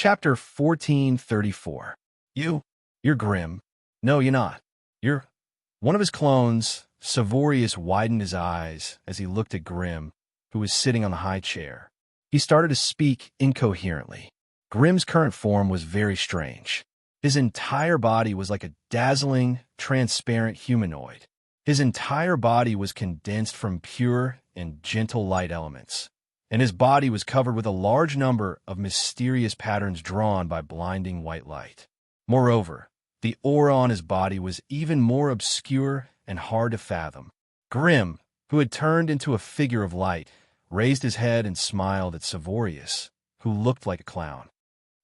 Chapter 1434. You're Grim. No, you're not. You're... One of his clones, Savorius, widened his eyes as he looked at Grim, who was sitting on the high chair. He started to speak incoherently. Grim's current form was very strange. His entire body was like a dazzling, transparent humanoid. His entire body was condensed from pure and gentle light elements, and his body was covered with a large number of mysterious patterns drawn by blinding white light. Moreover, the aura on his body was even more obscure and hard to fathom. Grim, who had turned into a figure of light, raised his head and smiled at Savorius, who looked like a clown.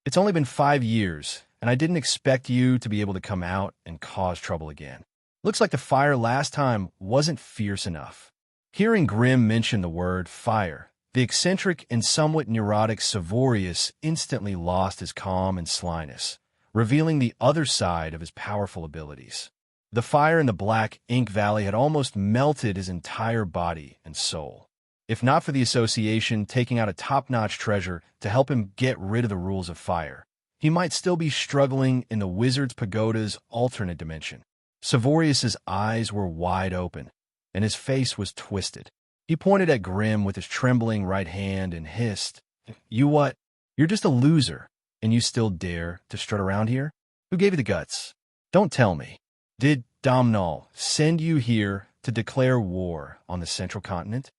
It's only been 5 years, and I didn't expect you to be able to come out and cause trouble again. Looks like the fire last time wasn't fierce enough. Hearing Grim mention the word fire, the eccentric and somewhat neurotic Savorius instantly lost his calm and slyness, revealing the other side of his powerful abilities. The fire in the black ink valley had almost melted his entire body and soul. If not for the association taking out a top-notch treasure to help him get rid of the rules of fire, he might still be struggling in the Wizard's Pagoda's alternate dimension. Savorius's eyes were wide open, and his face was twisted. He pointed at Grim with his trembling right hand and hissed, "You what? You're just a loser, and you still dare to strut around here? Who gave you the guts? Don't tell me. Did Domhnall send you here to declare war on the Central Continent?"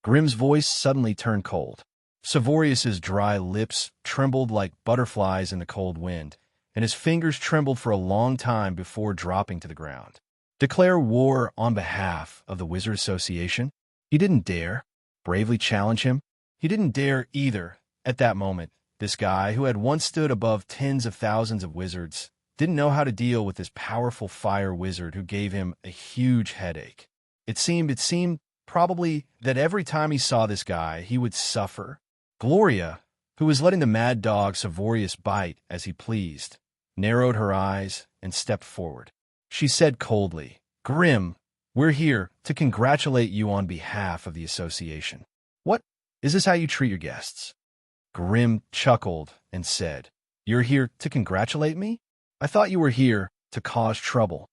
Grim's voice suddenly turned cold. Savorius's dry lips trembled like butterflies in the cold wind, and his fingers trembled for a long time before dropping to the ground. Declare war on behalf of the Wizard Association? He didn't dare bravely challenge him. He didn't dare either. At that moment, this guy, who had once stood above tens of thousands of wizards, didn't know how to deal with this powerful fire wizard who gave him a huge headache. It seemed probably that every time he saw this guy, he would suffer. Gloria, who was letting the mad dog Savorius bite as he pleased, narrowed her eyes and stepped forward. She said coldly, "Grim, we're here to congratulate you on behalf of the association." "What? Is this how you treat your guests?" Grim chuckled and said, "You're here to congratulate me? I thought you were here to cause trouble."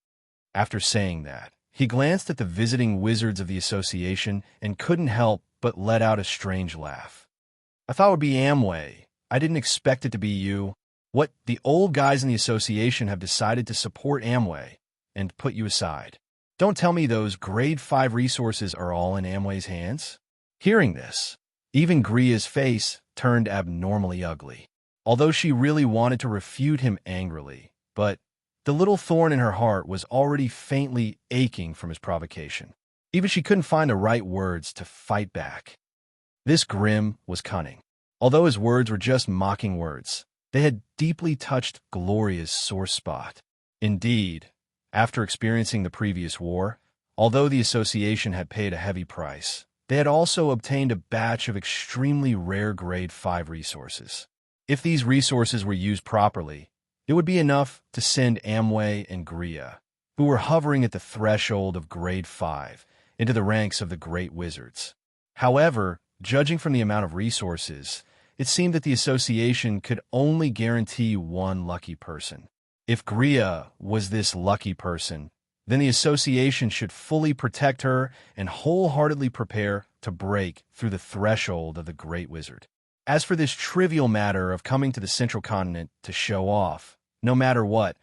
After saying that, he glanced at the visiting wizards of the association and couldn't help but let out a strange laugh. "I thought it would be Amway. I didn't expect it to be you. What, the old guys in the association have decided to support Amway and put you aside. Don't tell me those grade 5 resources are all in Amway's hands?" Hearing this, even Gria's face turned abnormally ugly, although she really wanted to refute him angrily, but the little thorn in her heart was already faintly aching from his provocation. Even she couldn't find the right words to fight back. This Grim was cunning. Although his words were just mocking words, they had deeply touched Gloria's sore spot. Indeed, after experiencing the previous war, although the association had paid a heavy price, they had also obtained a batch of extremely rare grade 5 resources. If these resources were used properly, it would be enough to send Amway and Gria, who were hovering at the threshold of grade 5, into the ranks of the great wizards. However, judging from the amount of resources, it seemed that the association could only guarantee one lucky person. If Gria was this lucky person, then the association should fully protect her and wholeheartedly prepare to break through the threshold of the Great Wizard. As for this trivial matter of coming to the Central Continent to show off, no matter what,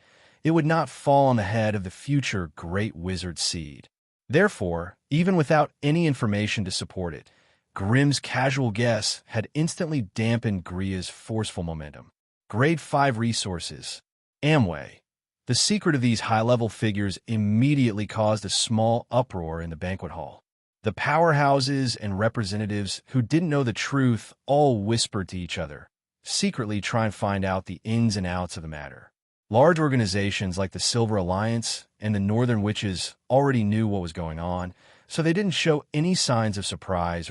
it would not fall on the head of the future Great Wizard seed. Therefore, even without any information to support it, Grim's casual guess had instantly dampened Gria's forceful momentum. Grade 5 resources. Amway. The secret of these high-level figures immediately caused a small uproar in the banquet hall. The powerhouses and representatives who didn't know the truth all whispered to each other, secretly trying to find out the ins and outs of the matter. Large organizations like the Silver Alliance and the Northern Witches already knew what was going on, so they didn't show any signs of surprise.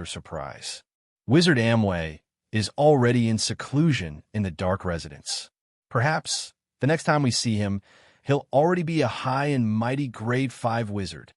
Wizard Amway is already in seclusion in the Dark Residence. Perhaps the next time we see him, he'll already be a high and mighty grade 5 wizard.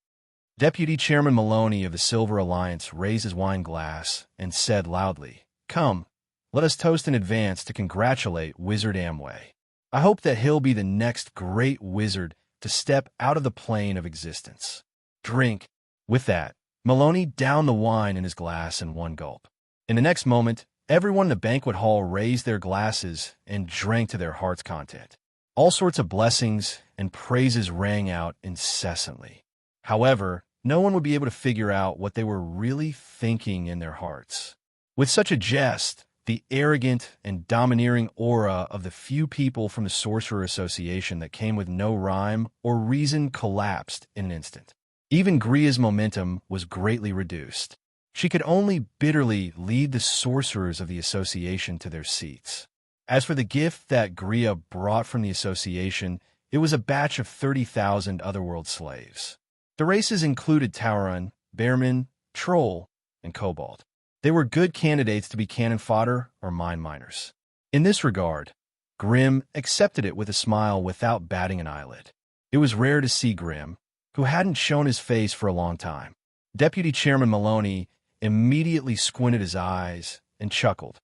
Deputy Chairman Maloney of the Silver Alliance raised his wine glass and said loudly, "Come, let us toast in advance to congratulate Wizard Amway. I hope that he'll be the next great wizard to step out of the plane of existence. Drink. With that, Maloney downed the wine in his glass in one gulp. In the next moment, everyone in the banquet hall raised their glasses and drank to their heart's content. All sorts of blessings and praises rang out incessantly. However, no one would be able to figure out what they were really thinking in their hearts. With such a jest, the arrogant and domineering aura of the few people from the Sorcerer Association that came with no rhyme or reason collapsed in an instant. Even Gria's momentum was greatly reduced. She could only bitterly lead the sorcerers of the association to their seats. As for the gift that Gria brought from the association, it was a batch of 30,000 otherworld slaves. The races included Tauren, Bearman, Troll, and Kobold. They were good candidates to be cannon fodder or mine miners. In this regard, Grim accepted it with a smile without batting an eyelid. It was rare to see Grim, who hadn't shown his face for a long time. Deputy Chairman Maloney immediately squinted his eyes and chuckled.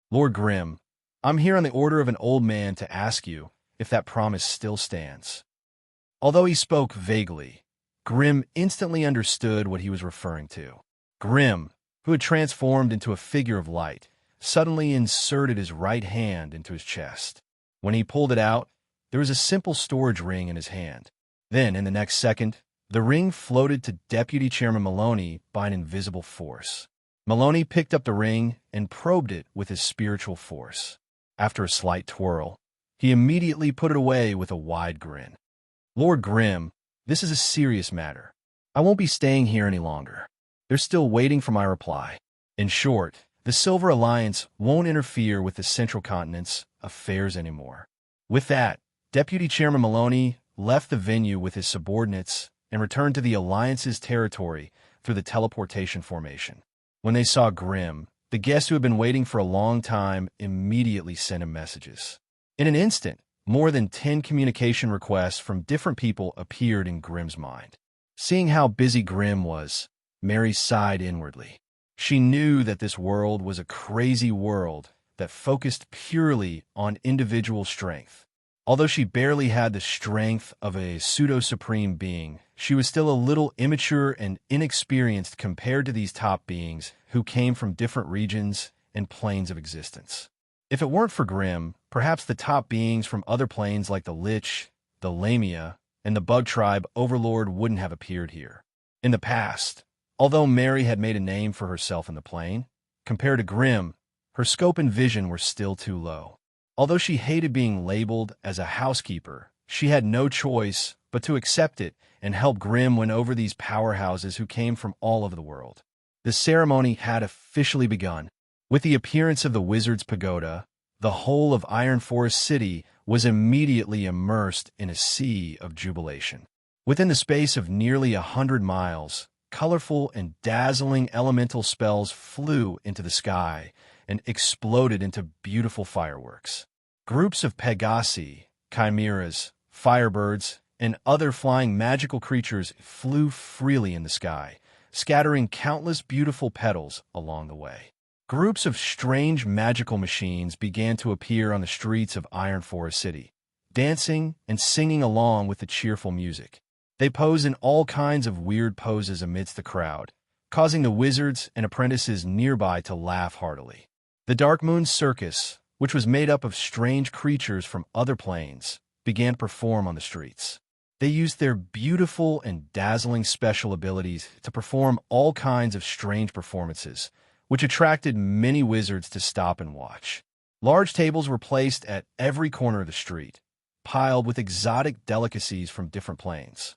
Lord Grim, I'm here on the order of an old man to ask you if that promise still stands. Although he spoke vaguely, Grim instantly understood what he was referring to. Grim, who had transformed into a figure of light, suddenly inserted his right hand into his chest. When he pulled it out, there was a simple storage ring in his hand. Then, in the next second, the ring floated to Deputy Chairman Maloney by an invisible force. Maloney picked up the ring and probed it with his spiritual force. After a slight twirl, he immediately put it away with a wide grin. Lord Grim, this is a serious matter. I won't be staying here any longer. They're still waiting for my reply. In short, the Silver Alliance won't interfere with the Central Continent's affairs anymore. With that, Deputy Chairman Maloney left the venue with his subordinates and returned to the Alliance's territory through the teleportation formation. When they saw Grim, the guests who had been waiting for a long time immediately sent him messages. In an instant, more than 10 communication requests from different people appeared in Grim's mind. Seeing how busy Grim was, Mary sighed inwardly. She knew that this world was a crazy world that focused purely on individual strength. Although she barely had the strength of a pseudo-supreme being, she was still a little immature and inexperienced compared to these top beings who came from different regions and planes of existence. If it weren't for Grim, perhaps the top beings from other planes like the Lich, the Lamia, and the Bug Tribe Overlord wouldn't have appeared here. In the past, although Mary had made a name for herself in the plane, compared to Grim, her scope and vision were still too low. Although she hated being labeled as a housekeeper, she had no choice but to accept it and help Grim win over these powerhouses who came from all over the world. The ceremony had officially begun. With the appearance of the Wizard's Pagoda, the whole of Iron Forest City was immediately immersed in a sea of jubilation. Within the space of nearly 100 miles, colorful and dazzling elemental spells flew into the sky and exploded into beautiful fireworks. Groups of Pegasi, chimeras, firebirds, and other flying magical creatures flew freely in the sky, scattering countless beautiful petals along the way. Groups of strange magical machines began to appear on the streets of Iron Forest City, dancing and singing along with the cheerful music. They posed in all kinds of weird poses amidst the crowd, causing the wizards and apprentices nearby to laugh heartily. The Dark Moon Circus, which was made up of strange creatures from other planes, began to perform on the streets. They used their beautiful and dazzling special abilities to perform all kinds of strange performances, which attracted many wizards to stop and watch. Large tables were placed at every corner of the street, piled with exotic delicacies from different planes.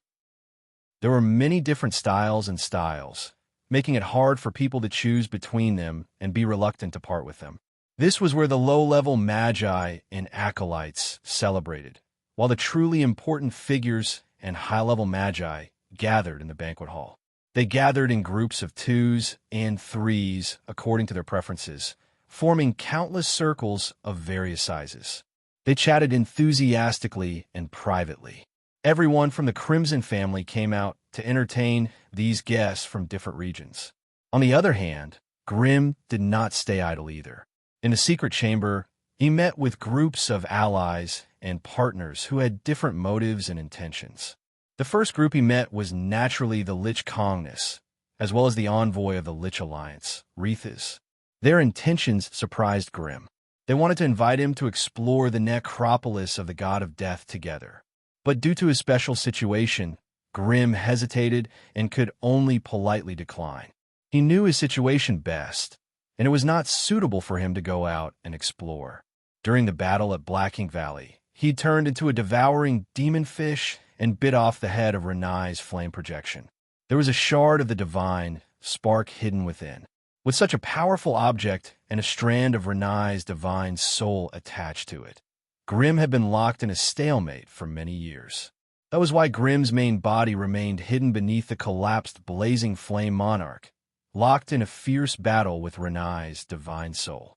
There were many different styles, making it hard for people to choose between them and be reluctant to part with them. This was where the low-level magi and acolytes celebrated, while the truly important figures and high-level magi gathered in the banquet hall. They gathered in groups of 2s and 3s according to their preferences, forming countless circles of various sizes. They chatted enthusiastically and privately. Everyone from the Crimson family came out to entertain these guests from different regions. On the other hand, Grim did not stay idle either. In the secret chamber, he met with groups of allies and partners who had different motives and intentions. The first group he met was naturally the Lich Kongness, as well as the envoy of the Lich Alliance, Rethas. Their intentions surprised Grimm. They wanted to invite him to explore the necropolis of the god of death together. But due to his special situation, Grimm hesitated and could only politely decline. He knew his situation best, and it was not suitable for him to go out and explore. During the battle at Blacking Valley, he turned into a devouring demon fish and bit off the head of Renai's flame projection. There was a shard of the divine spark hidden within. With such a powerful object and a strand of Renai's divine soul attached to it, Grimm had been locked in a stalemate for many years. That was why Grimm's main body remained hidden beneath the collapsed blazing flame monarch, locked in a fierce battle with Renai's divine soul.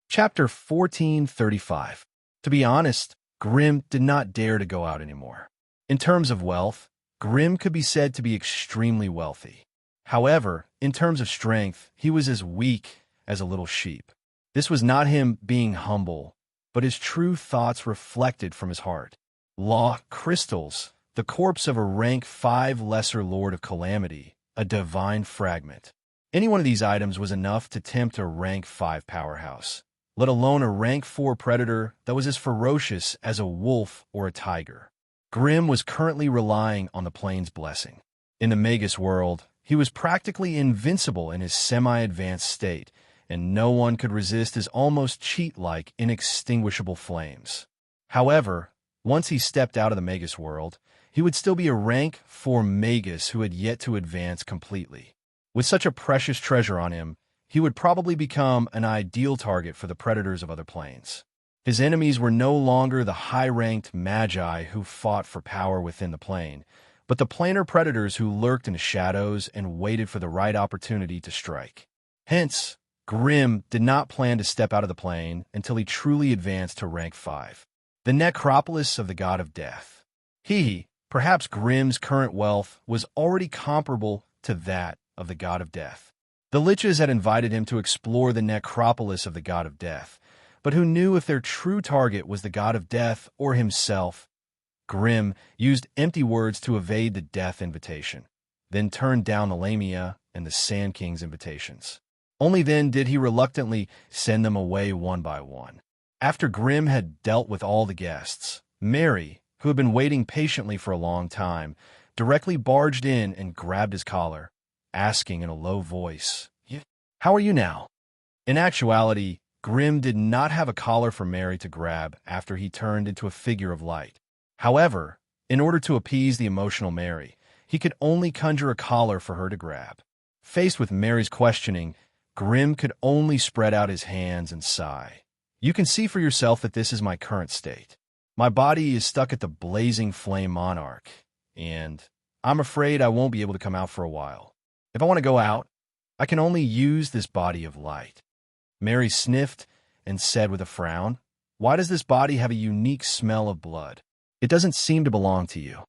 Chapter 1435. To be honest, Grimm did not dare to go out anymore. In terms of wealth, Grimm could be said to be extremely wealthy. However, in terms of strength, he was as weak as a little sheep. This was not him being humble, but his true thoughts reflected from his heart. Law crystals, the corpse of a rank 5 lesser lord of calamity, a divine fragment. Any one of these items was enough to tempt a rank 5 powerhouse, let alone a rank 4 predator that was as ferocious as a wolf or a tiger. Grimm was currently relying on the plane's blessing. In the Magus world, he was practically invincible in his semi-advanced state, and no one could resist his almost cheat-like inextinguishable flames. However, once he stepped out of the Magus world, he would still be a rank 4 Magus who had yet to advance completely. With such a precious treasure on him, he would probably become an ideal target for the predators of other planes. His enemies were no longer the high-ranked magi who fought for power within the plane, but the planar predators who lurked in the shadows and waited for the right opportunity to strike. Hence, Grimm did not plan to step out of the plane until he truly advanced to rank 5. The necropolis of the god of death. Perhaps Grimm's current wealth was already comparable to that of the god of death. The Liches had invited him to explore the necropolis of the god of death, but who knew if their true target was the god of death or himself? Grimm used empty words to evade the death invitation, then turned down the Lamia and the Sand King's invitations. Only then did he reluctantly send them away one by one. After Grimm had dealt with all the guests, Mary, who had been waiting patiently for a long time, directly barged in and grabbed his collar, asking in a low voice, "How are you now?" In actuality, Grimm did not have a collar for Mary to grab after he turned into a figure of light. However, in order to appease the emotional Mary, he could only conjure a collar for her to grab. Faced with Mary's questioning, Grimm could only spread out his hands and sigh. "You can see for yourself that this is my current state. My body is stuck at the blazing flame monarch, and I'm afraid I won't be able to come out for a while. If I want to go out, I can only use this body of light." Mary sniffed and said with a frown, "Why does this body have a unique smell of blood? It doesn't seem to belong to you."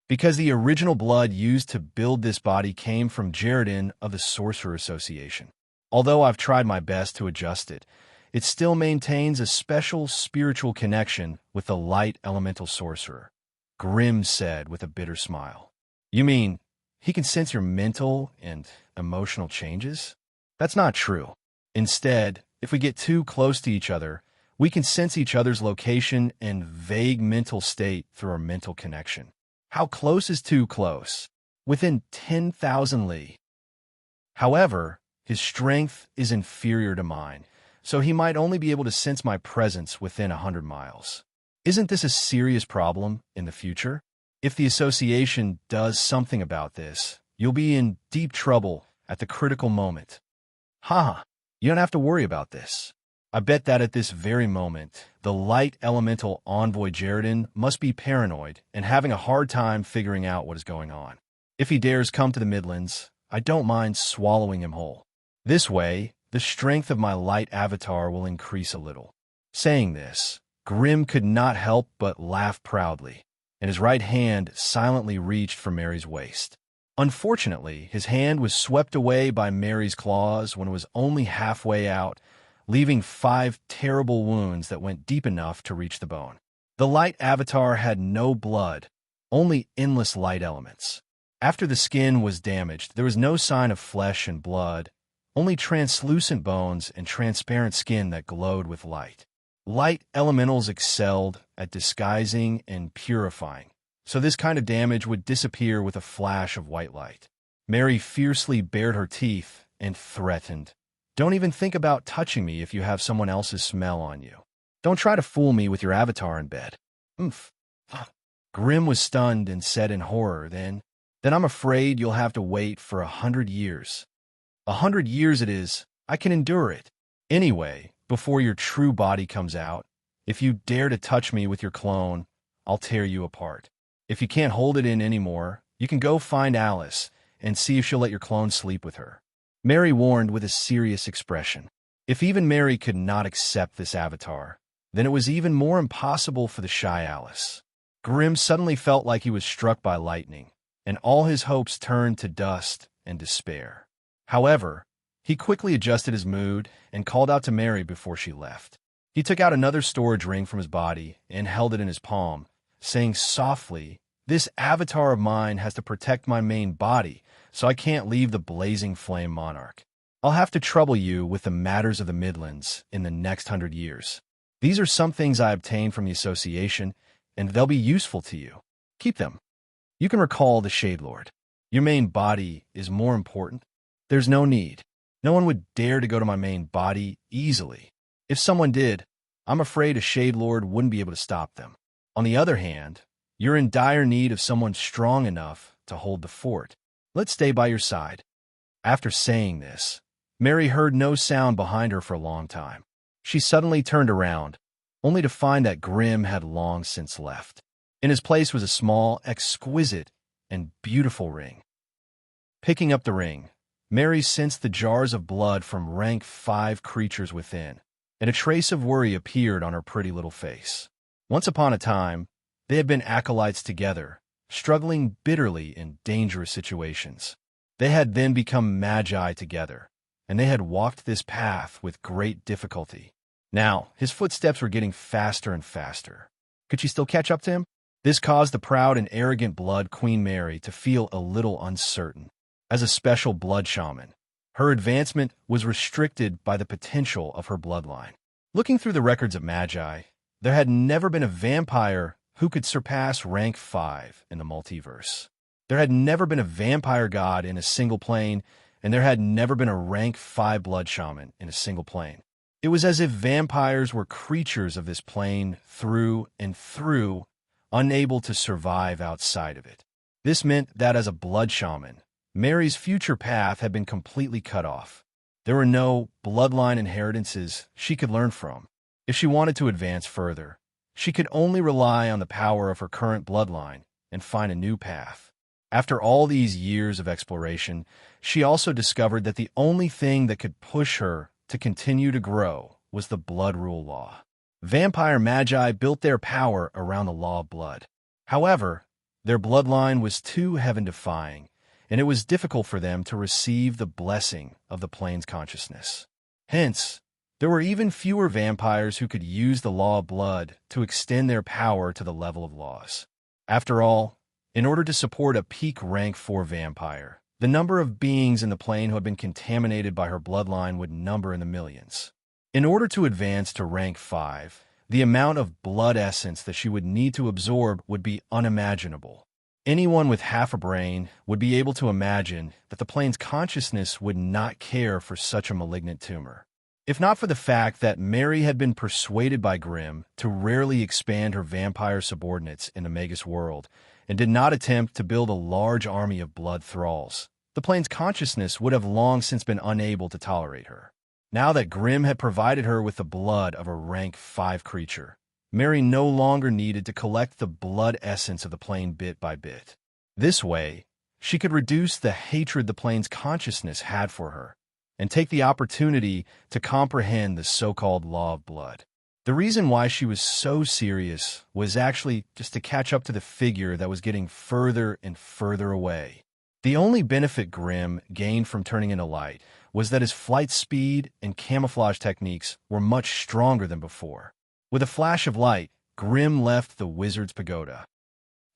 "Because the original blood used to build this body came from Jaredin of the Sorcerer Association. Although I've tried my best to adjust it, it still maintains a special spiritual connection with the light elemental sorcerer," Grimm said with a bitter smile. "You mean he can sense your mental and emotional changes?" "That's not true. Instead, if we get too close to each other, we can sense each other's location and vague mental state through our mental connection." "How close is too close?" "Within 10,000 li. However, his strength is inferior to mine, so he might only be able to sense my presence within 100 miles. Isn't this a serious problem in the future? If the association does something about this, you'll be in deep trouble at the critical moment." "Haha, you don't have to worry about this. I bet that at this very moment, the light elemental envoy Jaredin must be paranoid and having a hard time figuring out what is going on. If he dares come to the Midlands, I don't mind swallowing him whole. This way, the strength of my light avatar will increase a little." Saying this, Grimm could not help but laugh proudly, and his right hand silently reached for Mary's waist. Unfortunately, his hand was swept away by Mary's claws when it was only halfway out, leaving 5 terrible wounds that went deep enough to reach the bone. The light avatar had no blood, only endless light elements. After the skin was damaged, there was no sign of flesh and blood, only translucent bones and transparent skin that glowed with light. Light elementals excelled at disguising and purifying, so this kind of damage would disappear with a flash of white light. Mary fiercely bared her teeth and threatened, "Don't even think about touching me if you have someone else's smell on you. Don't try to fool me with your avatar in bed." Oomph. Grim was stunned and said in horror, Then I'm afraid you'll have to wait for 100 years. 100 years it is. I can endure it. Anyway, before your true body comes out, if you dare to touch me with your clone, I'll tear you apart. If you can't hold it in anymore, you can go find Alice and see if she'll let your clone sleep with her. Mary warned with a serious expression. If even Mary could not accept this avatar, then it was even more impossible for the shy Alice. Grim suddenly felt like he was struck by lightning, and all his hopes turned to dust and despair. However, he quickly adjusted his mood and called out to Mary before she left. He took out another storage ring from his body and held it in his palm, saying softly, "This avatar of mine has to protect my main body, so I can't leave the blazing flame monarch. I'll have to trouble you with the matters of the Midlands in the next 100 years. These are some things I obtained from the association, and they'll be useful to you. Keep them. You can recall the Shade Lord. Your main body is more important. There's no need. No one would dare to go to my main body easily. If someone did, I'm afraid a Shade Lord wouldn't be able to stop them. On the other hand, you're in dire need of someone strong enough to hold the fort. Let's stay by your side." After saying this, Mary heard no sound behind her for a long time. She suddenly turned around, only to find that Grim had long since left. In his place was a small, exquisite, and beautiful ring. Picking up the ring, Mary sensed the jars of blood from rank 5 creatures within, and a trace of worry appeared on her pretty little face. Once upon a time, they had been acolytes together, struggling bitterly in dangerous situations. They had then become magi together, and they had walked this path with great difficulty. Now, his footsteps were getting faster and faster. Could she still catch up to him? This caused the proud and arrogant blood Queen Mary to feel a little uncertain. As a special blood shaman, her advancement was restricted by the potential of her bloodline. Looking through the records of magi, there had never been a vampire who could surpass rank 5 in the multiverse. There had never been a vampire god in a single plane, and there had never been a rank 5 blood shaman in a single plane. It was as if vampires were creatures of this plane through and through, unable to survive outside of it. This meant that as a blood shaman, Mary's future path had been completely cut off. There were no bloodline inheritances she could learn from. If she wanted to advance further, she could only rely on the power of her current bloodline and find a new path. After all these years of exploration, she also discovered that the only thing that could push her to continue to grow was the blood rule law. Vampire magi built their power around the law of blood. However, their bloodline was too heaven-defying, and it was difficult for them to receive the blessing of the plane's consciousness. Hence, there were even fewer vampires who could use the law of blood to extend their power to the level of laws. After all, in order to support a peak rank 4 vampire, the number of beings in the plane who had been contaminated by her bloodline would number in the millions. In order to advance to rank 5, the amount of blood essence that she would need to absorb would be unimaginable. Anyone with half a brain would be able to imagine that the plane's consciousness would not care for such a malignant tumor. If not for the fact that Mary had been persuaded by Grimm to rarely expand her vampire subordinates in the Magus world, and did not attempt to build a large army of blood thralls, the plane's consciousness would have long since been unable to tolerate her. Now that Grimm had provided her with the blood of a rank 5 creature, Mary no longer needed to collect the blood essence of the plane bit by bit. This way, she could reduce the hatred the plane's consciousness had for her, and take the opportunity to comprehend the so-called law of blood. The reason why she was so serious was actually just to catch up to the figure that was getting further and further away. The only benefit Grimm gained from turning into light was that his flight speed and camouflage techniques were much stronger than before. With a flash of light, Grimm left the wizard's pagoda.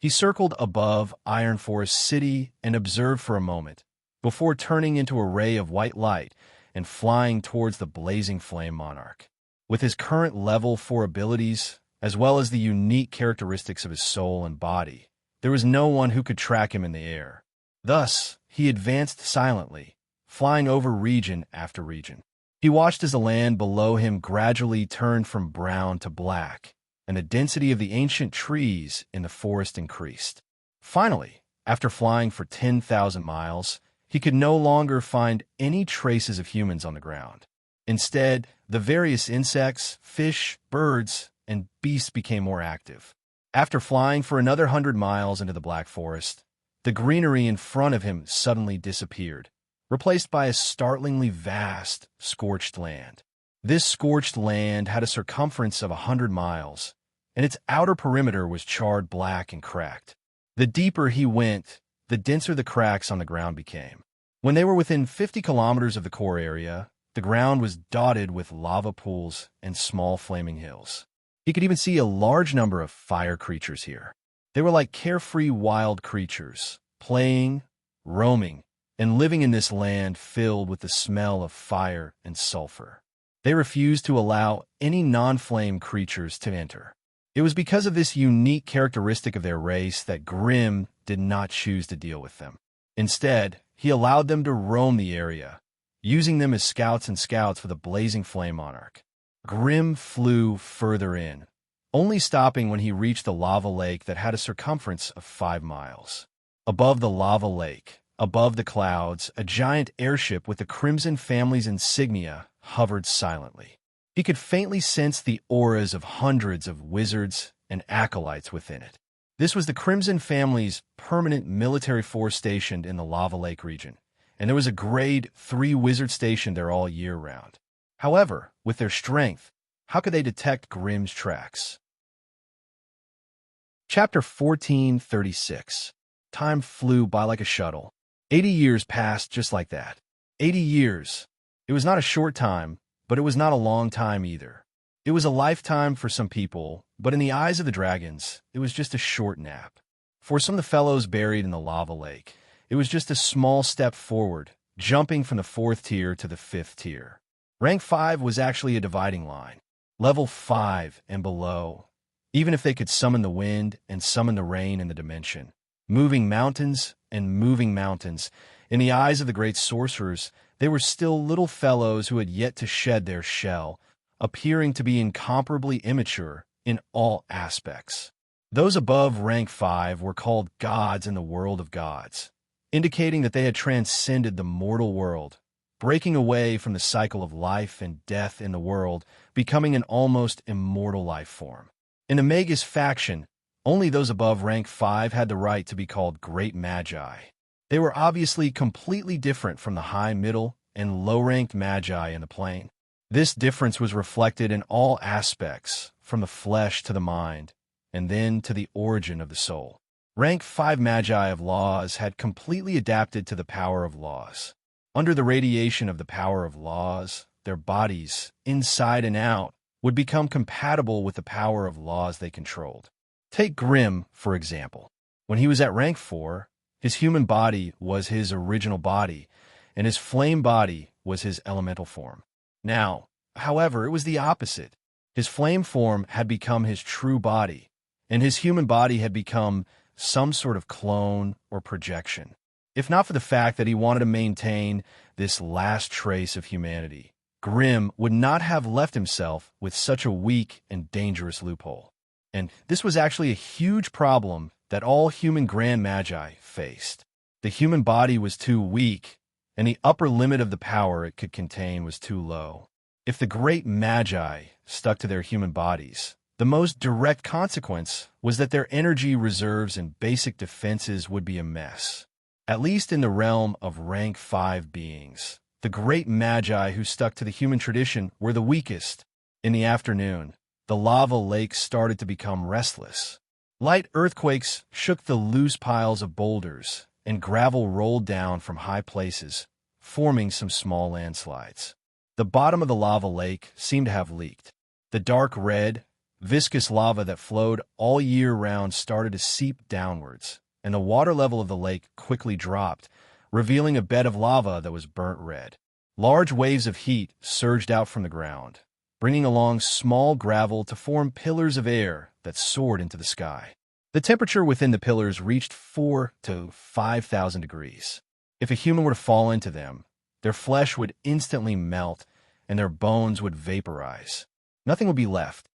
He circled above Iron Forest City and observed for a moment, before turning into a ray of white light and flying towards the blazing flame monarch. With his current level 4 abilities, as well as the unique characteristics of his soul and body, there was no one who could track him in the air. Thus, he advanced silently, flying over region after region. He watched as the land below him gradually turned from brown to black, and the density of the ancient trees in the forest increased. Finally, after flying for 10,000 miles, he could no longer find any traces of humans on the ground. Instead, the various insects, fish, birds, and beasts became more active. After flying for another 100 miles into the Black Forest, the greenery in front of him suddenly disappeared, replaced by a startlingly vast, scorched land. This scorched land had a circumference of 100 miles, and its outer perimeter was charred black and cracked. The deeper he went, the denser the cracks on the ground became. When they were within 50 kilometers of the core area, the ground was dotted with lava pools and small flaming hills. He could even see a large number of fire creatures here. They were like carefree wild creatures, playing, roaming, and living in this land filled with the smell of fire and sulfur. They refused to allow any non-flame creatures to enter. It was because of this unique characteristic of their race that Grimm did not choose to deal with them. Instead, he allowed them to roam the area, using them as scouts for the blazing flame monarch. Grimm flew further in, only stopping when he reached the lava lake that had a circumference of 5 miles. Above the lava lake, above the clouds, a giant airship with the Crimson family's insignia hovered silently. He could faintly sense the auras of hundreds of wizards and acolytes within it. This was the Crimson family's permanent military force stationed in the Lava Lake region, and there was a Grade 3 wizard stationed there all year round. However, with their strength, how could they detect Grimm's tracks? Chapter 1436. Time flew by like a shuttle. 80 years passed just like that. 80 years. It was not a short time, but it was not a long time either. It was a lifetime for some people, but in the eyes of the dragons, it was just a short nap. For some of the fellows buried in the lava lake, it was just a small step forward, jumping from the 4th tier to the 5th tier. Rank 5 was actually a dividing line. Level 5 and below, even if they could summon the wind and summon the rain in the dimension. Moving mountains and moving mountains, in the eyes of the great sorcerers, they were still little fellows who had yet to shed their shell, appearing to be incomparably immature in all aspects. Those above rank 5 were called gods in the world of gods, indicating that they had transcended the mortal world, breaking away from the cycle of life and death in the world, becoming an almost immortal life form. In the Magus faction, only those above rank 5 had the right to be called Great Magi. They were obviously completely different from the high, middle, and low-ranked Magi in the plane. This difference was reflected in all aspects, from the flesh to the mind, and then to the origin of the soul. Rank 5 Magi of laws had completely adapted to the power of laws. Under the radiation of the power of laws, their bodies, inside and out, would become compatible with the power of laws they controlled. Take Grimm, for example. When he was at rank 4, his human body was his original body, and his flame body was his elemental form. Now, however, it was the opposite. His flame form had become his true body, and his human body had become some sort of clone or projection. If not for the fact that he wanted to maintain this last trace of humanity, Grimm would not have left himself with such a weak and dangerous loophole. And this was actually a huge problem that all human Grand Magi faced. The human body was too weak, and the upper limit of the power it could contain was too low. If the great Magi stuck to their human bodies, the most direct consequence was that their energy reserves and basic defenses would be a mess. At least in the realm of rank 5 beings, the great Magi who stuck to the human tradition were the weakest. In the afternoon, the lava lake started to become restless. Light earthquakes shook the loose piles of boulders, and gravel rolled down from high places, forming some small landslides. The bottom of the lava lake seemed to have leaked. The dark red, viscous lava that flowed all year round started to seep downwards, and the water level of the lake quickly dropped, revealing a bed of lava that was burnt red. Large waves of heat surged out from the ground, bringing along small gravel to form pillars of air that soared into the sky. The temperature within the pillars reached 4,000 to 5,000 degrees. If a human were to fall into them, their flesh would instantly melt and their bones would vaporize. Nothing would be left.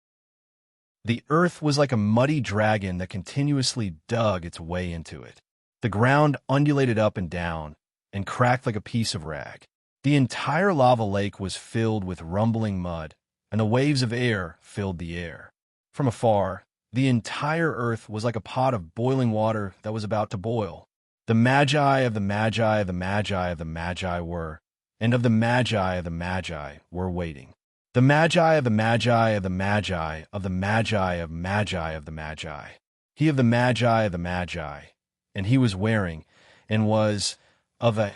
The earth was like a muddy dragon that continuously dug its way into it. The ground undulated up and down and cracked like a piece of rag. The entire lava lake was filled with rumbling mud, and the waves of air filled the air. From afar, the entire earth was like a pot of boiling water that was about to boil. The magi of the magi of the magi of the magi were, and of the magi of the magi were waiting. The magi of the magi of the magi of the magi of magi of the magi. He of the magi of the magi, and he was wearing, and was, of a...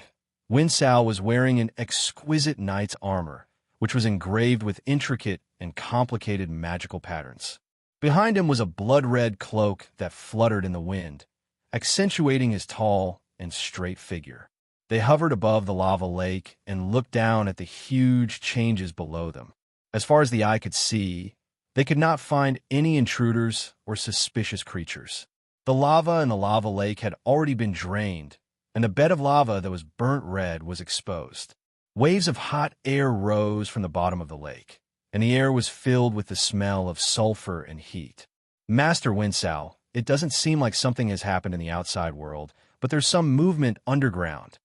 Winsal was wearing an exquisite knight's armor, which was engraved with intricate and complicated magical patterns. Behind him was a blood-red cloak that fluttered in the wind, accentuating his tall and straight figure. They hovered above the lava lake and looked down at the huge changes below them. As far as the eye could see, they could not find any intruders or suspicious creatures. The lava in the lava lake had already been drained, and the bed of lava that was burnt red was exposed. Waves of hot air rose from the bottom of the lake, and the air was filled with the smell of sulfur and heat. Master Winsal, it doesn't seem like something has happened in the outside world, but there's some movement underground.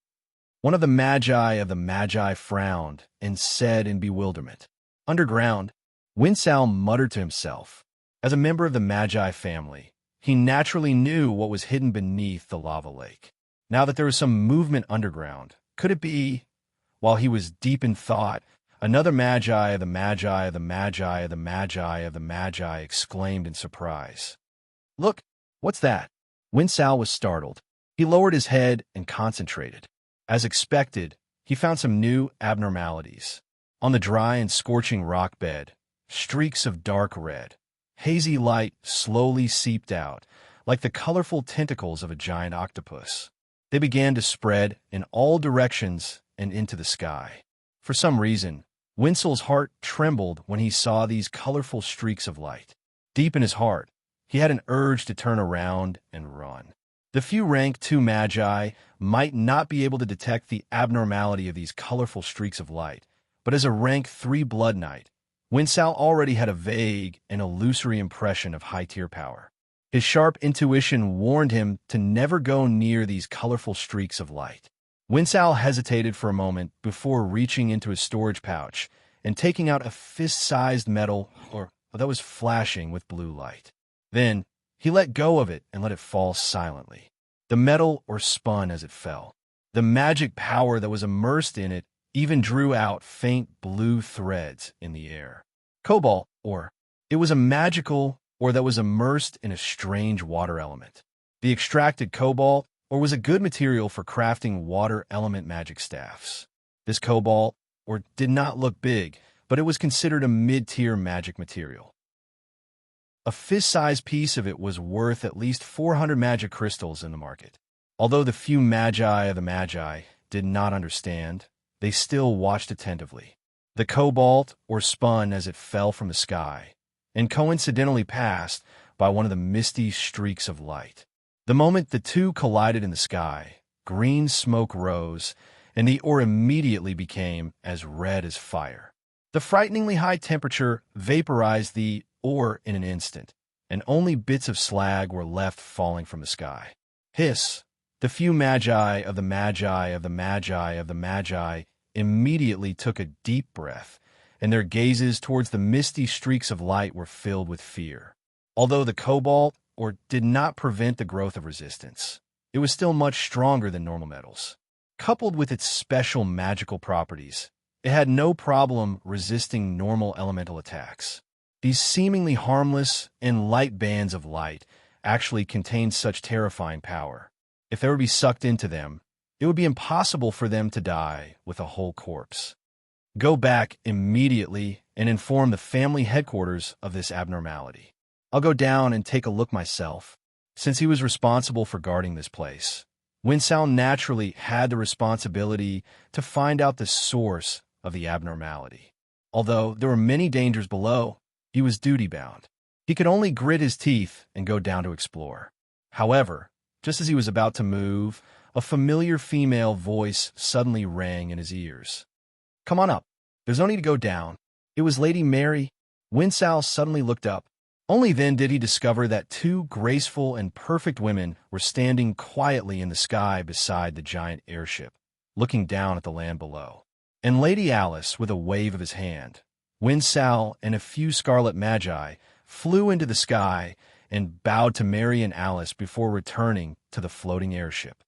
One of the magi frowned and said in bewilderment, "Underground?" Winsal muttered to himself. As a member of the Magi family, he naturally knew what was hidden beneath the lava lake. Now that there was some movement underground, could it be, while he was deep in thought, another magi of the magi of the magi of the magi of the magi exclaimed in surprise, "Look, what's that?" Winsal was startled. He lowered his head and concentrated. As expected, he found some new abnormalities. On the dry and scorching rock bed, streaks of dark red, hazy light slowly seeped out, like the colorful tentacles of a giant octopus. They began to spread in all directions and into the sky. For some reason, Winsal's heart trembled when he saw these colorful streaks of light. Deep in his heart, he had an urge to turn around and run. The few rank 2 magi might not be able to detect the abnormality of these colorful streaks of light, but as a rank 3 blood knight, Winsal already had a vague and illusory impression of high-tier power. His sharp intuition warned him to never go near these colorful streaks of light. Winsal hesitated for a moment before reaching into his storage pouch and taking out a fist-sized metal that was flashing with blue light. Then, he let go of it and let it fall silently. The metal spun as it fell. The magic power that was immersed in it even drew out faint blue threads in the air. Cobalt, it was a magical that was immersed in a strange water element. The extracted cobalt was a good material for crafting water element magic staffs. This cobalt did not look big, but it was considered a mid-tier magic material. A fist-sized piece of it was worth at least 400 magic crystals in the market. Although the few magi of the magi did not understand, they still watched attentively. The cobalt spun as it fell from the sky, and coincidentally passed by one of the misty streaks of light. The moment the two collided in the sky, green smoke rose, and the ore immediately became as red as fire. The frighteningly high temperature vaporized the ore in an instant, and only bits of slag were left falling from the sky. Hiss! The few magi of the magi of the magi of the magi immediately took a deep breath, and their gazes towards the misty streaks of light were filled with fear. Although the cobalt did not prevent the growth of resistance, it was still much stronger than normal metals. Coupled with its special magical properties, it had no problem resisting normal elemental attacks. These seemingly harmless and light bands of light actually contained such terrifying power. If they were to be sucked into them, it would be impossible for them to die with a whole corpse. Go back immediately and inform the family headquarters of this abnormality. I'll go down and take a look myself. Since he was responsible for guarding this place, Winsal naturally had the responsibility to find out the source of the abnormality. Although there were many dangers below, he was duty-bound. He could only grit his teeth and go down to explore. However, just as he was about to move, a familiar female voice suddenly rang in his ears. "Come on up. There's no need to go down." It was Lady Mary. Winsal suddenly looked up. Only then did he discover that two graceful and perfect women were standing quietly in the sky beside the giant airship, looking down at the land below. And Lady Alice, with a wave of his hand, Winsal and a few scarlet magi flew into the sky and bowed to Mary and Alice before returning to the floating airship.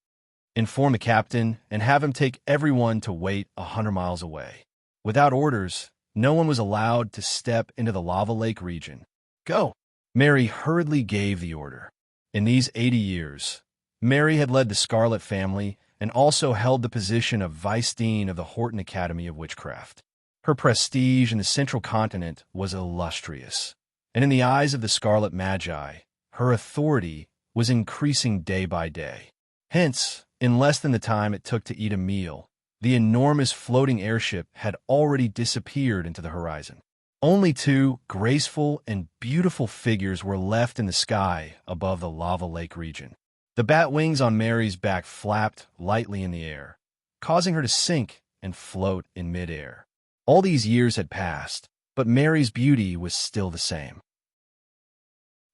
"Inform the captain and have him take everyone to wait 100 miles away." Without orders, no one was allowed to step into the lava lake region. "Go!" Mary hurriedly gave the order. In these 80 years, Mary had led the Scarlet family and also held the position of Vice Dean of the Horton Academy of Witchcraft. Her prestige in the Central Continent was illustrious, and in the eyes of the Scarlet Magi, her authority was increasing day by day. Hence, in less than the time it took to eat a meal, the enormous floating airship had already disappeared into the horizon. Only two graceful and beautiful figures were left in the sky above the lava lake region. The bat wings on Mary's back flapped lightly in the air, causing her to sink and float in midair. All these years had passed, but Mary's beauty was still the same.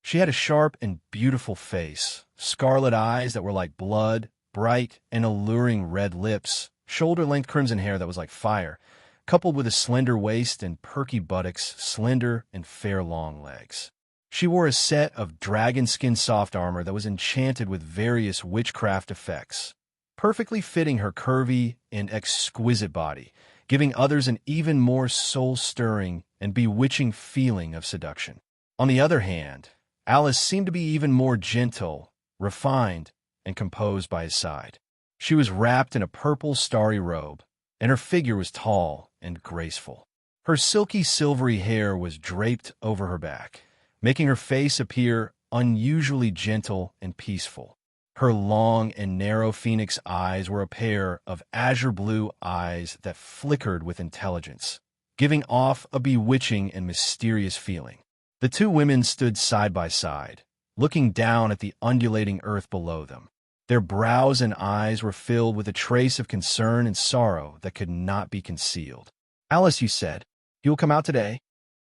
She had a sharp and beautiful face, scarlet eyes that were like blood, bright and alluring red lips, shoulder-length crimson hair that was like fire, coupled with a slender waist and perky buttocks, slender and fair long legs. She wore a set of dragon-skin soft armor that was enchanted with various witchcraft effects, perfectly fitting her curvy and exquisite body, giving others an even more soul-stirring and bewitching feeling of seduction. On the other hand, Alice seemed to be even more gentle, refined, and composed by his side. She was wrapped in a purple starry robe, and her figure was tall and graceful. Her silky silvery hair was draped over her back, making her face appear unusually gentle and peaceful. Her long and narrow phoenix eyes were a pair of azure blue eyes that flickered with intelligence, giving off a bewitching and mysterious feeling. The two women stood side by side, looking down at the undulating earth below them. Their brows and eyes were filled with a trace of concern and sorrow that could not be concealed. "Alice, you said, you will come out today?"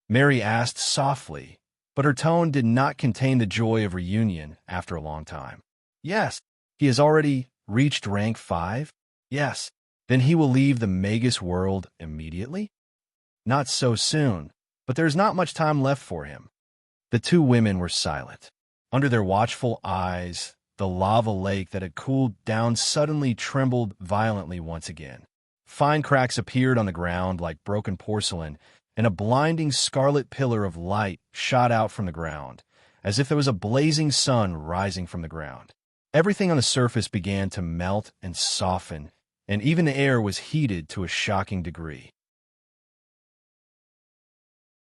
Mary asked softly, but her tone did not contain the joy of reunion after a long time. "Yes." "He has already reached rank 5? "Yes." "Then he will leave the Magus world immediately?" "Not so soon, but there is not much time left for him." The two women were silent. Under their watchful eyes, the lava lake that had cooled down suddenly trembled violently once again. Fine cracks appeared on the ground like broken porcelain, and a blinding scarlet pillar of light shot out from the ground, as if there was a blazing sun rising from the ground. Everything on the surface began to melt and soften, and even the air was heated to a shocking degree.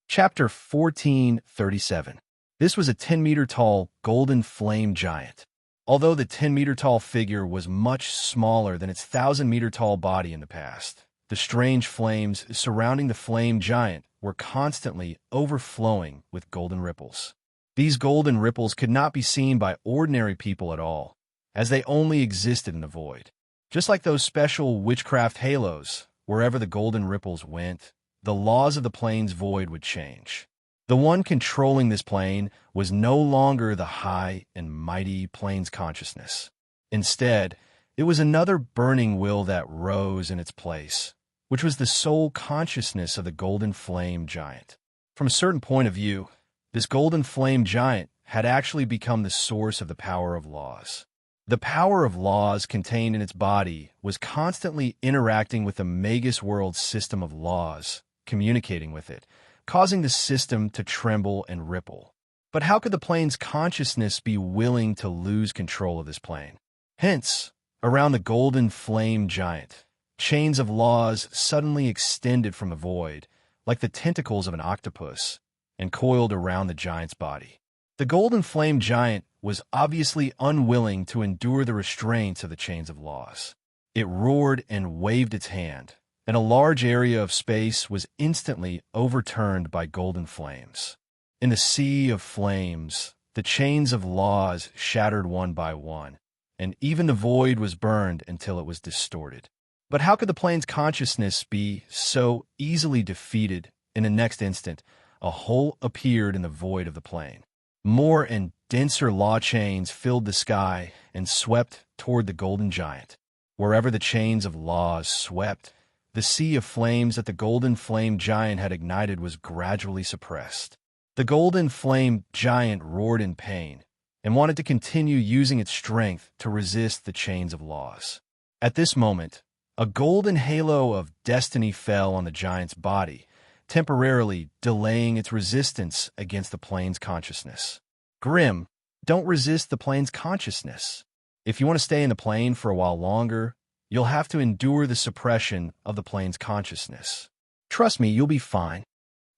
Chapter 1437. This was a 10-meter-tall golden flame giant. Although the 10-meter-tall figure was much smaller than its 1,000-meter-tall body in the past, the strange flames surrounding the flame giant were constantly overflowing with golden ripples. These golden ripples could not be seen by ordinary people at all, as they only existed in the void. Just like those special witchcraft halos, wherever the golden ripples went, the laws of the plane's void would change. The one controlling this plane was no longer the high and mighty plane's consciousness. Instead, it was another burning will that rose in its place, which was the sole consciousness of the golden flame giant. From a certain point of view, this golden flame giant had actually become the source of the power of laws. The power of laws contained in its body was constantly interacting with the Magus world's system of laws, communicating with it, causing the system to tremble and ripple. But how could the plane's consciousness be willing to lose control of this plane? Hence, around the golden flame giant, chains of laws suddenly extended from the void, like the tentacles of an octopus, and coiled around the giant's body. The golden flame giant was obviously unwilling to endure the restraints of the chains of laws. It roared and waved its hand, and a large area of space was instantly overturned by golden flames. In the sea of flames, the chains of laws shattered one by one, and even the void was burned until it was distorted. But how could the plane's consciousness be so easily defeated? In the next instant, a hole appeared in the void of the plane. More and denser law chains filled the sky and swept toward the golden giant. Wherever the chains of laws swept, the sea of flames that the golden flame giant had ignited was gradually suppressed. The golden flame giant roared in pain and wanted to continue using its strength to resist the chains of laws. At this moment, a golden halo of destiny fell on the giant's body, temporarily delaying its resistance against the plane's consciousness. Grim, don't resist the plane's consciousness. If you want to stay in the plane for a while longer, you'll have to endure the suppression of the plane's consciousness. Trust me, you'll be fine.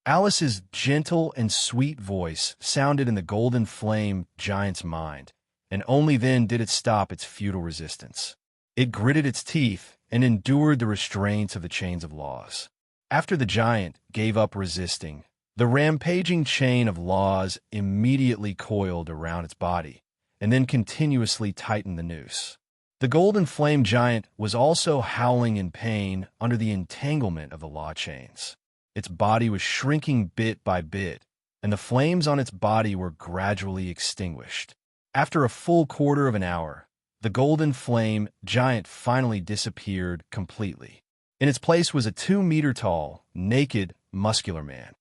Alice's gentle and sweet voice sounded in the golden flame giant's mind, and only then did it stop its futile resistance. It gritted its teeth and endured the restraints of the chains of laws. After the giant gave up resisting, the rampaging chain of laws immediately coiled around its body, and then continuously tightened the noose. The golden flame giant was also howling in pain under the entanglement of the law chains. Its body was shrinking bit by bit, and the flames on its body were gradually extinguished. After a full quarter of an hour, the golden flame giant finally disappeared completely. In its place was a 2-meter-tall, naked, muscular man.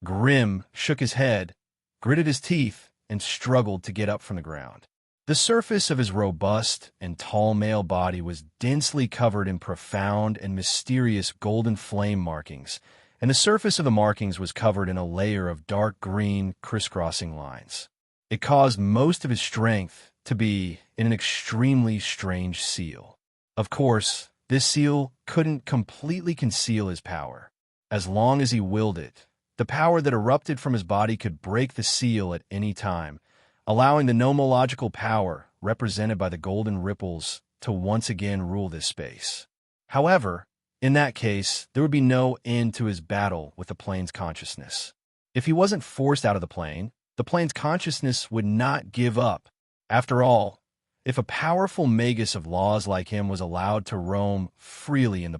Grim shook his head, gritted his teeth, and struggled to get up from the ground. The surface of his robust and tall male body was densely covered in profound and mysterious golden flame markings, and the surface of the markings was covered in a layer of dark green crisscrossing lines. It caused most of his strength to be in an extremely strange seal. Of course, this seal couldn't completely conceal his power. As long as he willed it, the power that erupted from his body could break the seal at any time, allowing the nomological power, represented by the golden ripples, to once again rule this space. However, in that case, there would be no end to his battle with the plane's consciousness. If he wasn't forced out of the plane's consciousness would not give up. After all, if a powerful magus of laws like him was allowed to roam freely in the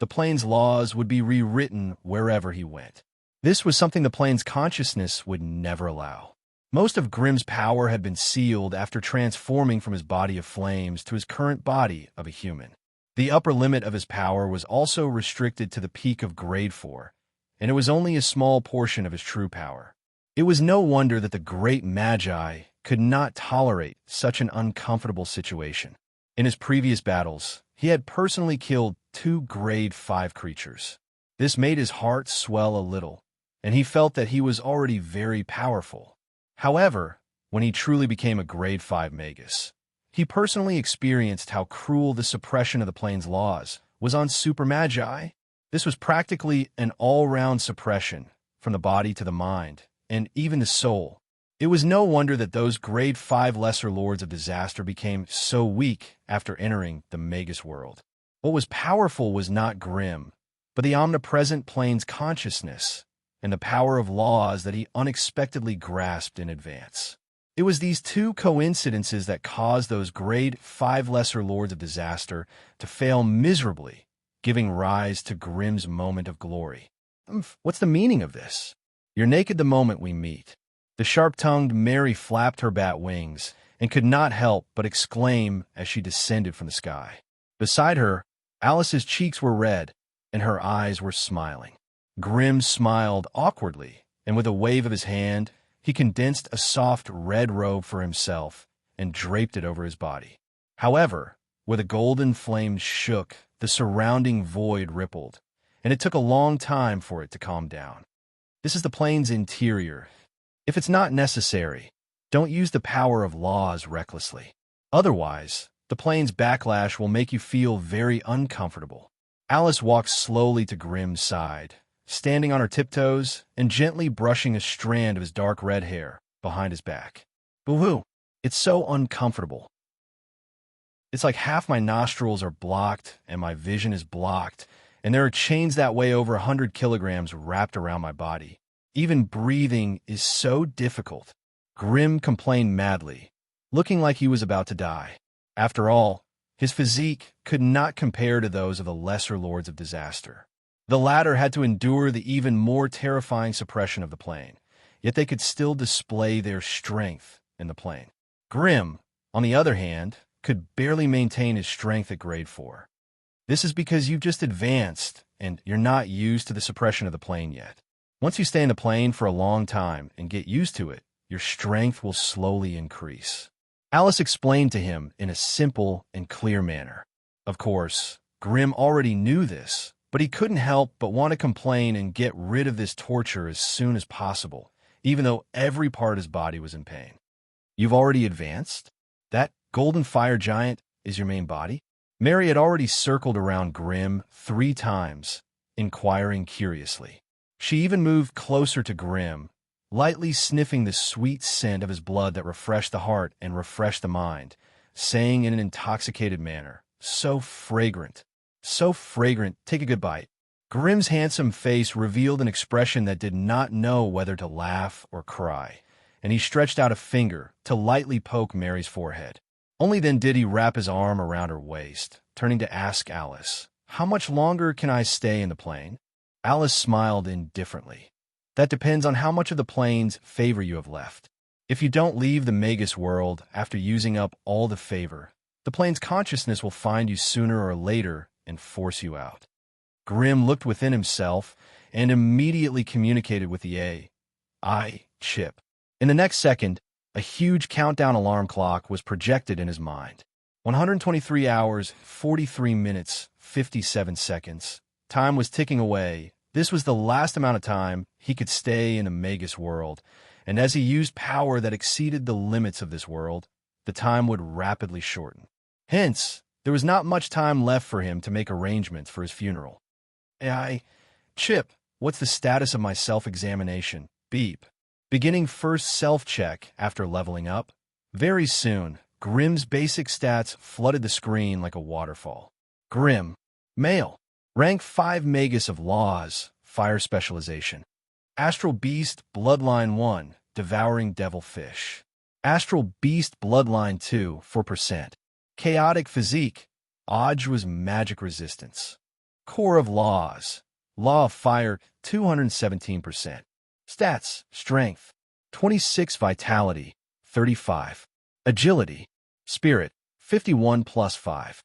plane's laws would be rewritten wherever he went. This was something the plane's consciousness would never allow. Most of Grimm's power had been sealed after transforming from his body of flames to his current body of a human. The upper limit of his power was also restricted to the peak of Grade 4, and it was only a small portion of his true power. It was no wonder that the great Magi could not tolerate such an uncomfortable situation. In his previous battles, he had personally killed 2 Grade 5 creatures. This made his heart swell a little, and he felt that he was already very powerful. However, when he truly became a Grade 5 magus, he personally experienced how cruel the suppression of the plane's laws was on Super Magi. This was practically an all-round suppression, from the body to the mind, and even the soul. It was no wonder that those Grade 5 Lesser Lords of Disaster became so weak after entering the Magus world. What was powerful was not Grimm, but the omnipresent plane's consciousness and the power of laws that he unexpectedly grasped in advance. It was these 2 coincidences that caused those Grade 5 Lesser Lords of Disaster to fail miserably, giving rise to Grimm's moment of glory. What's the meaning of this? You're naked the moment we meet. The sharp-tongued Mary flapped her bat wings and could not help but exclaim as she descended from the sky. Beside her, Alice's cheeks were red and her eyes were smiling. Grimm smiled awkwardly, and with a wave of his hand, he condensed a soft red robe for himself and draped it over his body. However, where the golden flames shook, the surrounding void rippled, and it took a long time for it to calm down. This is the plane's interior. If it's not necessary, don't use the power of laws recklessly. Otherwise, the plane's backlash will make you feel very uncomfortable. Alice walked slowly to Grim's side, standing on her tiptoes and gently brushing a strand of his dark red hair behind his back. Boo-hoo! It's so uncomfortable. It's like half my nostrils are blocked and my vision is blocked, and there are chains that weigh over 100 kilograms wrapped around my body. Even breathing is so difficult. Grim complained madly, looking like he was about to die. After all, his physique could not compare to those of the lesser lords of disaster. The latter had to endure the even more terrifying suppression of the plane, yet they could still display their strength in the plane. Grim, on the other hand, could barely maintain his strength at grade 4. This is because you've just advanced and you're not used to the suppression of the plane yet. Once you stay in the plane for a long time and get used to it, your strength will slowly increase. Alice explained to him in a simple and clear manner. Of course, Grim already knew this, but he couldn't help but want to complain and get rid of this torture as soon as possible, even though every part of his body was in pain. You've already advanced? That golden fire giant is your main body? Mary had already circled around Grim 3 times, inquiring curiously. She even moved closer to Grim, lightly sniffing the sweet scent of his blood that refreshed the heart and refreshed the mind, saying in an intoxicated manner, so fragrant, take a good bite. Grim's handsome face revealed an expression that did not know whether to laugh or cry, and he stretched out a finger to lightly poke Mary's forehead. Only then did he wrap his arm around her waist, turning to ask Alice, "How much longer can I stay in the plane?" Alice smiled indifferently. "That depends on how much of the plane's favor you have left. If you don't leave the Magus world after using up all the favor, the plane's consciousness will find you sooner or later and force you out." Grim looked within himself and immediately communicated with the AI chip. In the next second, a huge countdown alarm clock was projected in his mind. 123 hours, 43 minutes, 57 seconds. Time was ticking away. This was the last amount of time he could stay in the Magus world, and as he used power that exceeded the limits of this world, the time would rapidly shorten. Hence, there was not much time left for him to make arrangements for his funeral. Chip, what's the status of my self-examination? Beep. Beginning first self-check after leveling up. Very soon, Grim's basic stats flooded the screen like a waterfall. Grim. Male. Rank 5 Magus of Laws. Fire specialization. Astral Beast Bloodline 1. Devouring Devilfish. Astral Beast Bloodline 2. 4%. Chaotic Physique. Odge was Magic Resistance. Core of Laws. Law of Fire 217%. Stats, Strength, 26 Vitality, 35. Agility, Spirit, 51 plus 5.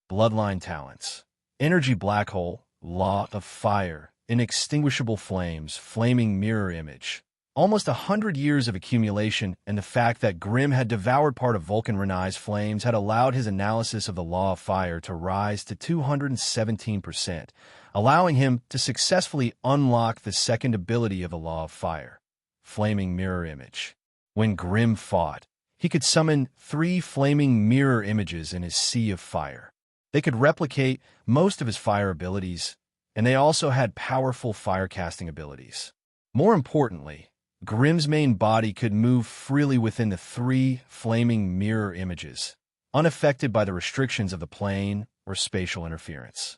Bloodline Talents, Energy Black Hole, Law of Fire, Inextinguishable Flames, Flaming Mirror Image. Almost 100 years of accumulation and the fact that Grim had devoured part of Vulcan Renai's flames had allowed his analysis of the Law of Fire to rise to 217%, allowing him to successfully unlock the second ability of the Law of Fire, Flaming Mirror Image. When Grim fought, he could summon 3 flaming mirror images in his sea of fire. They could replicate most of his fire abilities, and they also had powerful fire-casting abilities. More importantly, Grim's main body could move freely within the 3 flaming mirror images, unaffected by the restrictions of the plane or spatial interference.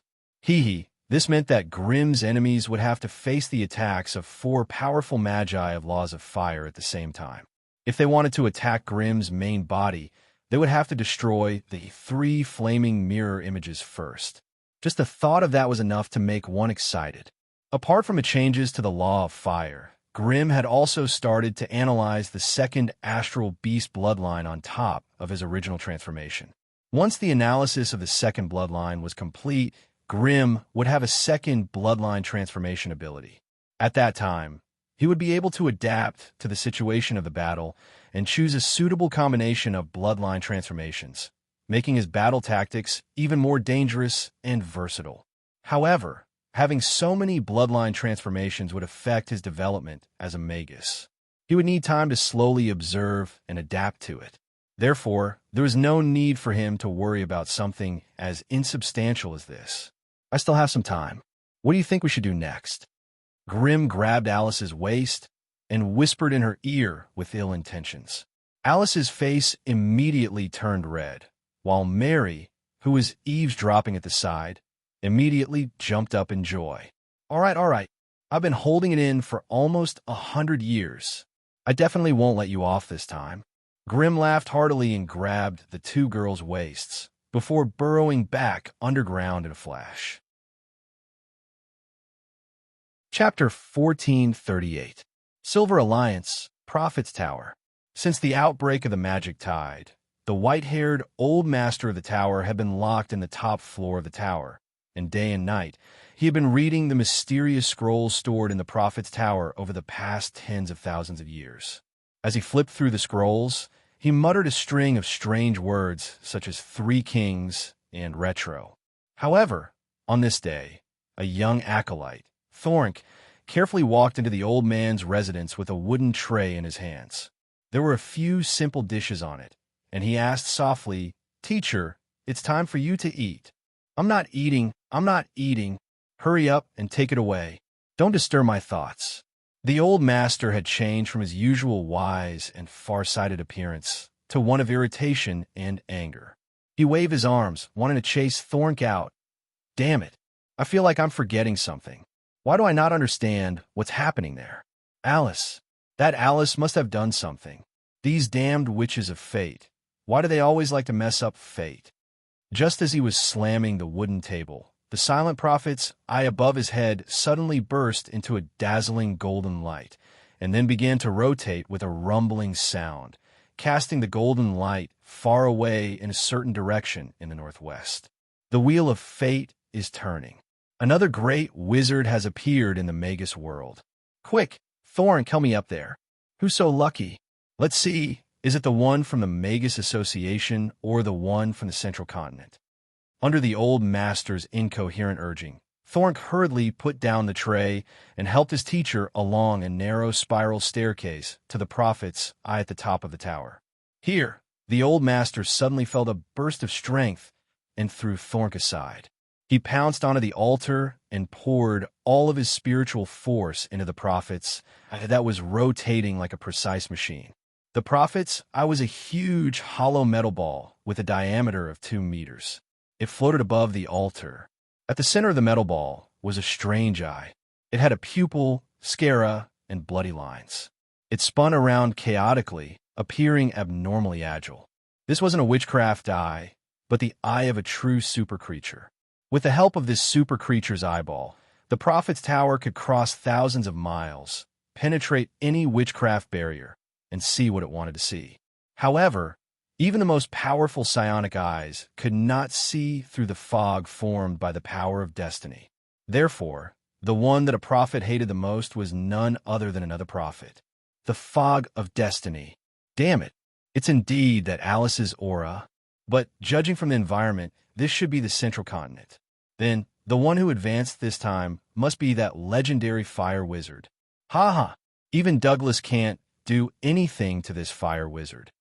This meant that Grim's enemies would have to face the attacks of 4 powerful magi of Laws of Fire at the same time. If they wanted to attack Grim's main body, they would have to destroy the 3 flaming mirror images first. Just the thought of that was enough to make one excited. Apart from the changes to the Law of Fire, Grim had also started to analyze the second Astral Beast bloodline on top of his original transformation. Once the analysis of the second bloodline was complete, Grim would have a second bloodline transformation ability. At that time, he would be able to adapt to the situation of the battle and choose a suitable combination of bloodline transformations, making his battle tactics even more dangerous and versatile. However, having so many bloodline transformations would affect his development as a Magus. He would need time to slowly observe and adapt to it. Therefore, there was no need for him to worry about something as insubstantial as this. I still have some time. What do you think we should do next? Grim grabbed Alice's waist and whispered in her ear with ill intentions. Alice's face immediately turned red, while Mary, who was eavesdropping at the side, immediately jumped up in joy. All right. I've been holding it in for almost 100 years. I definitely won't let you off this time. Grim laughed heartily and grabbed the two girls' waists before burrowing back underground in a flash. Chapter 1438. Silver Alliance, Prophet's Tower. Since the outbreak of the magic tide, the white-haired old master of the tower had been locked in the top floor of the tower, and day and night he had been reading the mysterious scrolls stored in the Prophet's Tower over the past tens of thousands of years. As he flipped through the scrolls, he muttered a string of strange words such as Three Kings and retro. However, on this day, a young acolyte, Thornk, carefully walked into the old man's residence with a wooden tray in his hands. There were a few simple dishes on it, and he asked softly, "Teacher, it's time for you to eat." I'm not eating. Hurry up and take it away. Don't disturb my thoughts." The old master had changed from his usual wise and far-sighted appearance to one of irritation and anger. He waved his arms, wanting to chase Thornk out. Damn it. I feel like I'm forgetting something. Why do I not understand what's happening there? Alice. That Alice must have done something. These damned witches of fate. Why do they always like to mess up fate? Just as he was slamming the wooden table, the silent prophet's eye above his head suddenly burst into a dazzling golden light, and then began to rotate with a rumbling sound, casting the golden light far away in a certain direction in the northwest. The wheel of fate is turning. Another great wizard has appeared in the Magus world. Quick, Thornk, help me up there. Who's so lucky? Let's see, is it the one from the Magus Association or the one from the Central Continent? Under the old master's incoherent urging, Thornk hurriedly put down the tray and helped his teacher along a narrow spiral staircase to the prophet's eye at the top of the tower. Here, the old master suddenly felt a burst of strength and threw Thornk aside. He pounced onto the altar and poured all of his spiritual force into the prophet's eye that was rotating like a precise machine. The prophet's eye was a huge hollow metal ball with a diameter of 2 meters. It floated above the altar. At the center of the metal ball was a strange eye. It had a pupil, sclera, and bloody lines. It spun around chaotically, appearing abnormally agile. This wasn't a witchcraft eye, but the eye of a true super creature. With the help of this super creature's eyeball, the Prophet's Tower could cross thousands of miles, penetrate any witchcraft barrier, and see what it wanted to see. However, even the most powerful psionic eyes could not see through the fog formed by the power of destiny. Therefore, the one that a prophet hated the most was none other than another prophet. The fog of destiny. Damn it. It's indeed that Alice's aura. But judging from the environment, this should be the Central Continent. Then, the one who advanced this time must be that legendary fire wizard. Even Douglas can't do anything to this fire wizard.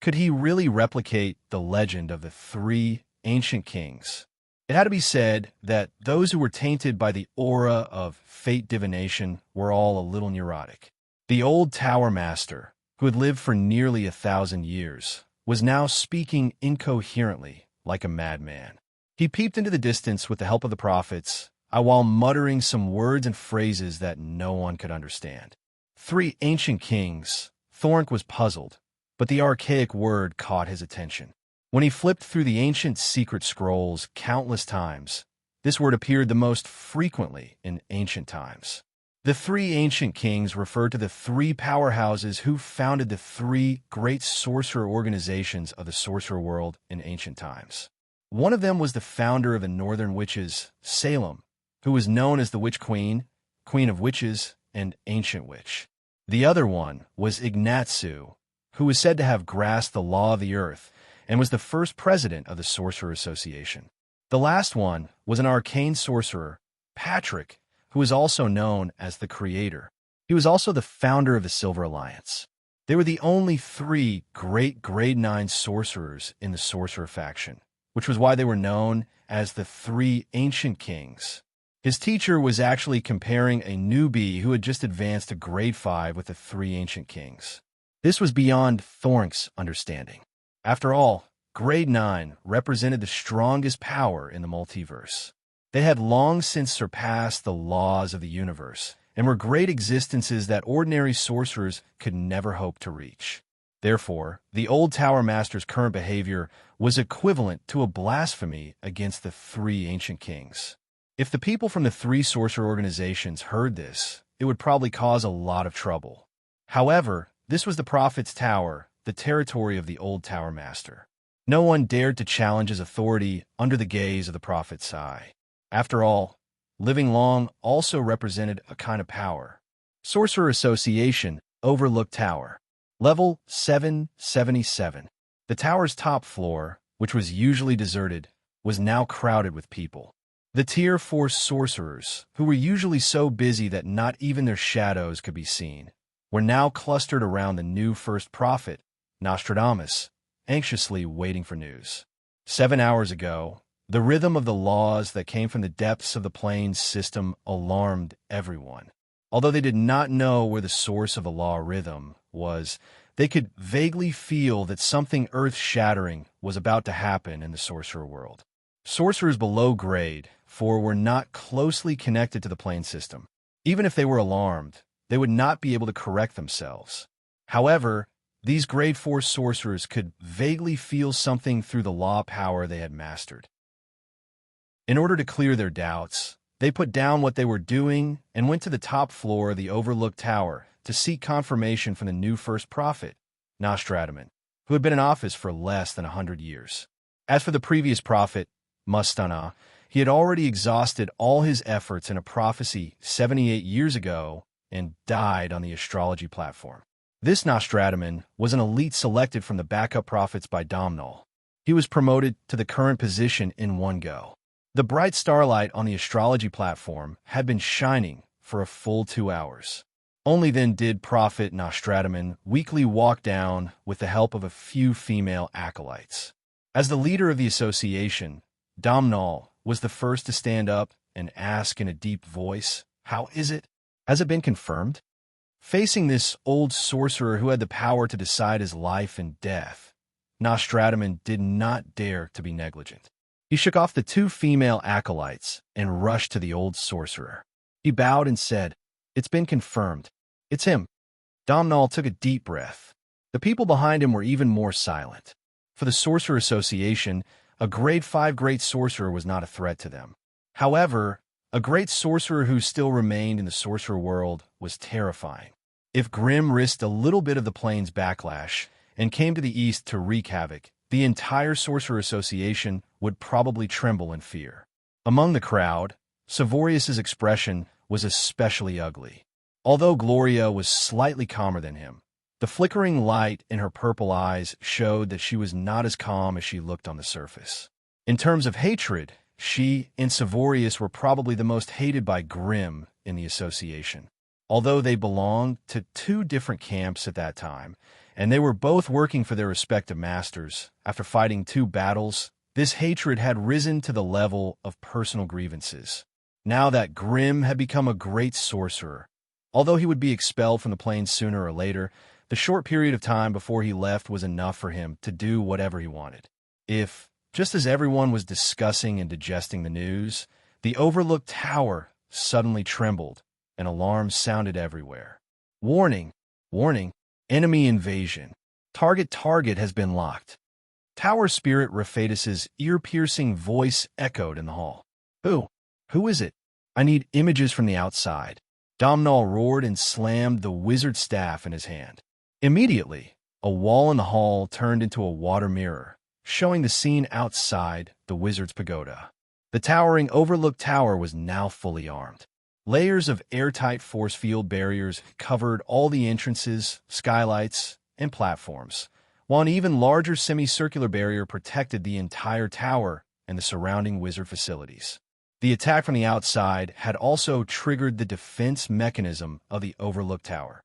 Could he really replicate the legend of the 3 ancient kings? It had to be said that those who were tainted by the aura of fate divination were all a little neurotic. The old tower master, who had lived for nearly 1,000 years, was now speaking incoherently like a madman. He peeped into the distance with the help of the prophets, while muttering some words and phrases that no one could understand. 3 ancient kings. Thornk was puzzled, but the archaic word caught his attention. When he flipped through the ancient secret scrolls countless times, this word appeared the most frequently in ancient times. The 3 ancient kings referred to the 3 powerhouses who founded the 3 great sorcerer organizations of the sorcerer world in ancient times. One of them was the founder of the Northern Witches, Salem, who was known as the Witch Queen, Queen of Witches, and Ancient Witch. The other one was Ignatsu, who was said to have grasped the law of the earth and was the first president of the Sorcerer Association. The last one was an arcane sorcerer, Patrick, who was also known as the Creator. He was also the founder of the Silver Alliance. They were the only three great grade 9 sorcerers in the sorcerer faction, which was why they were known as the three ancient kings. His teacher was actually comparing a newbie who had just advanced to grade 5 with the three ancient kings. This was beyond Thorink's understanding. After all, grade 9 represented the strongest power in the multiverse. They had long since surpassed the laws of the universe and were great existences that ordinary sorcerers could never hope to reach. Therefore, the old Tower Master's current behavior was equivalent to a blasphemy against the three ancient kings. If the people from the three sorcerer organizations heard this, it would probably cause a lot of trouble. However, this was the Prophet's Tower, the territory of the old Tower Master. No one dared to challenge his authority under the gaze of the Prophet's eye. After all, living long also represented a kind of power. Sorcerer Association, Overlook Tower. Level 777. The tower's top floor, which was usually deserted, was now crowded with people. The Tier 4 sorcerers, who were usually so busy that not even their shadows could be seen, were now clustered around the new first prophet, Nostradamus, anxiously waiting for news. 7 hours ago, the rhythm of the laws that came from the depths of the plane's system alarmed everyone. Although they did not know where the source of the law rhythm was, they could vaguely feel that something earth-shattering was about to happen in the sorcerer world. Sorcerers below grade 4 were not closely connected to the plane system. Even if they were alarmed, they would not be able to correct themselves. However, these grade 4 sorcerers could vaguely feel something through the law power they had mastered. In order to clear their doubts, they put down what they were doing and went to the top floor of the Overlook Tower to seek confirmation from the new first prophet, Nostradamus, who had been in office for less than 100 years. As for the previous prophet, Mustana, he had already exhausted all his efforts in a prophecy 78 years ago and died on the astrology platform. This Nostradamus was an elite selected from the backup prophets by Domhnall. He was promoted to the current position in one go. The bright starlight on the astrology platform had been shining for a full 2 hours. Only then did Prophet Nostradamus weakly walk down with the help of a few female acolytes. As the leader of the association, Domhnall was the first to stand up and ask in a deep voice, "How is it? Has it been confirmed?" Facing this old sorcerer who had the power to decide his life and death, Nostradamus did not dare to be negligent. He shook off the 2 female acolytes and rushed to the old sorcerer. He bowed and said, "It's been confirmed. It's him." Domhnall took a deep breath. The people behind him were even more silent. For the Sorcerer Association, a grade 5 great sorcerer was not a threat to them. However, a great sorcerer who still remained in the sorcerer world was terrifying. If Grimm risked a little bit of the plane's backlash and came to the east to wreak havoc, the entire Sorcerer Association would probably tremble in fear. Among the crowd, Savorius's expression was especially ugly. Although Gloria was slightly calmer than him, the flickering light in her purple eyes showed that she was not as calm as she looked on the surface. In terms of hatred, she and Savorius were probably the most hated by Grimm in the association. Although they belonged to 2 different camps at that time, and they were both working for their respective masters, after fighting 2 battles, this hatred had risen to the level of personal grievances. Now that Grimm had become a great sorcerer, although he would be expelled from the plane sooner or later, the short period of time before he left was enough for him to do whatever he wanted. If, just as everyone was discussing and digesting the news, the Overlook Tower suddenly trembled, and alarms sounded everywhere. "Warning! Warning! Enemy invasion! Target has been locked!" Tower Spirit Raphaetus's ear-piercing voice echoed in the hall. Who is it? I need images from the outside." Domhnall roared and slammed the wizard staff in his hand. Immediately, a wall in the hall turned into a water mirror, showing the scene outside the wizard's pagoda. The towering Overlook Tower was now fully armed. Layers of airtight force field barriers covered all the entrances, skylights, and platforms, while an even larger semicircular barrier protected the entire tower and the surrounding wizard facilities. The attack from the outside had also triggered the defense mechanism of the Overlook Tower.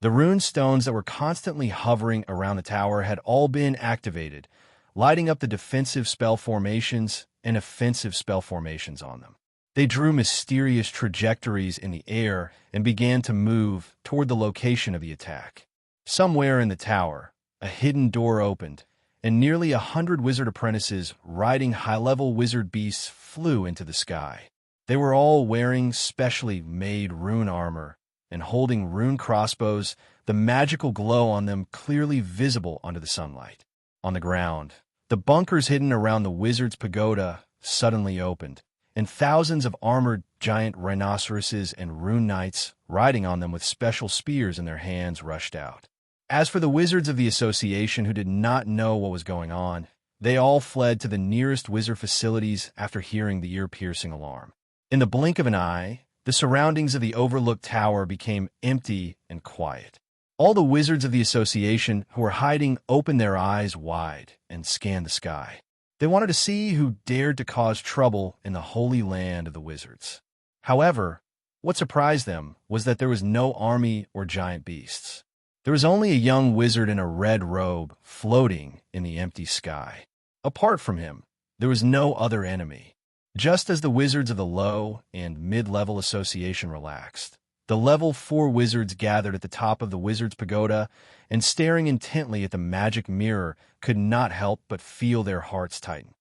The rune stones that were constantly hovering around the tower had all been activated, lighting up the defensive spell formations and offensive spell formations on them. They drew mysterious trajectories in the air and began to move toward the location of the attack. Somewhere in the tower, a hidden door opened, and nearly 100 wizard apprentices riding high-level wizard beasts flew into the sky. They were all wearing specially made rune armor and holding rune crossbows, the magical glow on them clearly visible under the sunlight. On the ground, the bunkers hidden around the wizard's pagoda suddenly opened, and thousands of armored giant rhinoceroses and rune knights riding on them with special spears in their hands rushed out. As for the wizards of the association who did not know what was going on, they all fled to the nearest wizard facilities after hearing the ear-piercing alarm. In the blink of an eye, the surroundings of the overlooked tower became empty and quiet. All the wizards of the association who were hiding opened their eyes wide and scanned the sky. They wanted to see who dared to cause trouble in the holy land of the wizards. However, what surprised them was that there was no army or giant beasts. There was only a young wizard in a red robe floating in the empty sky. Apart from him, there was no other enemy. Just as the wizards of the low and mid-level association relaxed, the level 4 wizards gathered at the top of the wizard's pagoda and staring intently at the magic mirror could not help but feel their hearts tighten.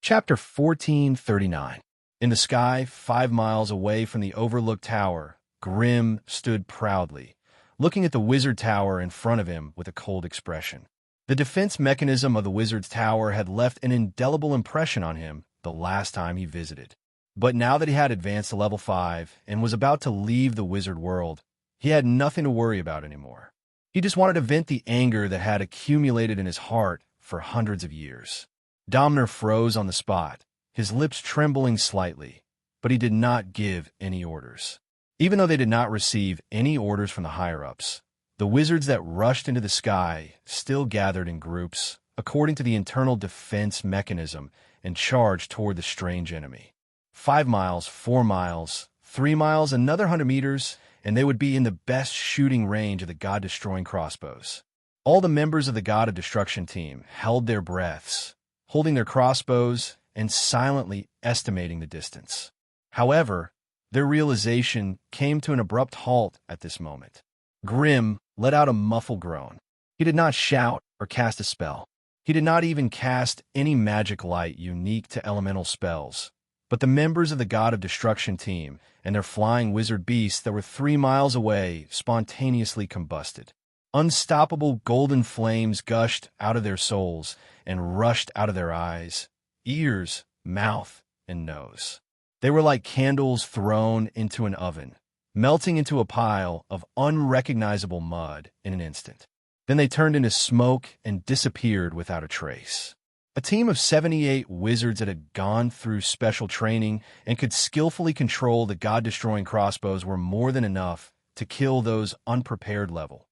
Chapter 1439. In the sky, 5 miles away from the overlooked tower, Grim stood proudly, looking at the wizard tower in front of him with a cold expression. The defense mechanism of the wizard's tower had left an indelible impression on him the last time he visited. But now that he had advanced to level 5 and was about to leave the wizard world, he had nothing to worry about anymore. He just wanted to vent the anger that had accumulated in his heart for hundreds of years. Domner froze on the spot, his lips trembling slightly, but he did not give any orders. Even though they did not receive any orders from the higher-ups, the wizards that rushed into the sky still gathered in groups, according to the internal defense mechanism, and charged toward the strange enemy. 5 miles, 4 miles, 3 miles, another 100 meters, and they would be in the best shooting range of the god-destroying crossbows. All the members of the God of Destruction team held their breaths, holding their crossbows and silently estimating the distance. However, their realization came to an abrupt halt at this moment. Grim let out a muffled groan. He did not shout or cast a spell. He did not even cast any magic light unique to elemental spells. But the members of the God of Destruction team and their flying wizard beasts that were 3 miles away spontaneously combusted. Unstoppable golden flames gushed out of their souls and rushed out of their eyes, ears, mouth, and nose. They were like candles thrown into an oven, melting into a pile of unrecognizable mud in an instant. Then they turned into smoke and disappeared without a trace. A team of 78 wizards that had gone through special training and could skillfully control the god-destroying crossbows were more than enough to kill those unprepared level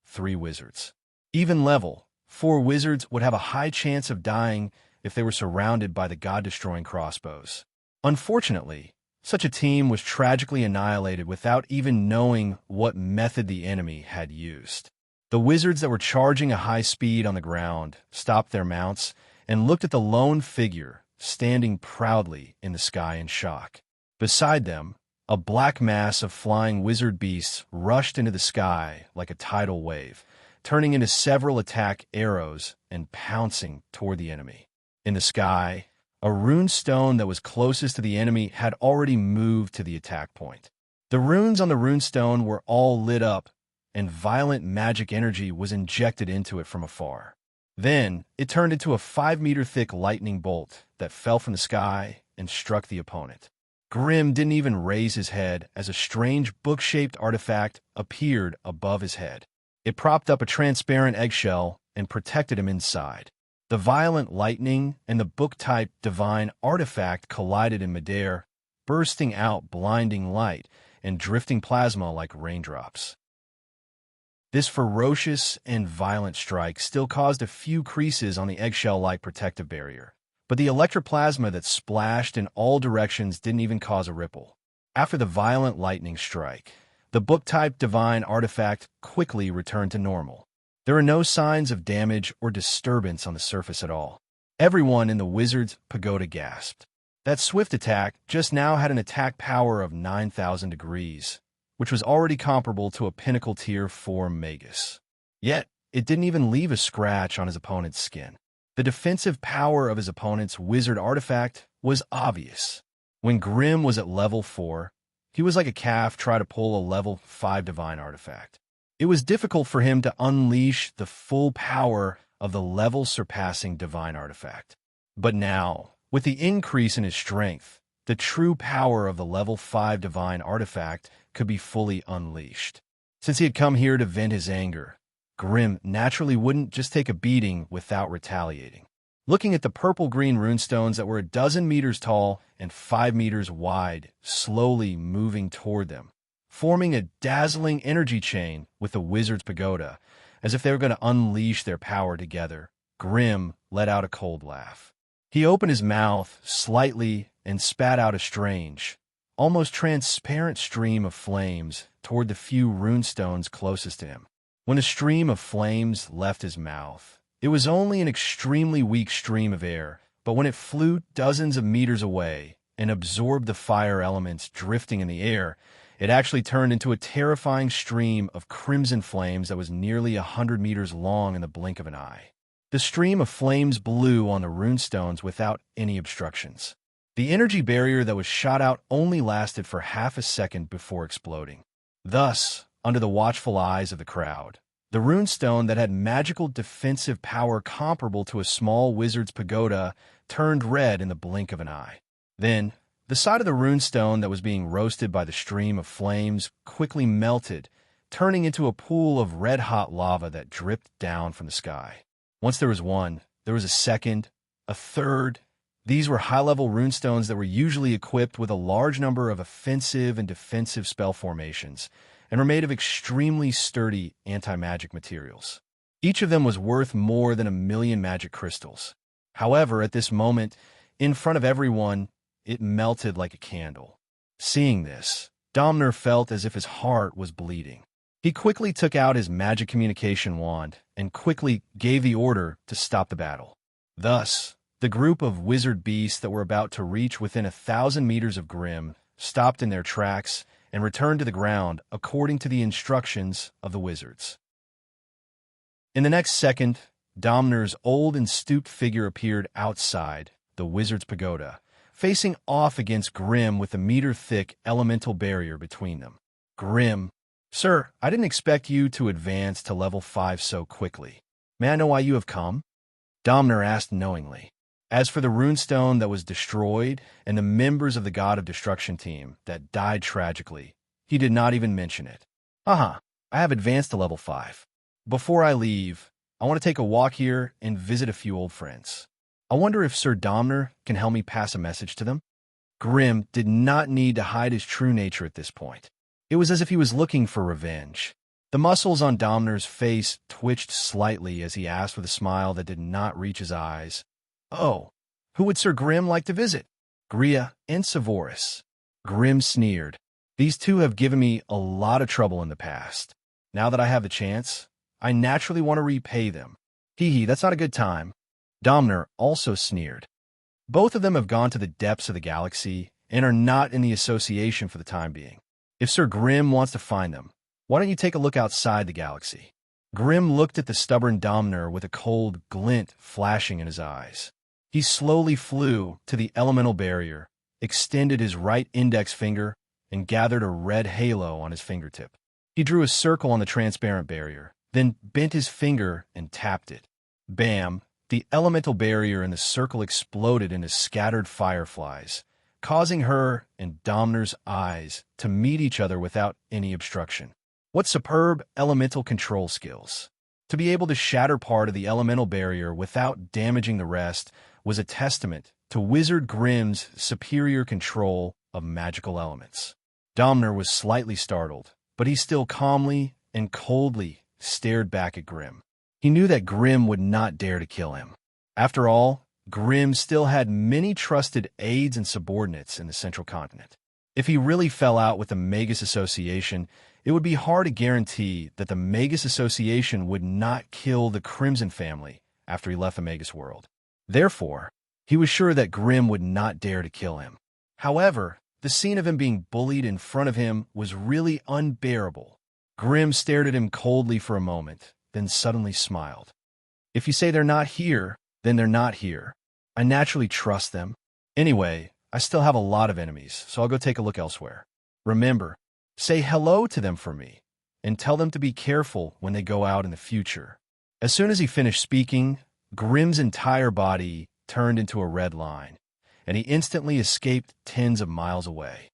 3 wizards. Even level 4 wizards would have a high chance of dying if they were surrounded by the god-destroying crossbows. Unfortunately, such a team was tragically annihilated without even knowing what method the enemy had used. The wizards that were charging at high speed on the ground stopped their mounts and looked at the lone figure standing proudly in the sky in shock. Beside them, a black mass of flying wizard beasts rushed into the sky like a tidal wave, turning into several attack arrows and pouncing toward the enemy. In the sky, a rune stone that was closest to the enemy had already moved to the attack point. The runes on the rune stone were all lit up, and violent magic energy was injected into it from afar. Then, it turned into a 5-meter-thick lightning bolt that fell from the sky and struck the opponent. Grim didn't even raise his head as a strange book-shaped artifact appeared above his head. It propped up a transparent eggshell and protected him inside. The violent lightning and the book-type divine artifact collided in midair, bursting out blinding light and drifting plasma like raindrops. This ferocious and violent strike still caused a few creases on the eggshell-like protective barrier, but the electroplasma that splashed in all directions didn't even cause a ripple. After the violent lightning strike, the book-type divine artifact quickly returned to normal. There are no signs of damage or disturbance on the surface at all. Everyone in the wizard's pagoda gasped. That swift attack just now had an attack power of 9,000 degrees, which was already comparable to a pinnacle tier 4 magus. Yet, it didn't even leave a scratch on his opponent's skin. The defensive power of his opponent's wizard artifact was obvious. When Grimm was at level 4, he was like a calf trying to pull a level 5 divine artifact. It was difficult for him to unleash the full power of the level-surpassing divine artifact. But now, with the increase in his strength, the true power of the level 5 divine artifact could be fully unleashed. Since he had come here to vent his anger, Grimm naturally wouldn't just take a beating without retaliating. Looking at the purple-green runestones that were a dozen meters tall and 5 meters wide, slowly moving toward them, forming a dazzling energy chain with the wizard's pagoda, as if they were going to unleash their power together, Grimm let out a cold laugh. He opened his mouth slightly and spat out a strange, almost transparent stream of flames toward the few runestones closest to him. When a stream of flames left his mouth, it was only an extremely weak stream of air, but when it flew dozens of meters away and absorbed the fire elements drifting in the air, it actually turned into a terrifying stream of crimson flames that was nearly 100 meters long in the blink of an eye. The stream of flames blew on the runestones without any obstructions. The energy barrier that was shot out only lasted for half a second before exploding. Thus, under the watchful eyes of the crowd, the runestone that had magical defensive power comparable to a small wizard's pagoda turned red in the blink of an eye. Then, the side of the runestone that was being roasted by the stream of flames quickly melted, turning into a pool of red-hot lava that dripped down from the sky. Once there was one, there was a second, a third. These were high-level runestones that were usually equipped with a large number of offensive and defensive spell formations, and were made of extremely sturdy anti-magic materials. Each of them was worth more than 1,000,000 magic crystals. However, at this moment, in front of everyone, it melted like a candle. Seeing this, Domner felt as if his heart was bleeding. He quickly took out his magic communication wand and quickly gave the order to stop the battle. Thus, the group of wizard beasts that were about to reach within 1,000 meters of Grimm stopped in their tracks and returned to the ground according to the instructions of the wizards. In the next second, Domner's old and stooped figure appeared outside the wizard's pagoda, facing off against Grimm with a meter-thick elemental barrier between them. Grimm, "Sir, I didn't expect you to advance to level 5 so quickly. May I know why you have come?" Domner asked knowingly. As for the runestone that was destroyed and the members of the God of Destruction team that died tragically, he did not even mention it. I have advanced to level 5. Before I leave, I want to take a walk here and visit a few old friends. I wonder if Sir Domner can help me pass a message to them?" Grimm did not need to hide his true nature at this point. It was as if he was looking for revenge. The muscles on Domner's face twitched slightly as he asked with a smile that did not reach his eyes, "Oh, who would Sir Grimm like to visit?" "Gria and Savoris." Grimm sneered. "These two have given me a lot of trouble in the past. Now that I have the chance, I naturally want to repay them. Hee, that's not a good time." Domner also sneered. Both of them have gone to the depths of the galaxy and are not in the association for the time being. If Sir Grimm wants to find them, why don't you take a look outside the galaxy? Grimm looked at the stubborn Domner with a cold glint flashing in his eyes. He slowly flew to the elemental barrier, extended his right index finger, and gathered a red halo on his fingertip. He drew a circle on the transparent barrier, then bent his finger and tapped it. Bam! The elemental barrier in the circle exploded into scattered fireflies, causing her and Domner's eyes to meet each other without any obstruction. What superb elemental control skills! To be able to shatter part of the elemental barrier without damaging the rest was a testament to Wizard Grimm's superior control of magical elements. Domner was slightly startled, but he still calmly and coldly stared back at Grimm. He knew that Grimm would not dare to kill him. After all, Grimm still had many trusted aides and subordinates in the Central Continent. If he really fell out with the Magus Association, it would be hard to guarantee that the Magus Association would not kill the Crimson family after he left the Magus world. Therefore, he was sure that Grimm would not dare to kill him. However, the scene of him being bullied in front of him was really unbearable. Grimm stared at him coldly for a moment, then suddenly smiled. If you say they're not here, then they're not here. I naturally trust them. Anyway, I still have a lot of enemies, so I'll go take a look elsewhere. Remember, say hello to them for me, and tell them to be careful when they go out in the future. As soon as he finished speaking, Grimm's entire body turned into a red line, and he instantly escaped tens of miles away.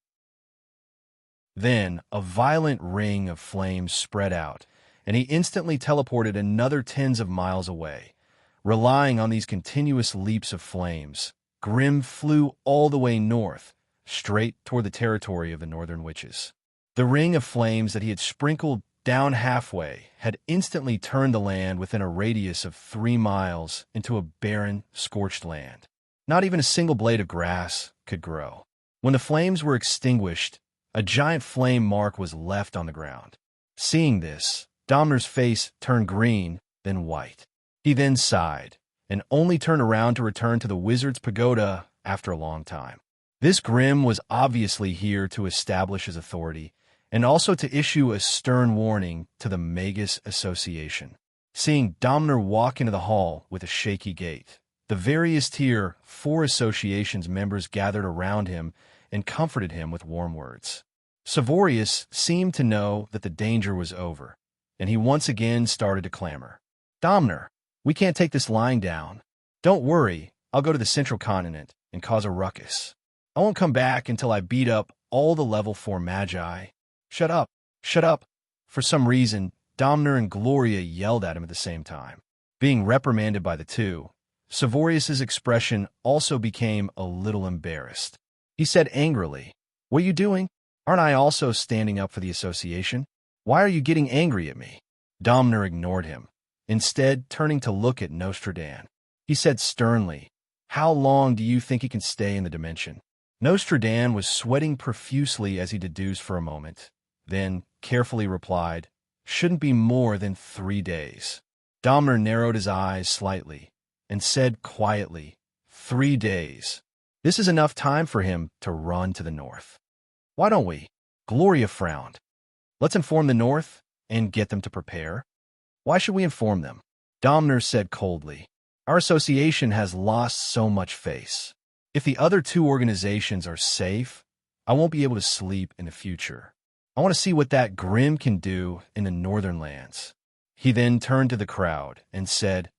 Then, a violent ring of flames spread out, and he instantly teleported another tens of miles away. Relying on these continuous leaps of flames, Grimm flew all the way north, straight toward the territory of the Northern Witches. The ring of flames that he had sprinkled down halfway had instantly turned the land within a radius of 3 miles into a barren, scorched land. Not even a single blade of grass could grow. When the flames were extinguished, a giant flame mark was left on the ground. Seeing this, Domner's face turned green, then white. He then sighed, and only turned around to return to the Wizard's Pagoda after a long time. This Grimm was obviously here to establish his authority, and also to issue a stern warning to the Magus Association. Seeing Domner walk into the hall with a shaky gait, the various Tier 4 Association's members gathered around him and comforted him with warm words. Savorius seemed to know that the danger was over, and he once again started to clamor. Domner, we can't take this lying down. Don't worry, I'll go to the Central Continent and cause a ruckus. I won't come back until I beat up all the level 4 magi. Shut up, shut up. For some reason, Domner and Gloria yelled at him at the same time. Being reprimanded by the two, Savorius's expression also became a little embarrassed. He said angrily, "What are you doing? Aren't I also standing up for the association? Why are you getting angry at me?" Domner ignored him, instead turning to look at Nostradan. He said sternly, "How long do you think he can stay in the dimension?" Nostradan was sweating profusely as he deduced for a moment, then carefully replied, "Shouldn't be more than 3 days." Domner narrowed his eyes slightly and said quietly, 3 days. This is enough time for him to run to the north. Why don't we? Gloria frowned. Let's inform the north and get them to prepare. Why should we inform them? Domner said coldly. Our association has lost so much face. If the other 2 organizations are safe, I won't be able to sleep in the future. I want to see what that Grimm can do in the northern lands. He then turned to the crowd and said,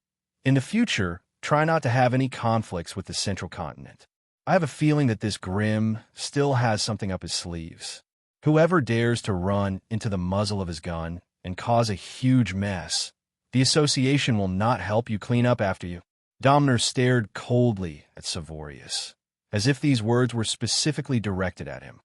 in the future, try not to have any conflicts with the Central Continent. I have a feeling that this Grimm still has something up his sleeves. Whoever dares to run into the muzzle of his gun and cause a huge mess, the association will not help you clean up after you. Domner stared coldly at Savorius, as if these words were specifically directed at him.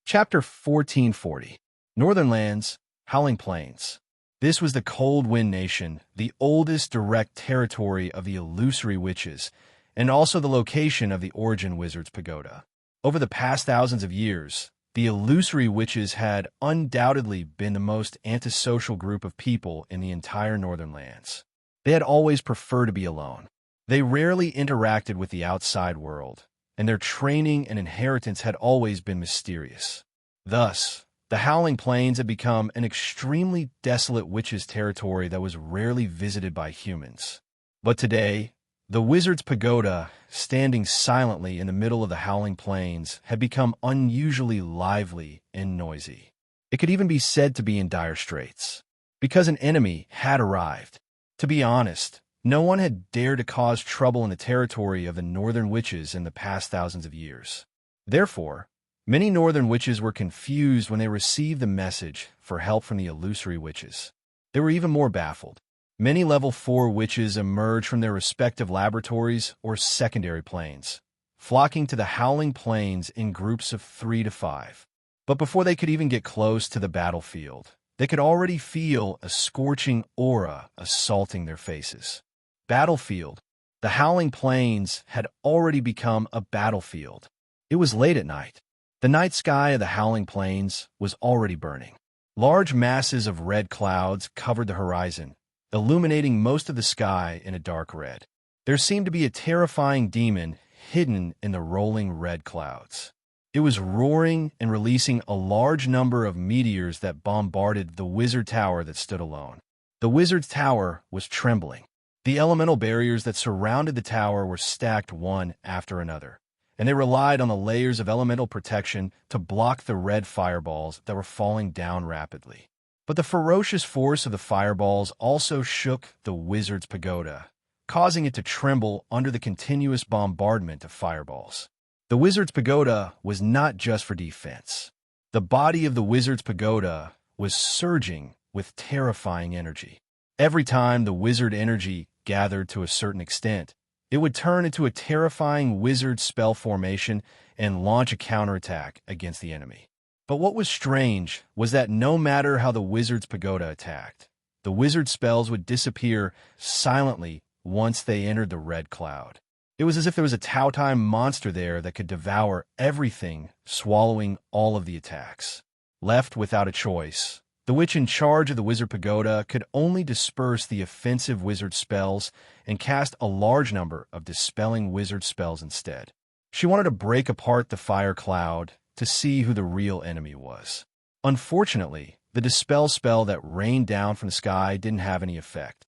Chapter 1440. Northern Lands, Howling Plains. This was the Cold Wind Nation, the oldest direct territory of the Illusory Witches, and also the location of the Origin Wizard's Pagoda. Over the past thousands of years, the Illusory Witches had undoubtedly been the most antisocial group of people in the entire Northern Lands. They had always preferred to be alone. They rarely interacted with the outside world, and their training and inheritance had always been mysterious. Thus, the Howling Plains had become an extremely desolate witches' territory that was rarely visited by humans. But today, the Wizard's Pagoda, standing silently in the middle of the Howling Plains, had become unusually lively and noisy. It could even be said to be in dire straits, because an enemy had arrived. To be honest, no one had dared to cause trouble in the territory of the Northern Witches in the past thousands of years. Therefore, many Northern Witches were confused when they received the message for help from the Illusory Witches. They were even more baffled. Many level 4 witches emerged from their respective laboratories or secondary planes, flocking to the Howling Plains in groups of 3 to 5. But before they could even get close to the battlefield, they could already feel a scorching aura assaulting their faces. Battlefield, The howling plains had already become a battlefield. It was late at night. The night sky of the howling plains was already burning. Large masses of red clouds covered the horizon, illuminating most of the sky in a dark red. There seemed to be a terrifying demon hidden in the rolling red clouds. It was roaring and releasing a large number of meteors that bombarded the wizard tower that stood alone. The wizard's tower was trembling. The elemental barriers that surrounded the tower were stacked one after another, and they relied on the layers of elemental protection to block the red fireballs that were falling down rapidly. But the ferocious force of the fireballs also shook the wizard's pagoda, causing it to tremble under the continuous bombardment of fireballs. The wizard's pagoda was not just for defense. The body of the wizard's pagoda was surging with terrifying energy. Every time the wizard energy gathered to a certain extent, it would turn into a terrifying wizard spell formation and launch a counterattack against the enemy. But what was strange was that no matter how the wizard's pagoda attacked, the wizard's spells would disappear silently once they entered the red cloud. It was as if there was a Taotime monster there that could devour everything, swallowing all of the attacks. Left without a choice, the witch in charge of the wizard pagoda could only disperse the offensive wizard spells and cast a large number of dispelling wizard spells instead. She wanted to break apart the fire cloud to see who the real enemy was. Unfortunately, the dispel spell that rained down from the sky didn't have any effect.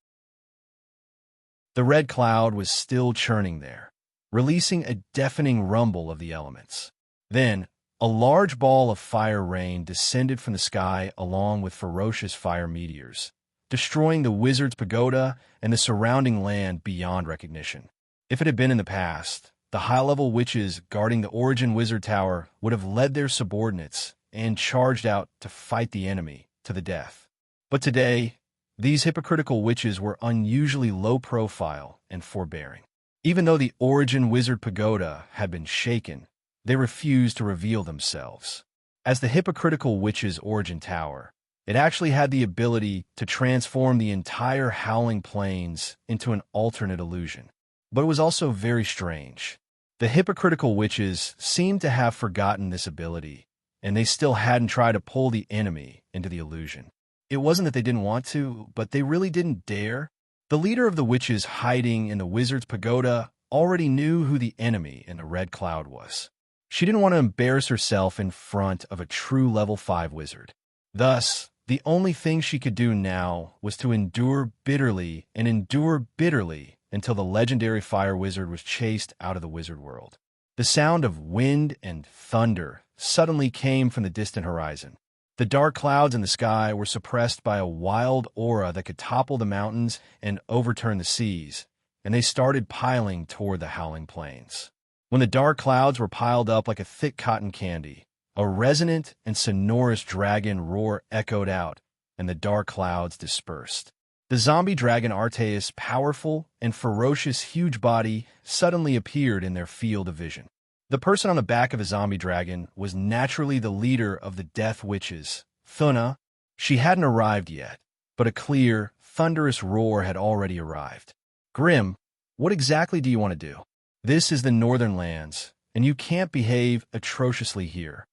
The red cloud was still churning there, releasing a deafening rumble of the elements. Then, a large ball of fire rain descended from the sky along with ferocious fire meteors, destroying the wizard's pagoda and the surrounding land beyond recognition. If it had been in the past, the high-level witches guarding the Origin Wizard Tower would have led their subordinates and charged out to fight the enemy to the death. But today, these hypocritical witches were unusually low-profile and forbearing. Even though the Origin Wizard Pagoda had been shaken, they refused to reveal themselves. As the hypocritical witch's Origin Tower, it actually had the ability to transform the entire Howling Plains into an alternate illusion. But it was also very strange. The hypocritical witches seemed to have forgotten this ability, and they still hadn't tried to pull the enemy into the illusion. It wasn't that they didn't want to, but they really didn't dare. The leader of the witches hiding in the wizard's pagoda already knew who the enemy in the red cloud was. She didn't want to embarrass herself in front of a true level 5 wizard. Thus, the only thing she could do now was to endure bitterly until the legendary fire wizard was chased out of the wizard world. The sound of wind and thunder suddenly came from the distant horizon. The dark clouds in the sky were suppressed by a wild aura that could topple the mountains and overturn the seas, and they started piling toward the howling plains. When the dark clouds were piled up like a thick cotton candy, a resonant and sonorous dragon roar echoed out, and the dark clouds dispersed. The zombie dragon Arteus' powerful and ferocious huge body suddenly appeared in their field of vision. The person on the back of a zombie dragon was naturally the leader of the Death Witches, Thuna. She hadn't arrived yet, but a clear, thunderous roar had already arrived. Grim, what exactly do you want to do? This is the Northern Lands, and you can't behave atrociously here.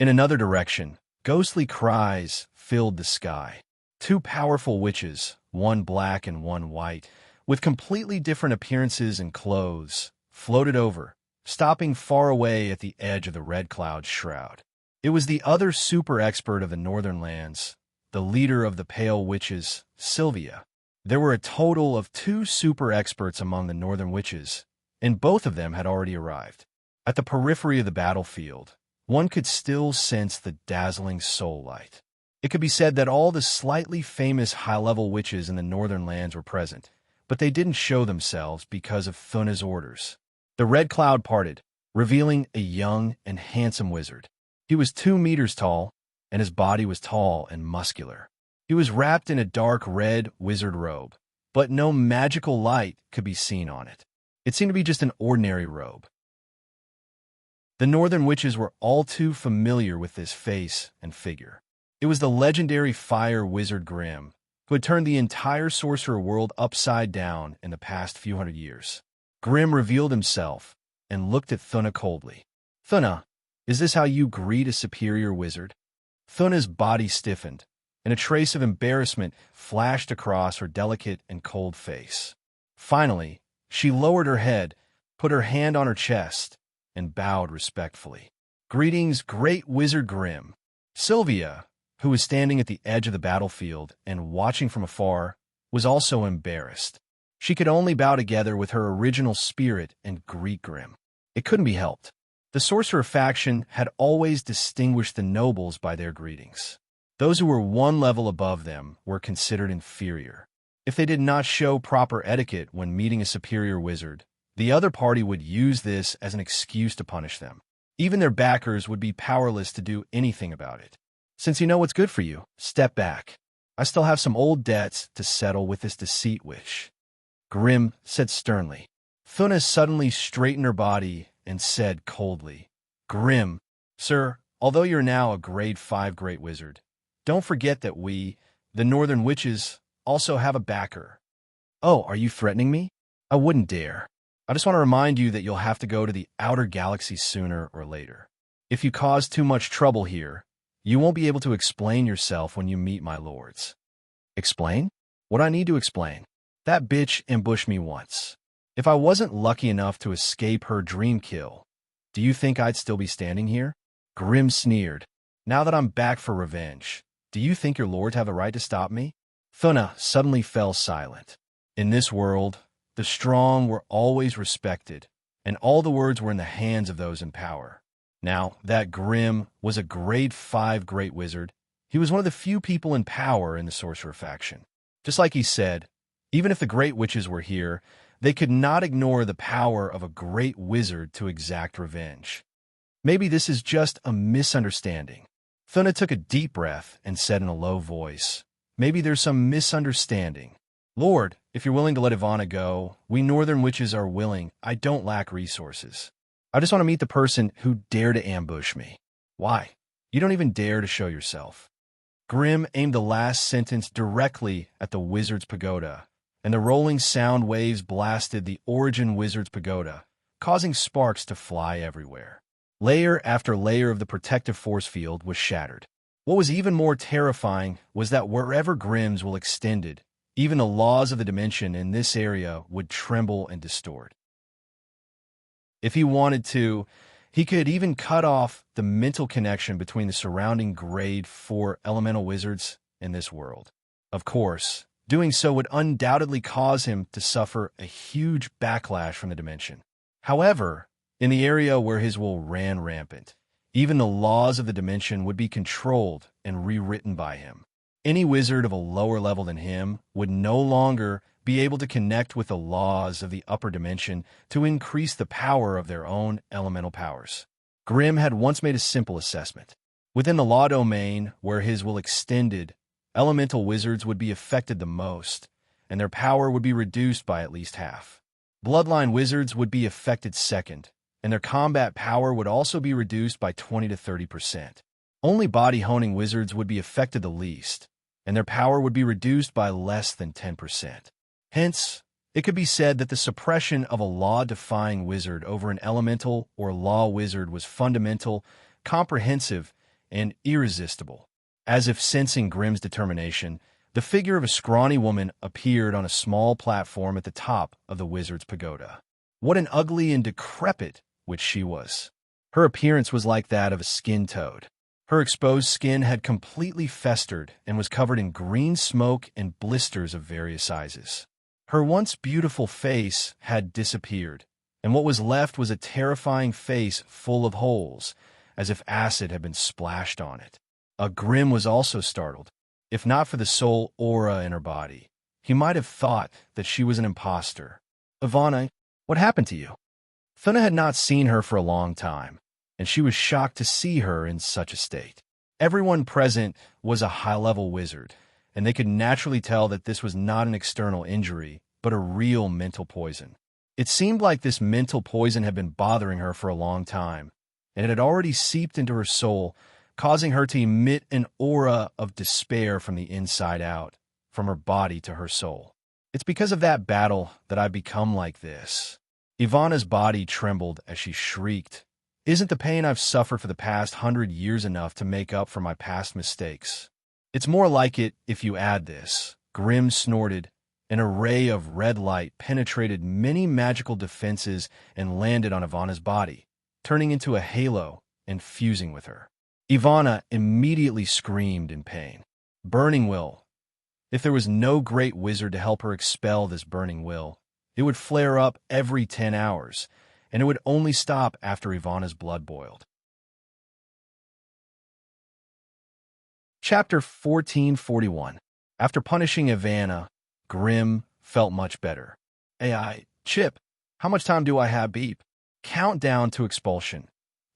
In another direction, ghostly cries filled the sky. Two powerful witches, one black and one white, with completely different appearances and clothes, floated over, stopping far away at the edge of the red cloud's shroud. It was the other super expert of the Northern Lands, the leader of the Pale Witches, Sylvia. There were a total of 2 super experts among the Northern Witches, and both of them had already arrived. At the periphery of the battlefield, one could still sense the dazzling soul light. It could be said that all the slightly famous high-level witches in the Northern Lands were present, but they didn't show themselves because of Thuna's orders. The red cloud parted, revealing a young and handsome wizard. He was 2 meters tall, and his body was tall and muscular. He was wrapped in a dark red wizard robe, but no magical light could be seen on it. It seemed to be just an ordinary robe. The Northern Witches were all too familiar with this face and figure. It was the legendary fire wizard Grimm, who had turned the entire sorcerer world upside down in the past few hundred years. Grim revealed himself and looked at Thuna coldly. Thuna, is this how you greet a superior wizard? Thuna's body stiffened, and a trace of embarrassment flashed across her delicate and cold face. Finally, she lowered her head, put her hand on her chest, and bowed respectfully. Greetings, great wizard Grim. Sylvia, who was standing at the edge of the battlefield and watching from afar, was also embarrassed. She could only bow together with her original spirit and greet Grim. It couldn't be helped. The sorcerer faction had always distinguished the nobles by their greetings. Those who were one level above them were considered inferior. If they did not show proper etiquette when meeting a superior wizard, the other party would use this as an excuse to punish them. Even their backers would be powerless to do anything about it. Since you know what's good for you, step back. I still have some old debts to settle with this deceit witch. Grim said sternly. Thuna suddenly straightened her body and said coldly, Grim, sir, although you're now a grade 5 great wizard, don't forget that we, the Northern Witches, also have a backer. Oh, are you threatening me? I wouldn't dare. I just want to remind you that you'll have to go to the outer galaxy sooner or later. If you cause too much trouble here, you won't be able to explain yourself when you meet my lords. Explain? What I need to explain? That bitch ambushed me once. If I wasn't lucky enough to escape her dream kill, do you think I'd still be standing here? Grim sneered. Now that I'm back for revenge, do you think your lords have a right to stop me? Thuna suddenly fell silent. In this world, the strong were always respected, and all the words were in the hands of those in power. Now, that Grim was a grade 5 great wizard. He was one of the few people in power in the sorcerer faction. Just like he said, even if the great witches were here, they could not ignore the power of a great wizard to exact revenge. Maybe this is just a misunderstanding. Thuna took a deep breath and said in a low voice, Maybe there's some misunderstanding. Lord, if you're willing to let Ivana go, we Northern Witches are willing. I don't lack resources. I just want to meet the person who dared to ambush me. Why? You don't even dare to show yourself. Grim aimed the last sentence directly at the wizard's pagoda, and the rolling sound waves blasted the Origin Wizard's pagoda, causing sparks to fly everywhere. Layer after layer of the protective force field was shattered. What was even more terrifying was that wherever Grim's will extended, even the laws of the dimension in this area would tremble and distort. If he wanted to, he could even cut off the mental connection between the surrounding grade 4 elemental wizards in this world. Of course, doing so would undoubtedly cause him to suffer a huge backlash from the dimension. However, in the area where his will ran rampant, even the laws of the dimension would be controlled and rewritten by him. Any wizard of a lower level than him would no longer be able to connect with the laws of the upper dimension to increase the power of their own elemental powers. Grim had once made a simple assessment. Within the law domain, where his will extended, elemental wizards would be affected the most, and their power would be reduced by at least half. Bloodline wizards would be affected second, and their combat power would also be reduced by 20 to 30%. Only body-honing wizards would be affected the least, and their power would be reduced by less than 10%. Hence, it could be said that the suppression of a law-defying wizard over an elemental or law wizard was fundamental, comprehensive, and irresistible. As if sensing Grim's determination, the figure of a scrawny woman appeared on a small platform at the top of the wizard's pagoda. What an ugly and decrepit witch she was. Her appearance was like that of a skin toad. Her exposed skin had completely festered and was covered in green smoke and blisters of various sizes. Her once beautiful face had disappeared, and what was left was a terrifying face full of holes, as if acid had been splashed on it. Grim was also startled. If not for the soul aura in her body, he might have thought that she was an imposter. Ivana, what happened to you? Thuna had not seen her for a long time, and she was shocked to see her in such a state. Everyone present was a high-level wizard, and they could naturally tell that this was not an external injury, but a real mental poison. It seemed like this mental poison had been bothering her for a long time, and it had already seeped into her soul, causing her to emit an aura of despair from the inside out, from her body to her soul. It's because of that battle that I've become like this. Ivana's body trembled as she shrieked, "Isn't the pain I've suffered for the past 100 years enough to make up for my past mistakes?" "It's more like it if you add this," Grim snorted. An array of red light penetrated many magical defenses and landed on Ivana's body, turning into a halo and fusing with her. Ivana immediately screamed in pain. Burning will. If there was no great wizard to help her expel this burning will, it would flare up every 10 hours, and it would only stop after Ivana's blood boiled. Chapter 1441. After punishing Ivana, Grim felt much better. Chip, how much time do I have, beep? Countdown to expulsion.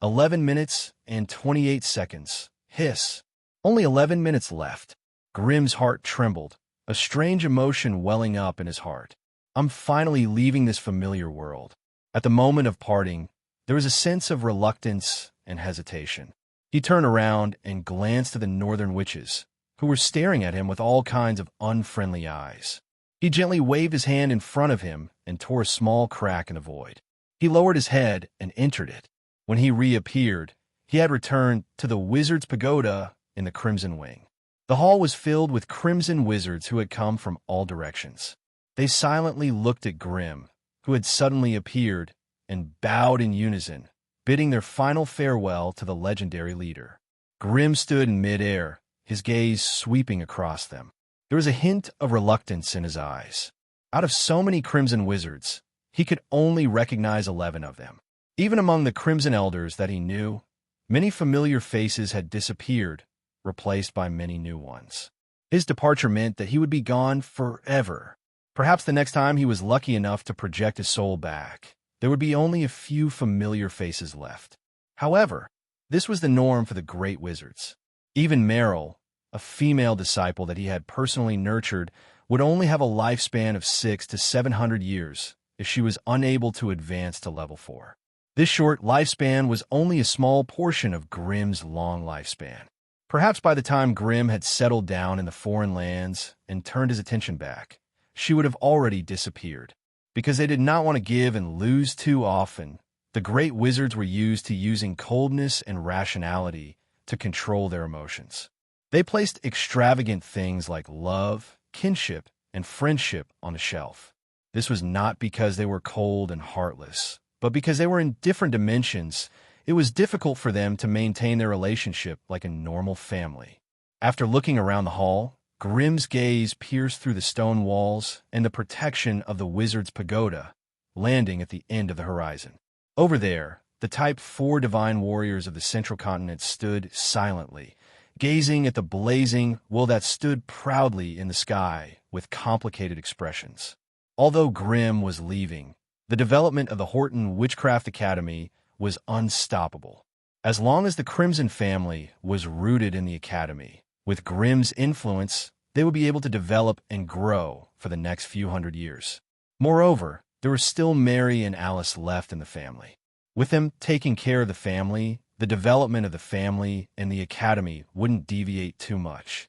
11 minutes and 28 seconds. Hiss. Only 11 minutes left. Grim's heart trembled, a strange emotion welling up in his heart. I'm finally leaving this familiar world. At the moment of parting, there was a sense of reluctance and hesitation. He turned around and glanced at the northern witches, who were staring at him with all kinds of unfriendly eyes. He gently waved his hand in front of him and tore a small crack in the void. He lowered his head and entered it. When he reappeared, he had returned to the wizard's pagoda in the Crimson Wing. The hall was filled with crimson wizards who had come from all directions. They silently looked at Grim, who had suddenly appeared, and bowed in unison, bidding their final farewell to the legendary leader. Grim stood in midair, his gaze sweeping across them. There was a hint of reluctance in his eyes. Out of so many crimson wizards, he could only recognize 11 of them. Even among the crimson elders that he knew, many familiar faces had disappeared, replaced by many new ones. His departure meant that he would be gone forever. Perhaps the next time he was lucky enough to project his soul back, there would be only a few familiar faces left. However, this was the norm for the great wizards. Even Meryl, a female disciple that he had personally nurtured, would only have a lifespan of 600 to 700 years if she was unable to advance to level 4. This short lifespan was only a small portion of Grim's long lifespan. Perhaps by the time Grim had settled down in the foreign lands and turned his attention back, she would have already disappeared. Because they did not want to give and lose too often, the great wizards were used to using coldness and rationality to control their emotions. They placed extravagant things like love, kinship, and friendship on the shelf. This was not because they were cold and heartless, but because they were in different dimensions. It was difficult for them to maintain their relationship like a normal family. After looking around the hall, Grim's gaze pierced through the stone walls and the protection of the wizard's pagoda, landing at the end of the horizon. Over there, the Type 4 divine warriors of the central continent stood silently, gazing at the blazing will that stood proudly in the sky with complicated expressions. Although Grim was leaving, the development of the Horton Witchcraft Academy was unstoppable. As long as the Crimson family was rooted in the academy, with Grim's influence, they would be able to develop and grow for the next few hundred years. Moreover, there were still Mary and Alice left in the family. With them taking care of the family, the development of the family and the academy wouldn't deviate too much.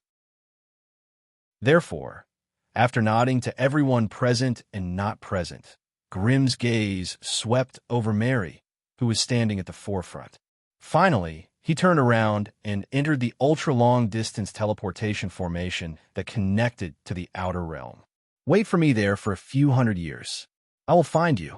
Therefore, after nodding to everyone present and not present, Grim's gaze swept over Mary, who was standing at the forefront. Finally, he turned around and entered the ultra-long-distance teleportation formation that connected to the outer realm. "Wait for me there for a few hundred years. I will find you."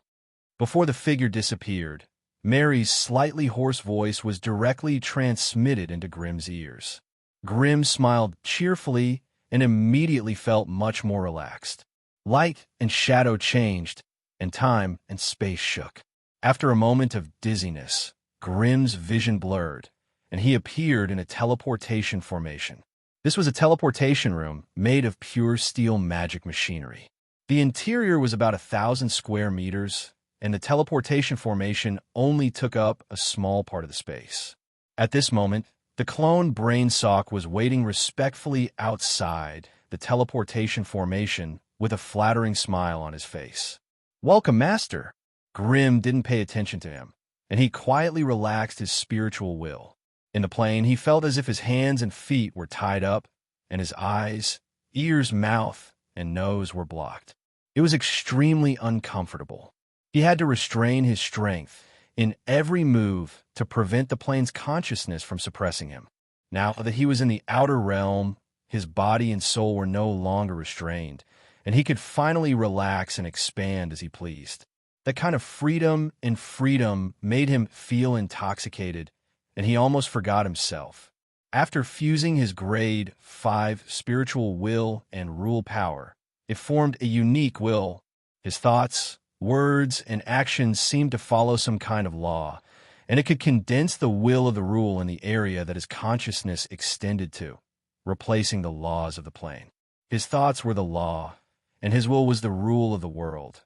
Before the figure disappeared, Mary's slightly hoarse voice was directly transmitted into Grim's ears. Grim smiled cheerfully and immediately felt much more relaxed. Light and shadow changed, and time and space shook. After a moment of dizziness, Grim's vision blurred, and he appeared in a teleportation formation. This was a teleportation room made of pure steel magic machinery. The interior was about 1,000 square meters, and the teleportation formation only took up a small part of the space. At this moment, the clone brain sock was waiting respectfully outside the teleportation formation with a flattering smile on his face. "Welcome, Master." Grim didn't pay attention to him, and he quietly relaxed his spiritual will. In the plane, he felt as if his hands and feet were tied up, and his eyes, ears, mouth, and nose were blocked. It was extremely uncomfortable. He had to restrain his strength in every move to prevent the plane's consciousness from suppressing him. Now that he was in the outer realm, his body and soul were no longer restrained, and he could finally relax and expand as he pleased. That kind of freedom made him feel intoxicated, and he almost forgot himself. After fusing his grade 5 spiritual will and rule power, it formed a unique will. His thoughts, words, and actions seemed to follow some kind of law, and it could condense the will of the rule in the area that his consciousness extended to, replacing the laws of the plane. His thoughts were the law, and his will was the rule of the world.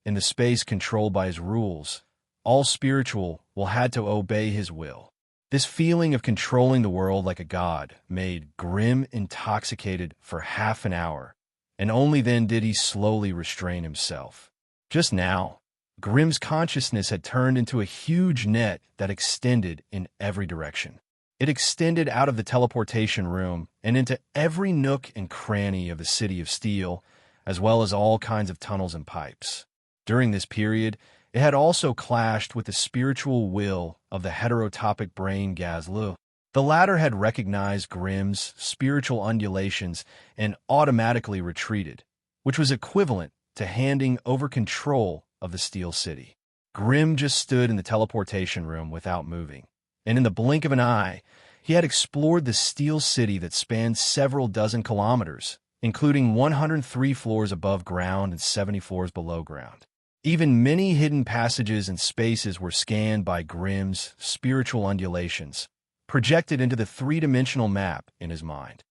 In the space controlled by his rules, all spiritual will had to obey his will. This feeling of controlling the world like a god made Grimm intoxicated for half an hour, and only then did he slowly restrain himself. Just now, Grimm's consciousness had turned into a huge net that extended in every direction. It extended out of the teleportation room and into every nook and cranny of the City of Steel, as well as all kinds of tunnels and pipes. During this period, it had also clashed with the spiritual will of the heterotopic brain Gazlu. The latter had recognized Grimm's spiritual undulations and automatically retreated, which was equivalent to handing over control of the Steel City. Grimm just stood in the teleportation room without moving, and in the blink of an eye, he had explored the Steel City that spanned several dozen kilometers, including 103 floors above ground and 70 floors below ground. Even many hidden passages and spaces were scanned by Grimm's spiritual undulations, projected into the three-dimensional map in his mind.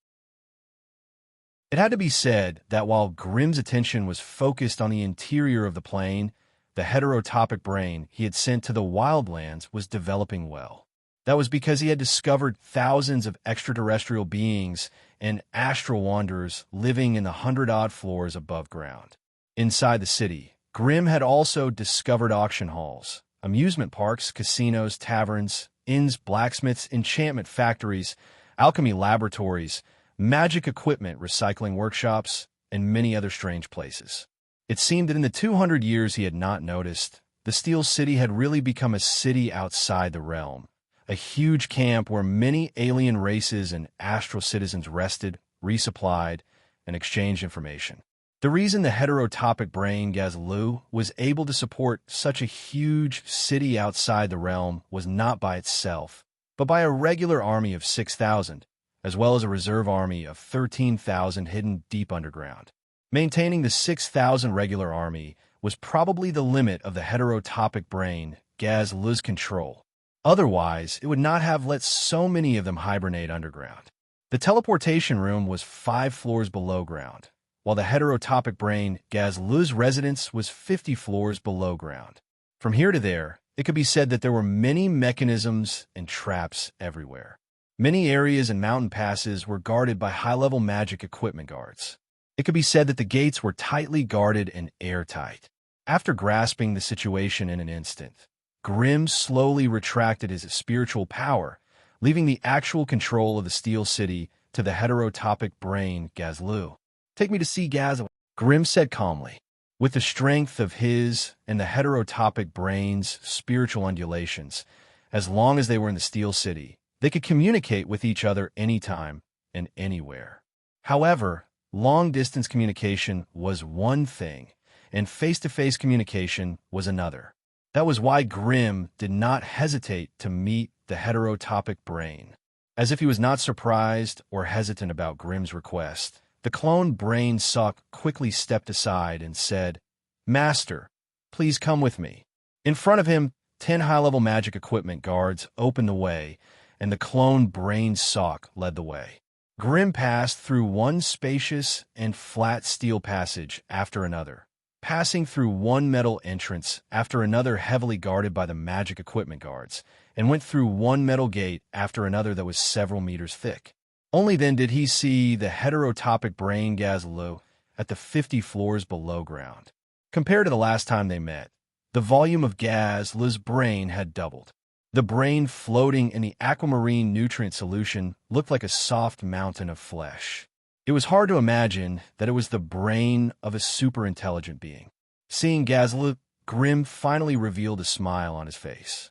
It had to be said that while Grimm's attention was focused on the interior of the plane, the heterotopic brain he had sent to the wildlands was developing well. That was because he had discovered thousands of extraterrestrial beings and astral wanderers living in the 100-odd floors above ground. Inside the city, Grimm had also discovered auction halls, amusement parks, casinos, taverns, inns, blacksmiths, enchantment factories, alchemy laboratories, magic equipment recycling workshops, and many other strange places. It seemed that in the 200 years he had not noticed, the Steel City had really become a city outside the realm, a huge camp where many alien races and astral citizens rested, resupplied, and exchanged information. The reason the heterotopic brain Gazlu was able to support such a huge city outside the realm was not by itself, but by a regular army of 6,000, as well as a reserve army of 13,000 hidden deep underground. Maintaining the 6,000 regular army was probably the limit of the heterotopic brain Gazlu's control. Otherwise, it would not have let so many of them hibernate underground. The teleportation room was 5 floors below ground, while the heterotopic brain Gazlu's residence was 50 floors below ground. From here to there, it could be said that there were many mechanisms and traps everywhere. Many areas and mountain passes were guarded by high-level magic equipment guards. It could be said that the gates were tightly guarded and airtight. After grasping the situation in an instant, Grimm slowly retracted his spiritual power, leaving the actual control of the Steel City to the heterotopic brain Gazlu. "Take me to see Gazlu," Grimm said calmly. With the strength of his and the heterotopic brain's spiritual undulations, as long as they were in the Steel City, they could communicate with each other anytime and anywhere. However, long-distance communication was one thing, and face-to-face communication was another. That was why Grimm did not hesitate to meet the heterotopic brain. As if he was not surprised or hesitant about Grimm's request, the clone brain suck quickly stepped aside and said, "Master, please come with me." In front of him, 10 high-level magic equipment guards opened the way, and the clone brain sock led the way. Grimm passed through one spacious and flat steel passage after another, passing through one metal entrance after another heavily guarded by the magic equipment guards, and went through one metal gate after another that was several meters thick. Only then did he see the heterotopic brain Gazlu at the 50 floors below ground. Compared to the last time they met, the volume of Gazlu's brain had doubled. The brain floating in the aquamarine nutrient solution looked like a soft mountain of flesh. It was hard to imagine that it was the brain of a super-intelligent being. Seeing Gazlu, Grim finally revealed a smile on his face.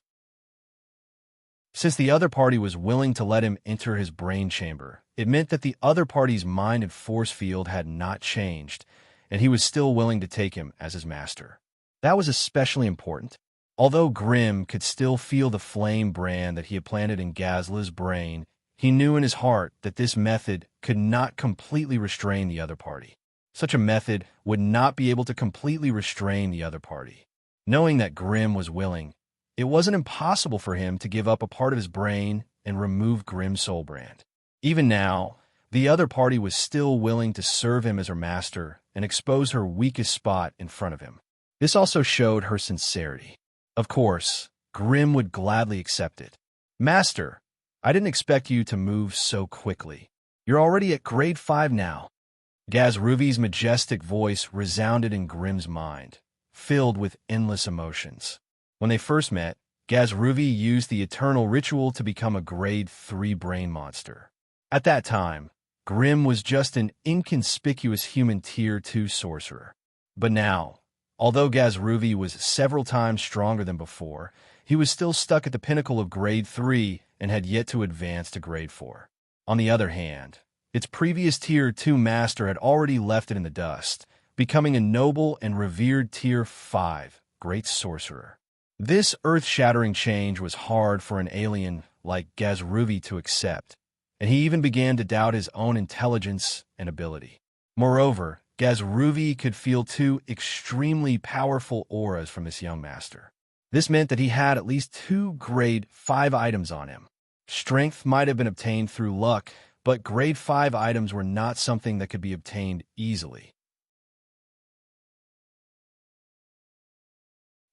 Since the other party was willing to let him enter his brain chamber, it meant that the other party's mind and force field had not changed, and he was still willing to take him as his master. That was especially important. Although Grim could still feel the flame brand that he had planted in Gazla's brain, he knew in his heart that this method could not completely restrain the other party. Such a method would not be able to completely restrain the other party. Knowing that Grim was willing, it wasn't impossible for him to give up a part of his brain and remove Grim's soul brand. Even now, the other party was still willing to serve him as her master and expose her weakest spot in front of him. This also showed her sincerity. Of course, Grim would gladly accept it. "Master, I didn't expect you to move so quickly. You're already at grade 5 now." Gazruvi's majestic voice resounded in Grim's mind, filled with endless emotions. When they first met, Gazruvi used the eternal ritual to become a grade 3 brain monster. At that time, Grim was just an inconspicuous human tier 2 sorcerer. But now, although Gazruvi was several times stronger than before, he was still stuck at the pinnacle of grade 3 and had yet to advance to grade 4. On the other hand, its previous tier 2 master had already left it in the dust, becoming a noble and revered tier 5 great sorcerer. This earth-shattering change was hard for an alien like Gazruvi to accept, and he even began to doubt his own intelligence and ability. Moreover, Gazruvi could feel 2 extremely powerful auras from this young master. This meant that he had at least 2 grade 5 items on him. Strength might have been obtained through luck, but grade 5 items were not something that could be obtained easily.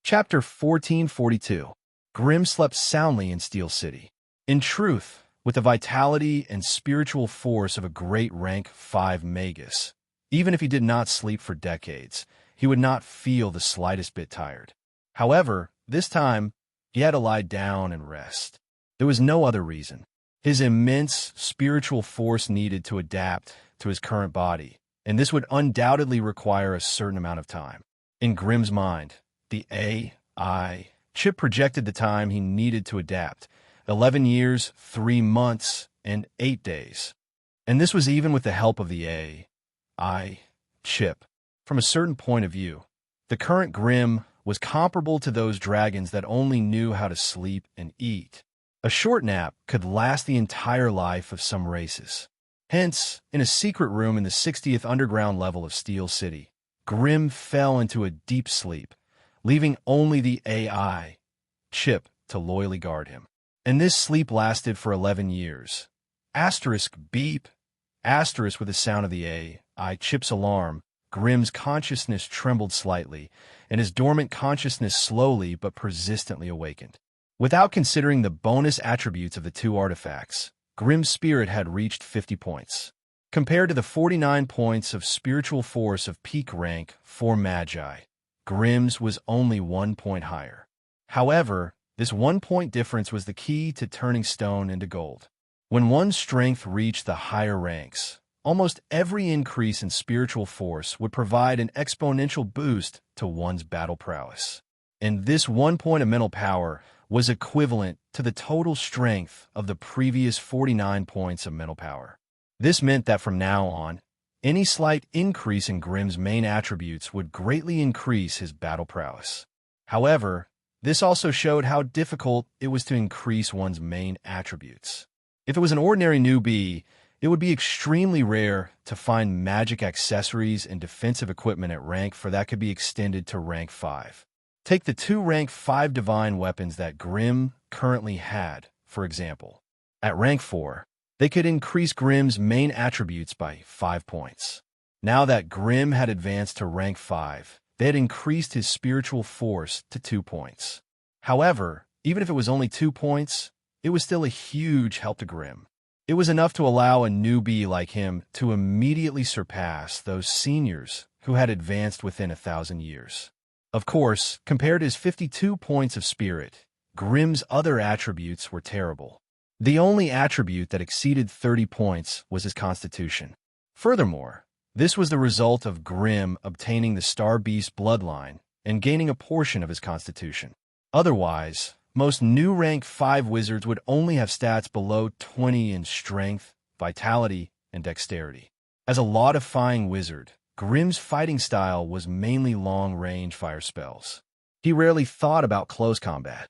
Chapter 1442. Grim slept soundly in Steel City. In truth, with the vitality and spiritual force of a great rank 5 magus, even if he did not sleep for decades, he would not feel the slightest bit tired. However, this time, he had to lie down and rest. There was no other reason. His immense spiritual force needed to adapt to his current body, and this would undoubtedly require a certain amount of time. In Grim's mind, the AI chip projected the time he needed to adapt: 11 years, 3 months, and 8 days. And this was even with the help of the AI chip. From a certain point of view, the current Grim was comparable to those dragons that only knew how to sleep and eat. A short nap could last the entire life of some races. Hence, in a secret room in the 60th underground level of Steel City, Grim fell into a deep sleep, leaving only the AI chip to loyally guard him. And this sleep lasted for 11 years. Asterisk beep. Asterisk with the sound of the AI chip's alarm, Grim's consciousness trembled slightly, and his dormant consciousness slowly but persistently awakened. Without considering the bonus attributes of the 2 artifacts, Grim's spirit had reached 50 points. Compared to the 49 points of spiritual force of peak rank 4 Magi, Grim's was only 1 point higher. However, this 1 point difference was the key to turning stone into gold. When one's strength reached the higher ranks, almost every increase in spiritual force would provide an exponential boost to one's battle prowess. And this 1 point of mental power was equivalent to the total strength of the previous 49 points of mental power. This meant that from now on, any slight increase in Grim's main attributes would greatly increase his battle prowess. However, this also showed how difficult it was to increase one's main attributes. If it was an ordinary newbie, it would be extremely rare to find magic accessories and defensive equipment at rank 4 that could be extended to rank 5. Take the 2 rank 5 divine weapons that Grim currently had, for example. At rank 4, they could increase Grim's main attributes by 5 points. Now that Grim had advanced to rank 5, they had increased his spiritual force to 2 points. However, even if it was only 2 points, it was still a huge help to Grim. It was enough to allow a newbie like him to immediately surpass those seniors who had advanced within 1,000 years. Of course, compared to his 52 points of spirit, Grim's other attributes were terrible. The only attribute that exceeded 30 points was his constitution. Furthermore, this was the result of Grim obtaining the Star Beast bloodline and gaining a portion of his constitution. Otherwise, most new rank 5 wizards would only have stats below 20 in strength, vitality, and dexterity. As a law-defying wizard, Grimm's fighting style was mainly long-range fire spells. He rarely thought about close combat.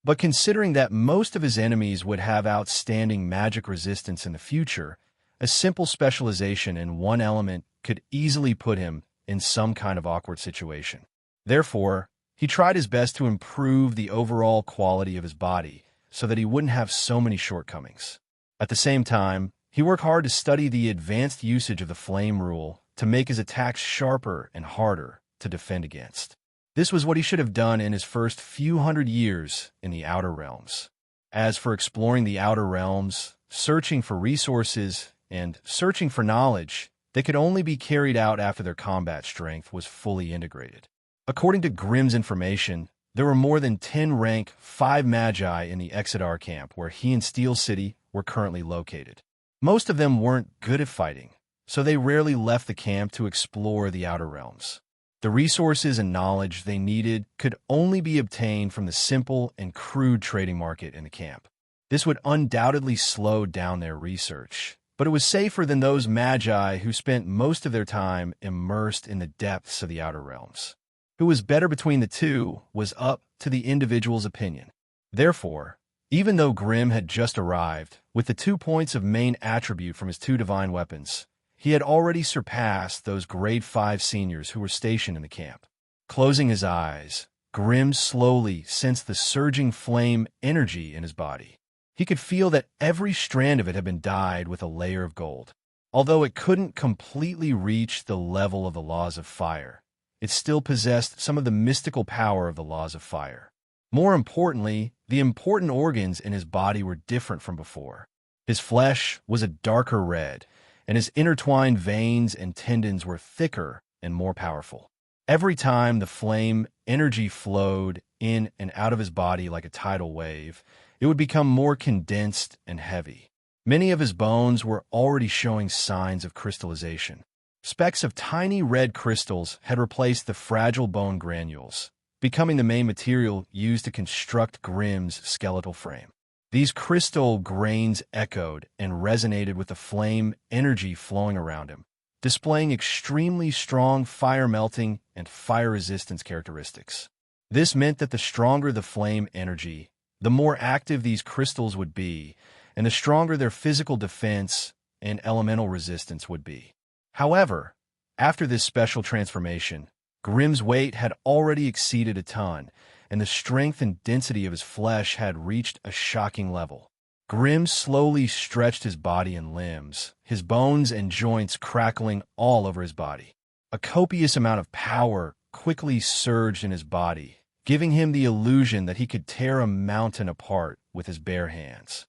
But considering that most of his enemies would have outstanding magic resistance in the future, a simple specialization in one element could easily put him in some kind of awkward situation. Therefore, he tried his best to improve the overall quality of his body so that he wouldn't have so many shortcomings. At the same time, he worked hard to study the advanced usage of the flame rule to make his attacks sharper and harder to defend against. This was what he should have done in his first few hundred years in the Outer Realms. As for exploring the Outer Realms, searching for resources, and searching for knowledge that could only be carried out after their combat strength was fully integrated. According to Grimm's information, there were more than 10 rank 5 magi in the Exodar camp where he and Steel City were currently located. Most of them weren't good at fighting, so they rarely left the camp to explore the Outer Realms. The resources and knowledge they needed could only be obtained from the simple and crude trading market in the camp. This would undoubtedly slow down their research, but it was safer than those magi who spent most of their time immersed in the depths of the Outer Realms. Who was better between the two was up to the individual's opinion. Therefore, even though Grimm had just arrived, with the 2 points of main attribute from his 2 divine weapons, he had already surpassed those grade 5 seniors who were stationed in the camp. Closing his eyes, Grimm slowly sensed the surging flame energy in his body. He could feel that every strand of it had been dyed with a layer of gold. Although it couldn't completely reach the level of the laws of fire, it still possessed some of the mystical power of the laws of fire. More importantly, the important organs in his body were different from before. His flesh was a darker red, and his intertwined veins and tendons were thicker and more powerful. Every time the flame energy flowed in and out of his body like a tidal wave, it would become more condensed and heavy. Many of his bones were already showing signs of crystallization. Specks of tiny red crystals had replaced the fragile bone granules, becoming the main material used to construct Grimm's skeletal frame. These crystal grains echoed and resonated with the flame energy flowing around him, displaying extremely strong fire melting and fire resistance characteristics. This meant that the stronger the flame energy, the more active these crystals would be, and the stronger their physical defense and elemental resistance would be. However, after this special transformation, Grimm's weight had already exceeded a ton, and the strength and density of his flesh had reached a shocking level. Grimm slowly stretched his body and limbs, his bones and joints crackling all over his body. A copious amount of power quickly surged in his body, giving him the illusion that he could tear a mountain apart with his bare hands.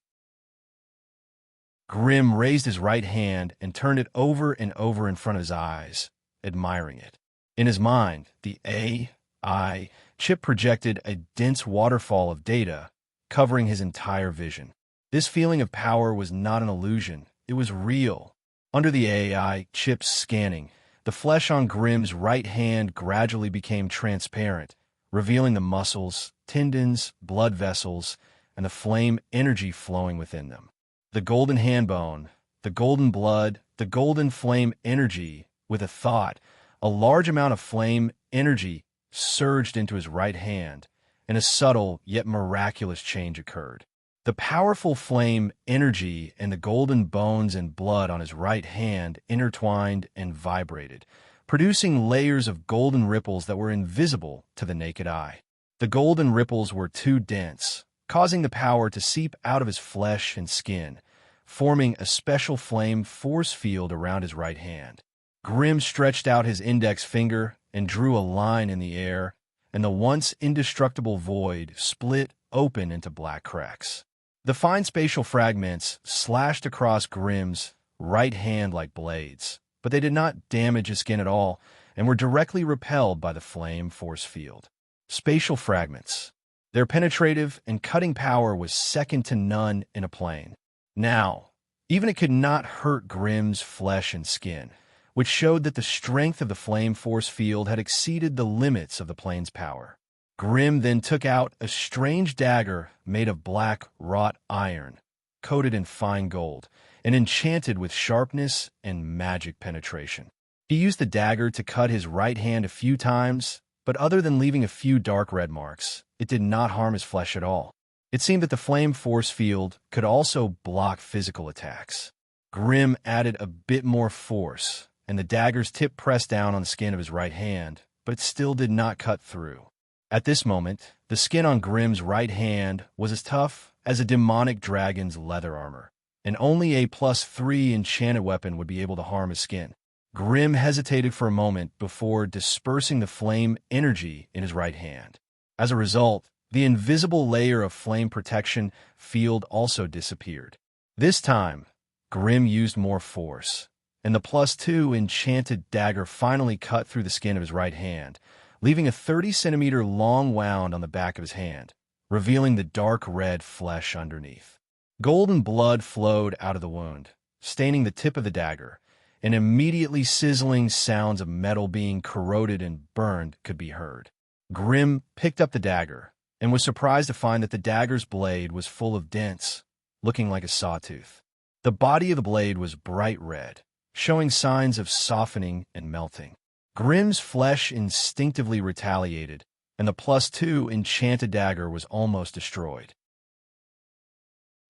Grimm raised his right hand and turned it over and over in front of his eyes, admiring it. In his mind, the AI chip projected a dense waterfall of data, covering his entire vision. This feeling of power was not an illusion, it was real. Under the AI chip's scanning, the flesh on Grimm's right hand gradually became transparent, revealing the muscles, tendons, blood vessels, and the flame energy flowing within them. The golden hand bone, the golden blood, the golden flame energy. With a thought, a large amount of flame energy surged into his right hand, and a subtle yet miraculous change occurred. The powerful flame energy and the golden bones and blood on his right hand intertwined and vibrated, producing layers of golden ripples that were invisible to the naked eye. The golden ripples were too dense, causing the power to seep out of his flesh and skin, forming a special flame force field around his right hand. Grimm stretched out his index finger and drew a line in the air, and the once indestructible void split open into black cracks. The fine spatial fragments slashed across Grimm's right hand like blades, but they did not damage his skin at all and were directly repelled by the flame force field. Spatial fragments. Their penetrative and cutting power was second to none in a plane. Now, even it could not hurt Grimm's flesh and skin, which showed that the strength of the flame force field had exceeded the limits of the plane's power. Grimm then took out a strange dagger made of black wrought iron, coated in fine gold, and enchanted with sharpness and magic penetration. He used the dagger to cut his right hand a few times, but other than leaving a few dark red marks, it did not harm his flesh at all. It seemed that the flame force field could also block physical attacks. Grimm added a bit more force, and the dagger's tip pressed down on the skin of his right hand, but it still did not cut through. At this moment, the skin on Grimm's right hand was as tough as a demonic dragon's leather armor, and only a +3 enchanted weapon would be able to harm his skin. Grimm hesitated for a moment before dispersing the flame energy in his right hand. As a result, the invisible layer of flame protection field also disappeared. This time, Grimm used more force, and the +2 enchanted dagger finally cut through the skin of his right hand, leaving a 30-centimeter long wound on the back of his hand, revealing the dark red flesh underneath. Golden blood flowed out of the wound, staining the tip of the dagger, and immediately sizzling sounds of metal being corroded and burned could be heard. Grimm picked up the dagger and was surprised to find that the dagger's blade was full of dents, looking like a sawtooth. The body of the blade was bright red, showing signs of softening and melting. Grimm's flesh instinctively retaliated, and the +2 enchanted dagger was almost destroyed.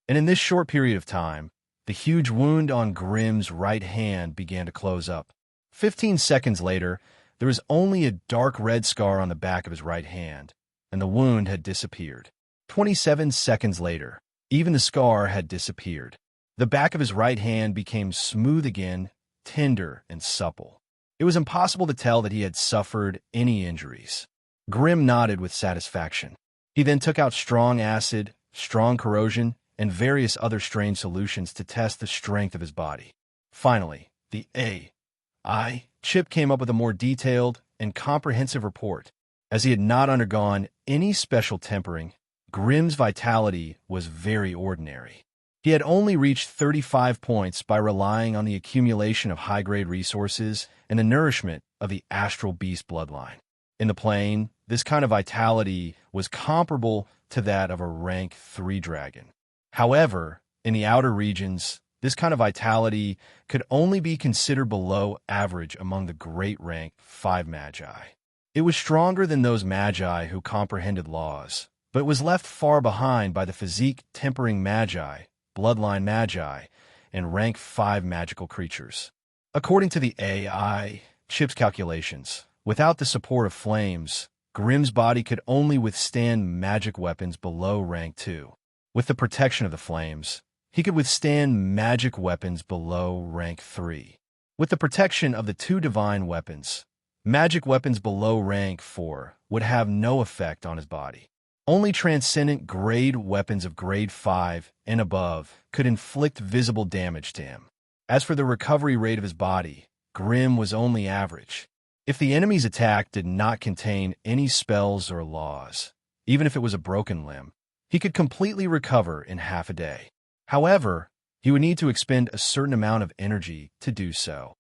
And in this short period of time, the huge wound on Grimm's right hand began to close up. 15 seconds later, there was only a dark red scar on the back of his right hand, and the wound had disappeared. 27 seconds later, even the scar had disappeared. The back of his right hand became smooth again, tender and supple. It was impossible to tell that he had suffered any injuries. Grimm nodded with satisfaction. He then took out strong acid, strong corrosion, and various other strange solutions to test the strength of his body. Finally, the AI chip came up with a more detailed and comprehensive report. As he had not undergone any special tempering, Grimm's vitality was very ordinary. He had only reached 35 points by relying on the accumulation of high-grade resources and the nourishment of the astral beast bloodline. In the plane, this kind of vitality was comparable to that of a rank 3 dragon. However, in the outer regions, this kind of vitality could only be considered below average among the great rank 5 magi. It was stronger than those magi who comprehended laws, but was left far behind by the physique tempering magi, bloodline magi, and rank 5 magical creatures. According to the AI chip's calculations, without the support of flames, Grimm's body could only withstand magic weapons below rank 2. With the protection of the flames, he could withstand magic weapons below rank 3. With the protection of the 2 divine weapons, magic weapons below rank 4 would have no effect on his body. Only transcendent grade weapons of grade 5 and above could inflict visible damage to him. As for the recovery rate of his body, Grimm was only average. If the enemy's attack did not contain any spells or laws, even if it was a broken limb, he could completely recover in half a day. However, he would need to expend a certain amount of energy to do so.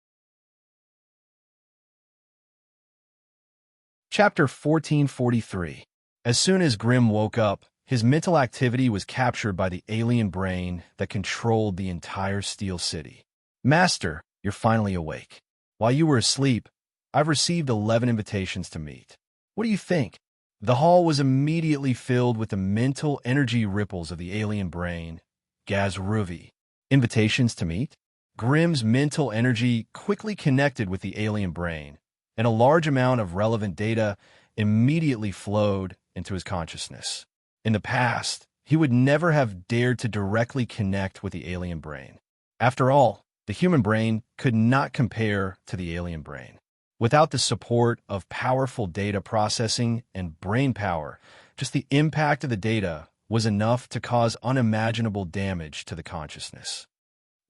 Chapter 1443. As soon as Grimm woke up, his mental activity was captured by the alien brain that controlled the entire Steel City. Master, you're finally awake. While you were asleep, I've received 11 invitations to meet. What do you think? The hall was immediately filled with the mental energy ripples of the alien brain, Gazruvi. Invitations to meet? Grimm's mental energy quickly connected with the alien brain, and a large amount of relevant data immediately flowed into his consciousness. In the past, he would never have dared to directly connect with the alien brain. After all, the human brain could not compare to the alien brain. Without the support of powerful data processing and brain power, just the impact of the data was enough to cause unimaginable damage to the consciousness.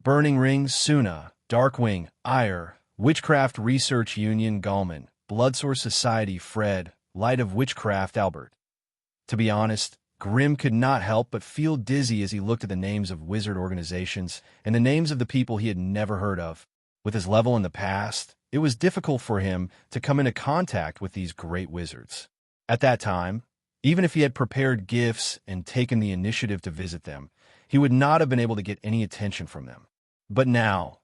Burning Ring, Suna, Darkwing, Ire, Witchcraft Research Union, Gallman, Bloodsource Society, Fred, Light of Witchcraft, Albert. To be honest, Grimm could not help but feel dizzy as he looked at the names of wizard organizations and the names of the people he had never heard of. With his level in the past, it was difficult for him to come into contact with these great wizards. At that time, even if he had prepared gifts and taken the initiative to visit them, he would not have been able to get any attention from them. But now,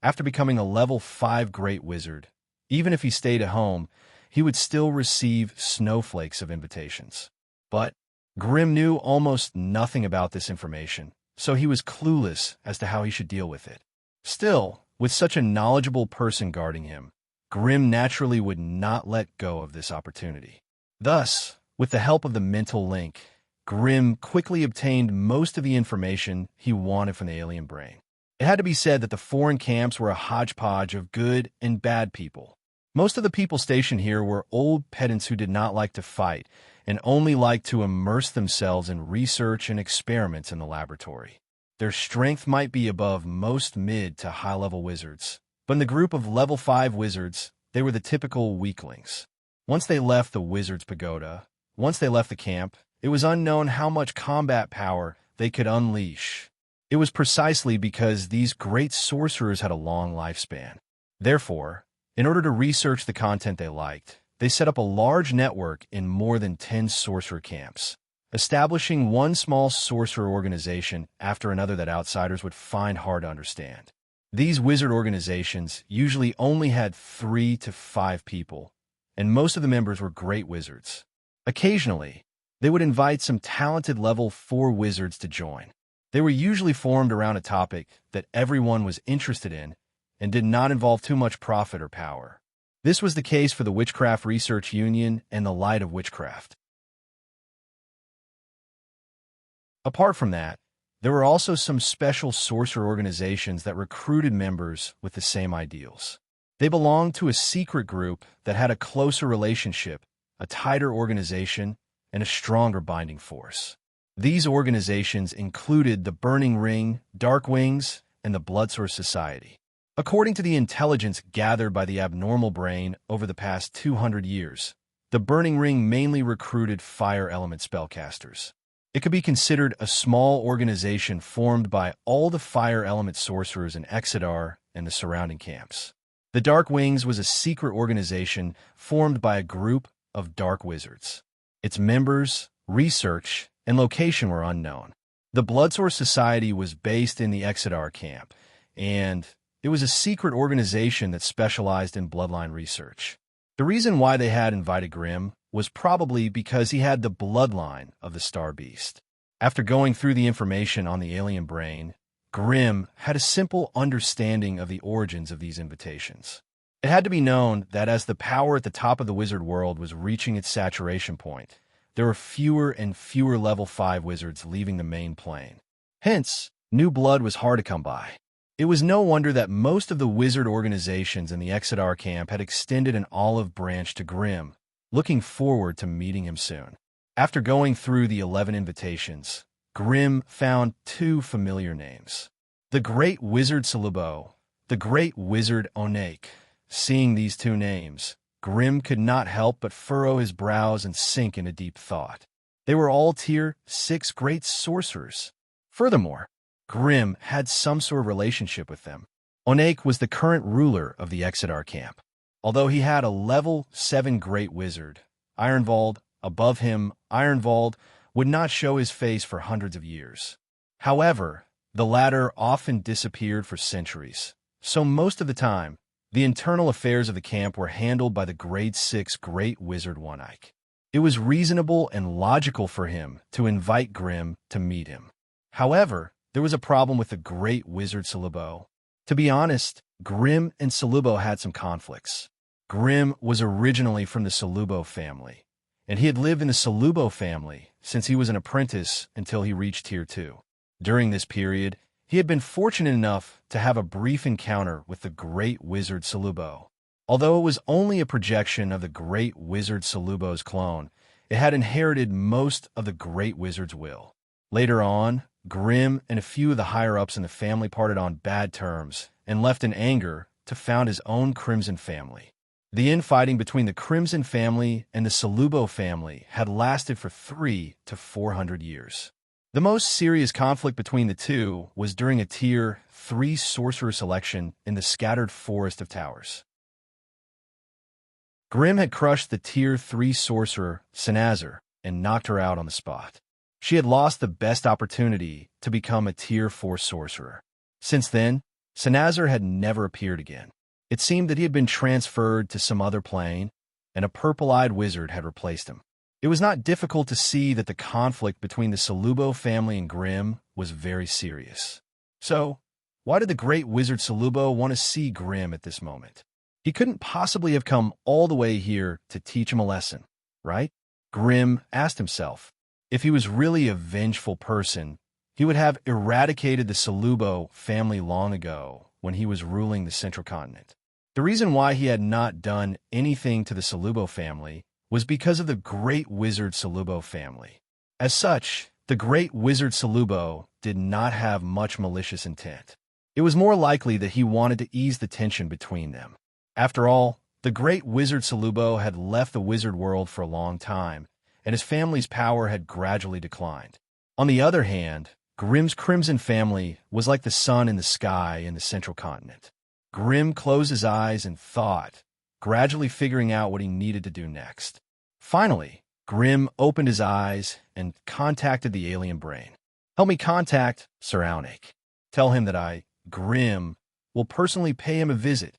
after becoming a level 5 great wizard, even if he stayed at home, he would still receive snowflakes of invitations. But Grimm knew almost nothing about this information, so he was clueless as to how he should deal with it. Still, with such a knowledgeable person guarding him, Grimm naturally would not let go of this opportunity. Thus, with the help of the mental link, Grimm quickly obtained most of the information he wanted from the alien brain. It had to be said that the foreign camps were a hodgepodge of good and bad people. Most of the people stationed here were old pedants who did not like to fight and only liked to immerse themselves in research and experiments in the laboratory. Their strength might be above most mid to high-level wizards, but in the group of level 5 wizards, they were the typical weaklings. Once they left the wizard's pagoda, once they left the camp, it was unknown how much combat power they could unleash. It was precisely because these great sorcerers had a long lifespan. Therefore, in order to research the content they liked, they set up a large network in more than 10 sorcerer camps, establishing one small sorcerer organization after another that outsiders would find hard to understand. These wizard organizations usually only had 3 to 5 people, and most of the members were great wizards. Occasionally, they would invite some talented level 4 wizards to join. They were usually formed around a topic that everyone was interested in and did not involve too much profit or power. This was the case for the Witchcraft Research Union and the Light of Witchcraft. Apart from that, there were also some special sorcerer organizations that recruited members with the same ideals. They belonged to a secret group that had a closer relationship, a tighter organization, and a stronger binding force. These organizations included the Burning Ring, Dark Wings, and the Bloodsource Society. According to the intelligence gathered by the abnormal brain over the past 200 years, the Burning Ring mainly recruited fire element spellcasters. It could be considered a small organization formed by all the fire element sorcerers in Exodar and the surrounding camps. The Dark Wings was a secret organization formed by a group of dark wizards. Its members, research, and location were unknown. The Bloodsource Society was based in the Exodar camp, and it was a secret organization that specialized in bloodline research. The reason why they had invited Grimm was probably because he had the bloodline of the Star Beast. After going through the information on the alien brain, Grimm had a simple understanding of the origins of these invitations. It had to be known that as the power at the top of the wizard world was reaching its saturation point, there were fewer and fewer level 5 wizards leaving the main plane. Hence, new blood was hard to come by. It was no wonder that most of the wizard organizations in the Exodar camp had extended an olive branch to Grimm, looking forward to meeting him soon. After going through the 11 invitations, Grimm found 2 familiar names. The Great Wizard Salubo, the Great Wizard Onaik. Seeing these 2 names, Grimm could not help but furrow his brows and sink into deep thought. They were all Tier 6 great sorcerers. Furthermore, Grimm had some sort of relationship with them. Onaik was the current ruler of the Exodar camp. Although he had a level 7 great wizard, Ironvald, above him, Ironvald would not show his face for hundreds of years. However, the latter often disappeared for centuries, so most of the time, the internal affairs of the camp were handled by the grade 6 Great Wizard One-Ike. It was reasonable and logical for him to invite Grimm to meet him. However, there was a problem with the Great Wizard Salubo. To be honest, Grimm and Salubo had some conflicts. Grimm was originally from the Salubo family, and he had lived in the Salubo family since he was an apprentice until he reached Tier 2. During this period, he had been fortunate enough to have a brief encounter with the Great Wizard Salubo. Although it was only a projection of the Great Wizard Salubo's clone, it had inherited most of the Great Wizard's will. Later on, Grimm and a few of the higher-ups in the family parted on bad terms and left in anger to found his own Crimson family. The infighting between the Crimson family and the Salubo family had lasted for 300 to 400 years. The most serious conflict between the two was during a Tier 3 sorcerer selection in the scattered forest of towers. Grimm had crushed the Tier 3 sorcerer, Senazar, and knocked her out on the spot. She had lost the best opportunity to become a Tier 4 sorcerer. Since then, Senazar had never appeared again. It seemed that he had been transferred to some other plane, and a purple-eyed wizard had replaced him. It was not difficult to see that the conflict between the Salubo family and Grimm was very serious. So, why did the great wizard Salubo want to see Grimm at this moment? He couldn't possibly have come all the way here to teach him a lesson, right? Grimm asked himself. If he was really a vengeful person, he would have eradicated the Salubo family long ago when he was ruling the Central Continent. The reason why he had not done anything to the Salubo family was because of the great wizard Salubo family. As such, the great wizard Salubo did not have much malicious intent. It was more likely that he wanted to ease the tension between them. After all, the great wizard Salubo had left the wizard world for a long time, and his family's power had gradually declined. On the other hand, Grimm's Crimson family was like the sun in the sky in the Central Continent. Grimm closed his eyes and thought, gradually figuring out what he needed to do next. Finally, Grimm opened his eyes and contacted the alien brain. Help me contact Sir Alnake. Tell him that I, Grimm, will personally pay him a visit.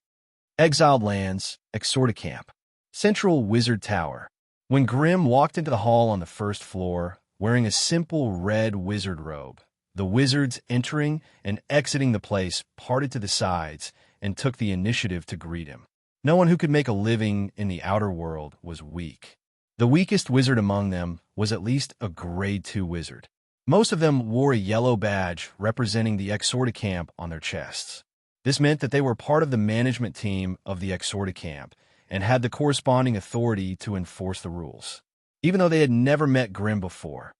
Exiled Lands, Exorticamp, Central Wizard Tower. When Grimm walked into the hall on the first floor, wearing a simple red wizard robe, the wizards entering and exiting the place parted to the sides and took the initiative to greet him. No one who could make a living in the outer world was weak. The weakest wizard among them was at least a grade 2 wizard. Most of them wore a yellow badge representing the Exorticamp on their chests. This meant that they were part of the management team of the Exorticamp and had the corresponding authority to enforce the rules. Even though they had never met Grimm before,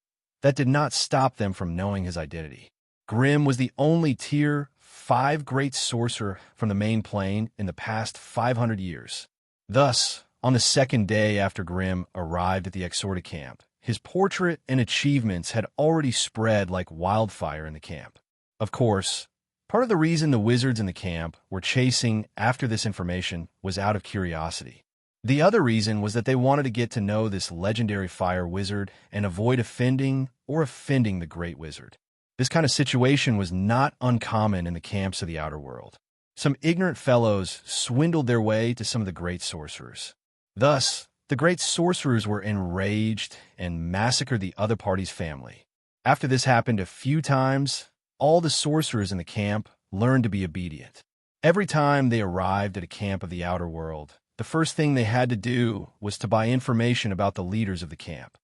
that did not stop them from knowing his identity. Grimm was the only Tier 5 great sorcerer from the main plane in the past 500 years. Thus, on the second day after Grimm arrived at the Exorticamp, his portrait and achievements had already spread like wildfire in the camp. Of course, part of the reason the wizards in the camp were chasing after this information was out of curiosity. The other reason was that they wanted to get to know this legendary fire wizard and avoid offending the great wizard. This kind of situation was not uncommon in the camps of the outer world. Some ignorant fellows swindled their way to some of the great sorcerers. Thus, the great sorcerers were enraged and massacred the other party's family. After this happened a few times, all the sorcerers in the camp learned to be obedient. Every time they arrived at a camp of the outer world, the first thing they had to do was to buy information about the leaders of the camp.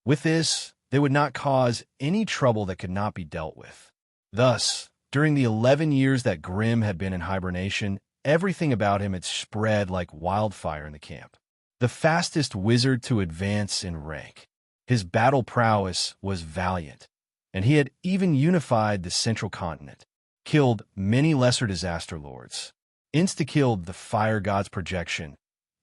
With this, they would not cause any trouble that could not be dealt with. Thus, during the 11 years that Grimm had been in hibernation, everything about him had spread like wildfire in the camp. The fastest wizard to advance in rank. His battle prowess was valiant, and he had even unified the Central Continent, killed many lesser disaster lords, insta-killed the fire god's projection.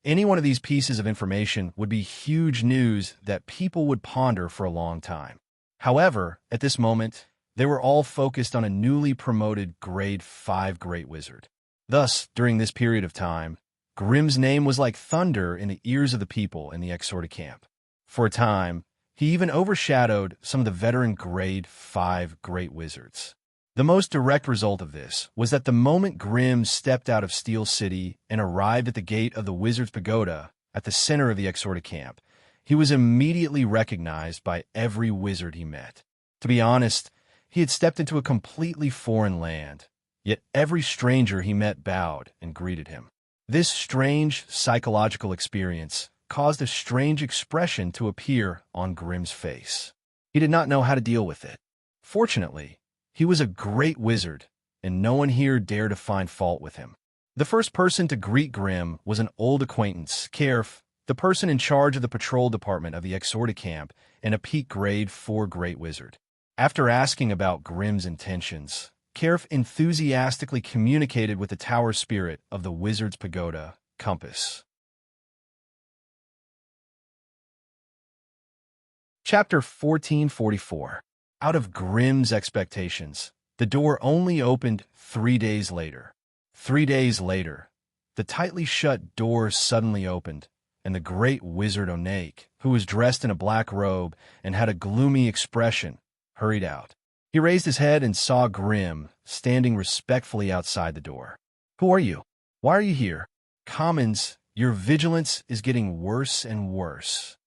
Any one of these pieces of information would be huge news that people would ponder for a long time. However, at this moment, they were all focused on a newly promoted Grade 5 Great Wizard. Thus, during this period of time, Grimm's name was like thunder in the ears of the people in the Exorticamp. For a time, he even overshadowed some of the veteran Grade 5 Great Wizards. The most direct result of this was that the moment Grimm stepped out of Steel City and arrived at the gate of the Wizard's Pagoda at the center of the Exorticamp, he was immediately recognized by every wizard he met. To be honest, he had stepped into a completely foreign land, yet every stranger he met bowed and greeted him. This strange psychological experience caused a strange expression to appear on Grimm's face. He did not know how to deal with it. Fortunately, he was a great wizard, and no one here dared to find fault with him. The first person to greet Grimm was an old acquaintance, Kerf, the person in charge of the patrol department of the Exorticamp and a peak Grade 4 Great Wizard. After asking about Grimm's intentions, Kerf enthusiastically communicated with the tower spirit of the Wizard's Pagoda, Compass. Chapter 1444. Out of Grimm's expectations, the door only opened 3 days later. 3 days later, the tightly shut door suddenly opened, and the great wizard Onake, who was dressed in a black robe and had a gloomy expression, hurried out. He raised his head and saw Grimm standing respectfully outside the door. "Who are you? Why are you here?" "Commons, your vigilance is getting worse and worse."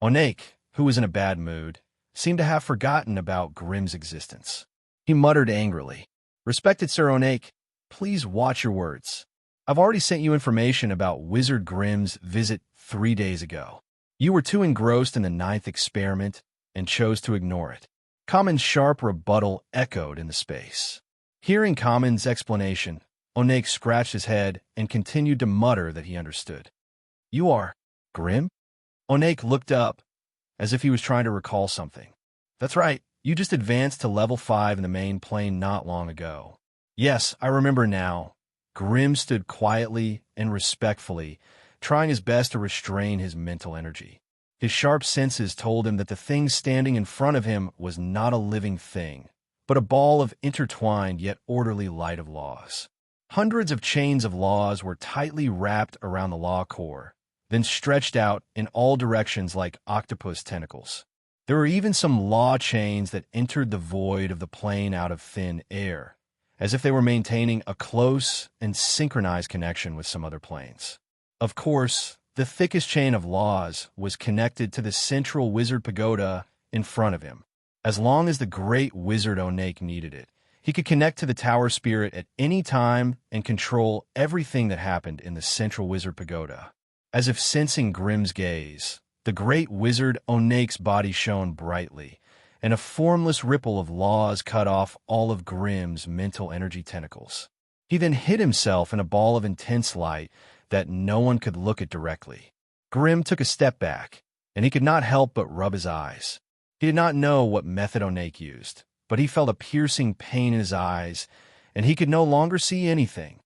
Onake, who was in a bad mood, seemed to have forgotten about Grimm's existence. He muttered angrily, "Respected Sir Onake, please watch your words. I've already sent you information about Wizard Grimm's visit 3 days ago. You were too engrossed in the 9th experiment and chose to ignore it." Common's sharp rebuttal echoed in the space. Hearing Common's explanation, Onake scratched his head and continued to mutter that he understood. "You are Grimm?" Onake looked up, as if he was trying to recall something. "That's right. You just advanced to level 5 in the main plane not long ago." "Yes, I remember now." Grimm stood quietly and respectfully, trying his best to restrain his mental energy. His sharp senses told him that the thing standing in front of him was not a living thing, but a ball of intertwined yet orderly light of laws. Hundreds of chains of laws were tightly wrapped around the law core, then stretched out in all directions like octopus tentacles. There were even some law chains that entered the void of the plane out of thin air, as if they were maintaining a close and synchronized connection with some other planes. Of course, the thickest chain of laws was connected to the central wizard pagoda in front of him. As long as the great wizard Onake needed it, he could connect to the tower spirit at any time and control everything that happened in the central wizard pagoda. As if sensing Grimm's gaze, the great wizard Onake's body shone brightly, and a formless ripple of laws cut off all of Grimm's mental energy tentacles. He then hid himself in a ball of intense light that no one could look at directly. Grimm took a step back, and he could not help but rub his eyes. He did not know what method Onake used, but he felt a piercing pain in his eyes, and he could no longer see anything.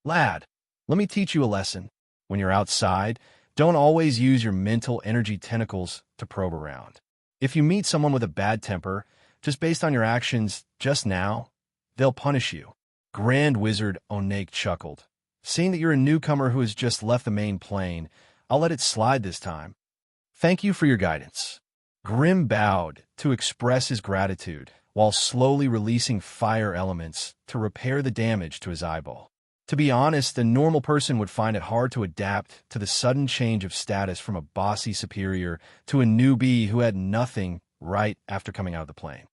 "Lad, let me teach you a lesson. When you're outside, don't always use your mental energy tentacles to probe around. If you meet someone with a bad temper, just based on your actions just now, they'll punish you." Grand Wizard Onake chuckled. "Seeing that you're a newcomer who has just left the main plane, I'll let it slide this time. Thank you for your guidance." Grimm bowed to express his gratitude, while slowly releasing fire elements to repair the damage to his eyeball. To be honest, a normal person would find it hard to adapt to the sudden change of status from a bossy superior to a newbie who had nothing right after coming out of the plane.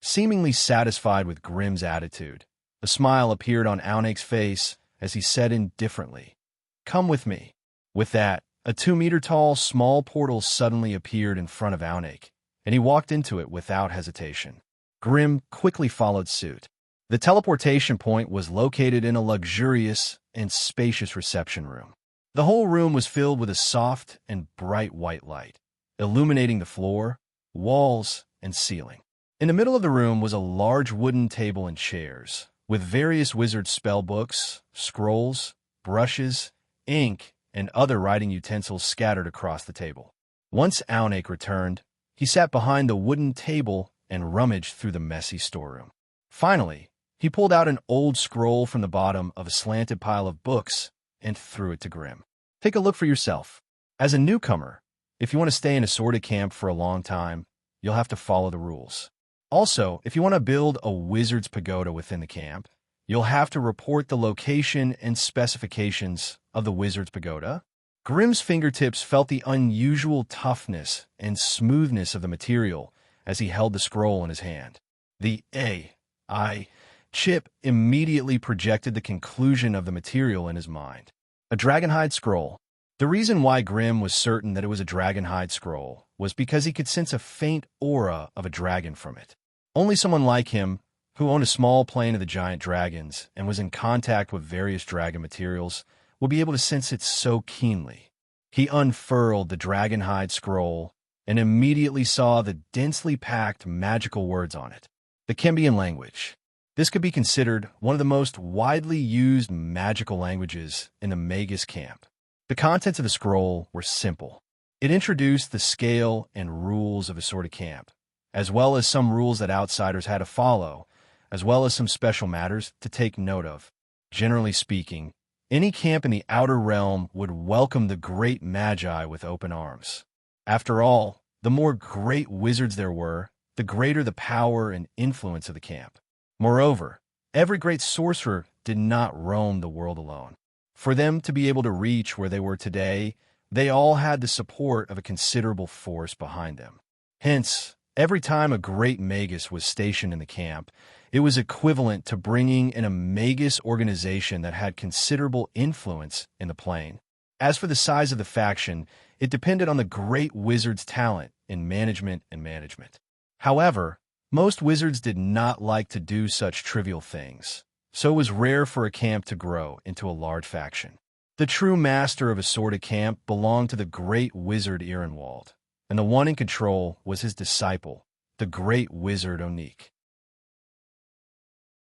Seemingly satisfied with Grimm's attitude, a smile appeared on Onake's face as he said indifferently, "Come with me." With that, a 2-meter-tall small portal suddenly appeared in front of Onake, and he walked into it without hesitation. Grimm quickly followed suit. The teleportation point was located in a luxurious and spacious reception room. The whole room was filled with a soft and bright white light, illuminating the floor, walls, and ceiling. In the middle of the room was a large wooden table and chairs, with various wizard spell books, scrolls, brushes, ink, and other writing utensils scattered across the table. Once Onake returned, he sat behind the wooden table and rummaged through the messy storeroom. Finally, he pulled out an old scroll from the bottom of a slanted pile of books and threw it to Grimm. "Take a look for yourself. As a newcomer, if you want to stay in a sorted camp for a long time, you'll have to follow the rules. Also, if you want to build a wizard's pagoda within the camp, you'll have to report the location and specifications of the wizard's pagoda." Grimm's fingertips felt the unusual toughness and smoothness of the material as he held the scroll in his hand. The AI chip immediately projected the conclusion of the material in his mind. A dragonhide scroll. The reason why Grimm was certain that it was a dragonhide scroll was because he could sense a faint aura of a dragon from it. Only someone like him, who owned a small plane of the giant dragons and was in contact with various dragon materials, would be able to sense it so keenly. He unfurled the dragonhide scroll and immediately saw the densely packed magical words on it. The Kembian language. This could be considered one of the most widely used magical languages in the Magus camp. The contents of the scroll were simple. It introduced the scale and rules of a sort of camp, as well as some rules that outsiders had to follow, as well as some special matters to take note of. Generally speaking, any camp in the outer realm would welcome the great magi with open arms. After all, the more great wizards there were, the greater the power and influence of the camp. Moreover, every great sorcerer did not roam the world alone. For them to be able to reach where they were today, they all had the support of a considerable force behind them. Hence, every time a great magus was stationed in the camp, it was equivalent to bringing in a magus organization that had considerable influence in the plane. As for the size of the faction, it depended on the great wizard's talent in management and management. However, most wizards did not like to do such trivial things, so it was rare for a camp to grow into a large faction. The true master of a sort of camp belonged to the great wizard Ehrenwald, and the one in control was his disciple, the great wizard Onique.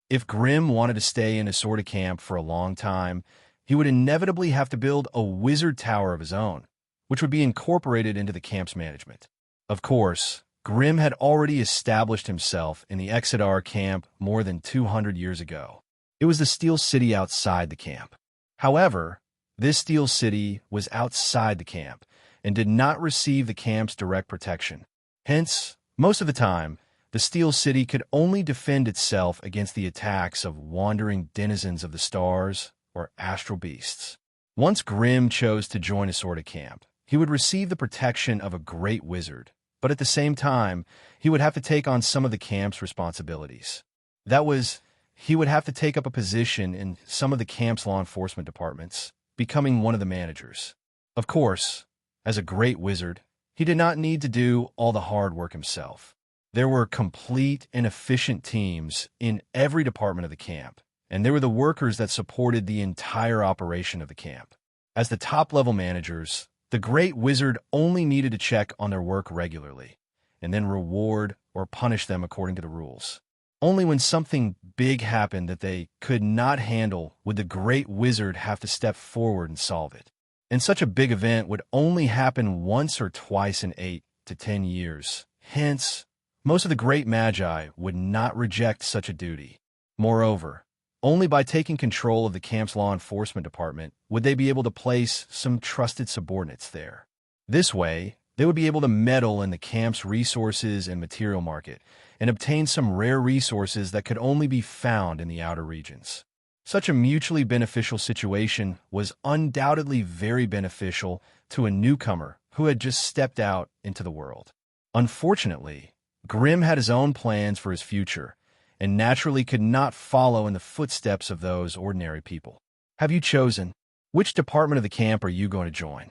If Grimm wanted to stay in a sort of camp for a long time, he would inevitably have to build a wizard tower of his own, which would be incorporated into the camp's management. Of course, Grimm had already established himself in the Exodar camp more than 200 years ago. It was the Steel City outside the camp. However, this Steel City was outside the camp and did not receive the camp's direct protection. Hence, most of the time, the Steel City could only defend itself against the attacks of wandering denizens of the stars or astral beasts. Once Grimm chose to join a sort of camp, he would receive the protection of a great wizard, but at the same time, he would have to take on some of the camp's responsibilities. That was, he would have to take up a position in some of the camp's law enforcement departments, becoming one of the managers. Of course, as a great wizard, he did not need to do all the hard work himself. There were complete and efficient teams in every department of the camp, and there were the workers that supported the entire operation of the camp. As the top-level managers, the great wizard only needed to check on their work regularly, and then reward or punish them according to the rules. Only when something big happened that they could not handle would the great wizard have to step forward and solve it. And such a big event would only happen once or twice in 8 to 10 years. Hence, most of the great magi would not reject such a duty. Moreover, only by taking control of the camp's law enforcement department would they be able to place some trusted subordinates there. This way, they would be able to meddle in the camp's resources and material market and obtain some rare resources that could only be found in the outer regions. Such a mutually beneficial situation was undoubtedly very beneficial to a newcomer who had just stepped out into the world. Unfortunately, Grimm had his own plans for his future, and naturally could not follow in the footsteps of those ordinary people. Have you chosen? Which department of the camp are you going to join?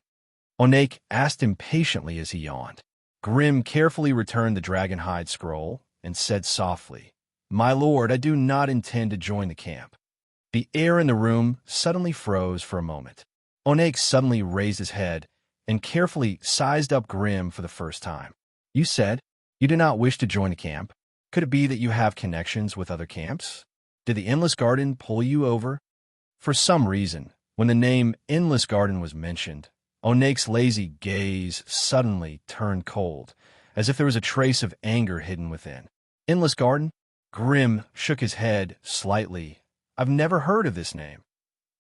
Onique asked impatiently as he yawned. Grimm carefully returned the dragonhide scroll and said softly, "My lord, I do not intend to join the camp." The air in the room suddenly froze for a moment. Onique suddenly raised his head and carefully sized up Grimm for the first time. "You said you do not wish to join the camp. Could it be that you have connections with other camps? Did the Endless Garden pull you over?" For some reason, when the name Endless Garden was mentioned, Onique's lazy gaze suddenly turned cold, as if there was a trace of anger hidden within. "Endless Garden?" Grimm shook his head slightly. "I've never heard of this name."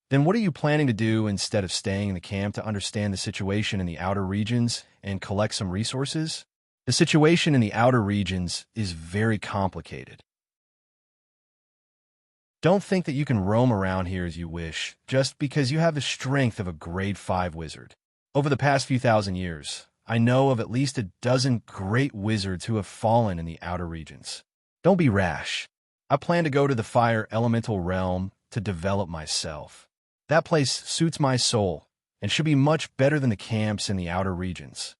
"Then what are you planning to do instead of staying in the camp to understand the situation in the outer regions and collect some resources? The situation in the outer regions is very complicated. Don't think that you can roam around here as you wish, just because you have the strength of a grade 5 wizard. Over the past few thousand years, I know of at least a dozen great wizards who have fallen in the outer regions. Don't be rash. I plan to go to the fire elemental realm to develop myself. That place suits my soul and should be much better than the camps in the outer regions."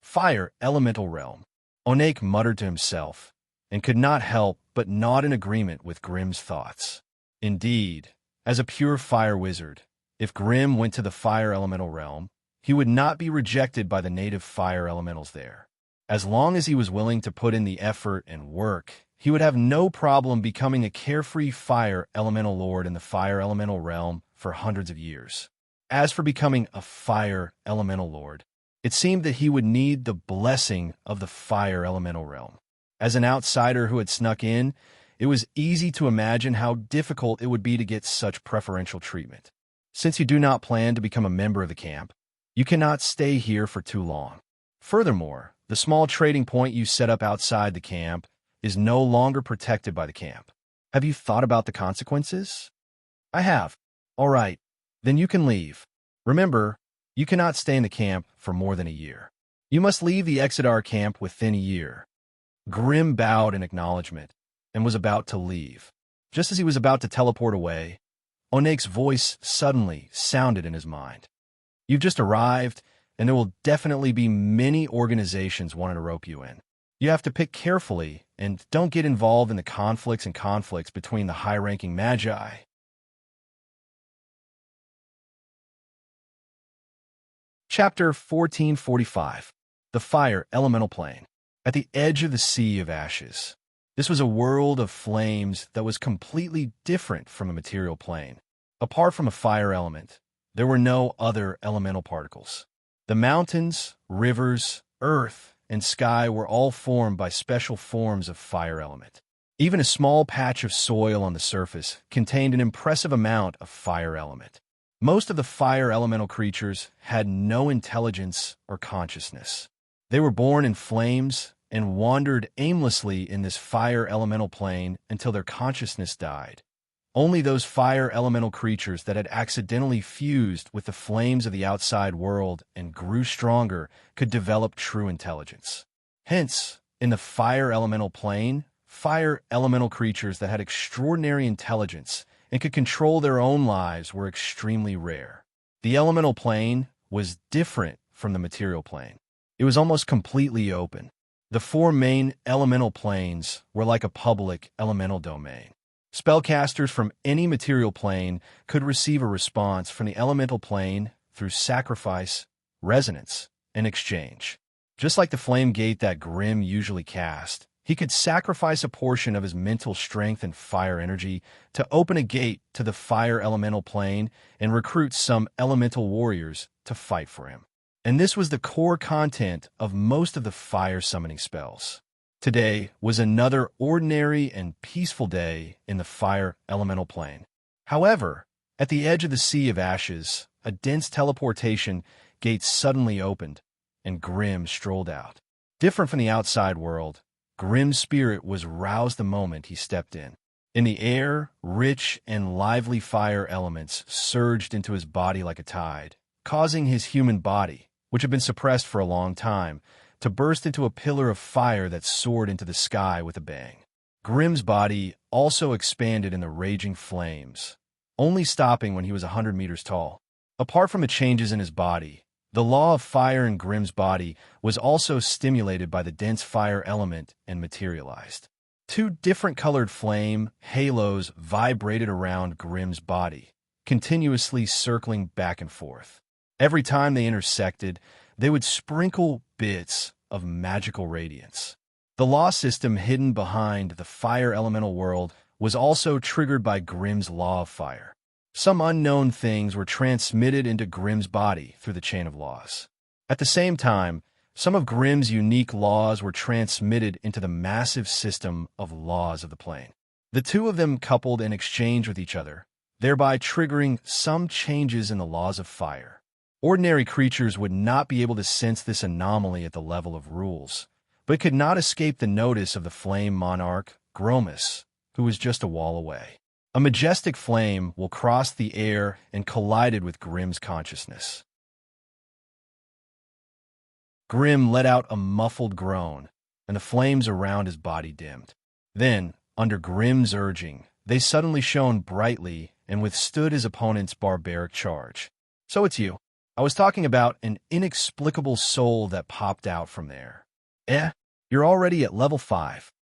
Fire elemental realm. Onique muttered to himself, and could not help but nod in agreement with Grimm's thoughts. Indeed, as a pure fire wizard, if Grimm went to the fire elemental realm, he would not be rejected by the native fire elementals there. As long as he was willing to put in the effort and work, he would have no problem becoming a carefree fire elemental lord in the fire elemental realm for hundreds of years. As for becoming a fire elemental lord, It seemed that he would need the blessing of the fire elemental realm. As an outsider who had snuck in, it was easy to imagine how difficult it would be to get such preferential treatment. Since you do not plan to become a member of the camp, you cannot stay here for too long. Furthermore, the small trading point you set up outside the camp is no longer protected by the camp. Have you thought about the consequences? I have. All right, then you can leave. Remember, you cannot stay in the camp for more than a year. You must leave the Exodar camp within a year. Grim bowed in acknowledgement and was about to leave. Just as he was about to teleport away, Onake's voice suddenly sounded in his mind. You've just arrived, and there will definitely be many organizations wanting to rope you in. You have to pick carefully and don't get involved in the conflicts between the high-ranking magi. Chapter 1445. The Fire Elemental Plane. At the edge of the Sea of Ashes. This was a world of flames that was completely different from the material plane. Apart from a fire element, there were no other elemental particles. The mountains, rivers, earth, and sky were all formed by special forms of fire element. Even a small patch of soil on the surface contained an impressive amount of fire element. Most of the fire elemental creatures had no intelligence or consciousness. They were born in flames and wandered aimlessly in this fire elemental plane until their consciousness died. Only those fire elemental creatures that had accidentally fused with the flames of the outside world and grew stronger could develop true intelligence. Hence, in the fire elemental plane, fire elemental creatures that had extraordinary intelligence and could control their own lives were extremely rare. The elemental plane was different from the material plane. It was almost completely open. The four main elemental planes were like a public elemental domain. Spellcasters from any material plane could receive a response from the elemental plane through sacrifice, resonance, and exchange. Just like the flame gate that Grimm usually cast, he could sacrifice a portion of his mental strength and fire energy to open a gate to the fire elemental plane and recruit some elemental warriors to fight for him. And this was the core content of most of the fire summoning spells. Today was another ordinary and peaceful day in the fire elemental plane. However, at the edge of the Sea of Ashes, a dense teleportation gate suddenly opened, and Grimm strolled out. Different from the outside world, Grimm's spirit was roused the moment he stepped in. In the air, rich and lively fire elements surged into his body like a tide, causing his human body, which had been suppressed for a long time, to burst into a pillar of fire that soared into the sky with a bang. Grimm's body also expanded in the raging flames, only stopping when he was 100 meters tall. Apart from the changes in his body, the law of fire in Grimm's body was also stimulated by the dense fire element and materialized. Two different colored flame halos vibrated around Grimm's body, continuously circling back and forth. Every time they intersected, they would sprinkle bits of magical radiance. The law system hidden behind the fire elemental world was also triggered by Grimm's law of fire. Some unknown things were transmitted into Grimm's body through the chain of laws. At the same time, some of Grimm's unique laws were transmitted into the massive system of laws of the plane. The two of them coupled and exchanged with each other, thereby triggering some changes in the laws of fire. Ordinary creatures would not be able to sense this anomaly at the level of rules, but it could not escape the notice of the flame monarch, Gromus, who was just a wall away. A majestic flame will cross the air and collided with Grimm's consciousness. Grimm let out a muffled groan, and the flames around his body dimmed. Then, under Grimm's urging, they suddenly shone brightly and withstood his opponent's barbaric charge. So it's you. I was talking about an inexplicable soul that popped out from there. You're already at level 5.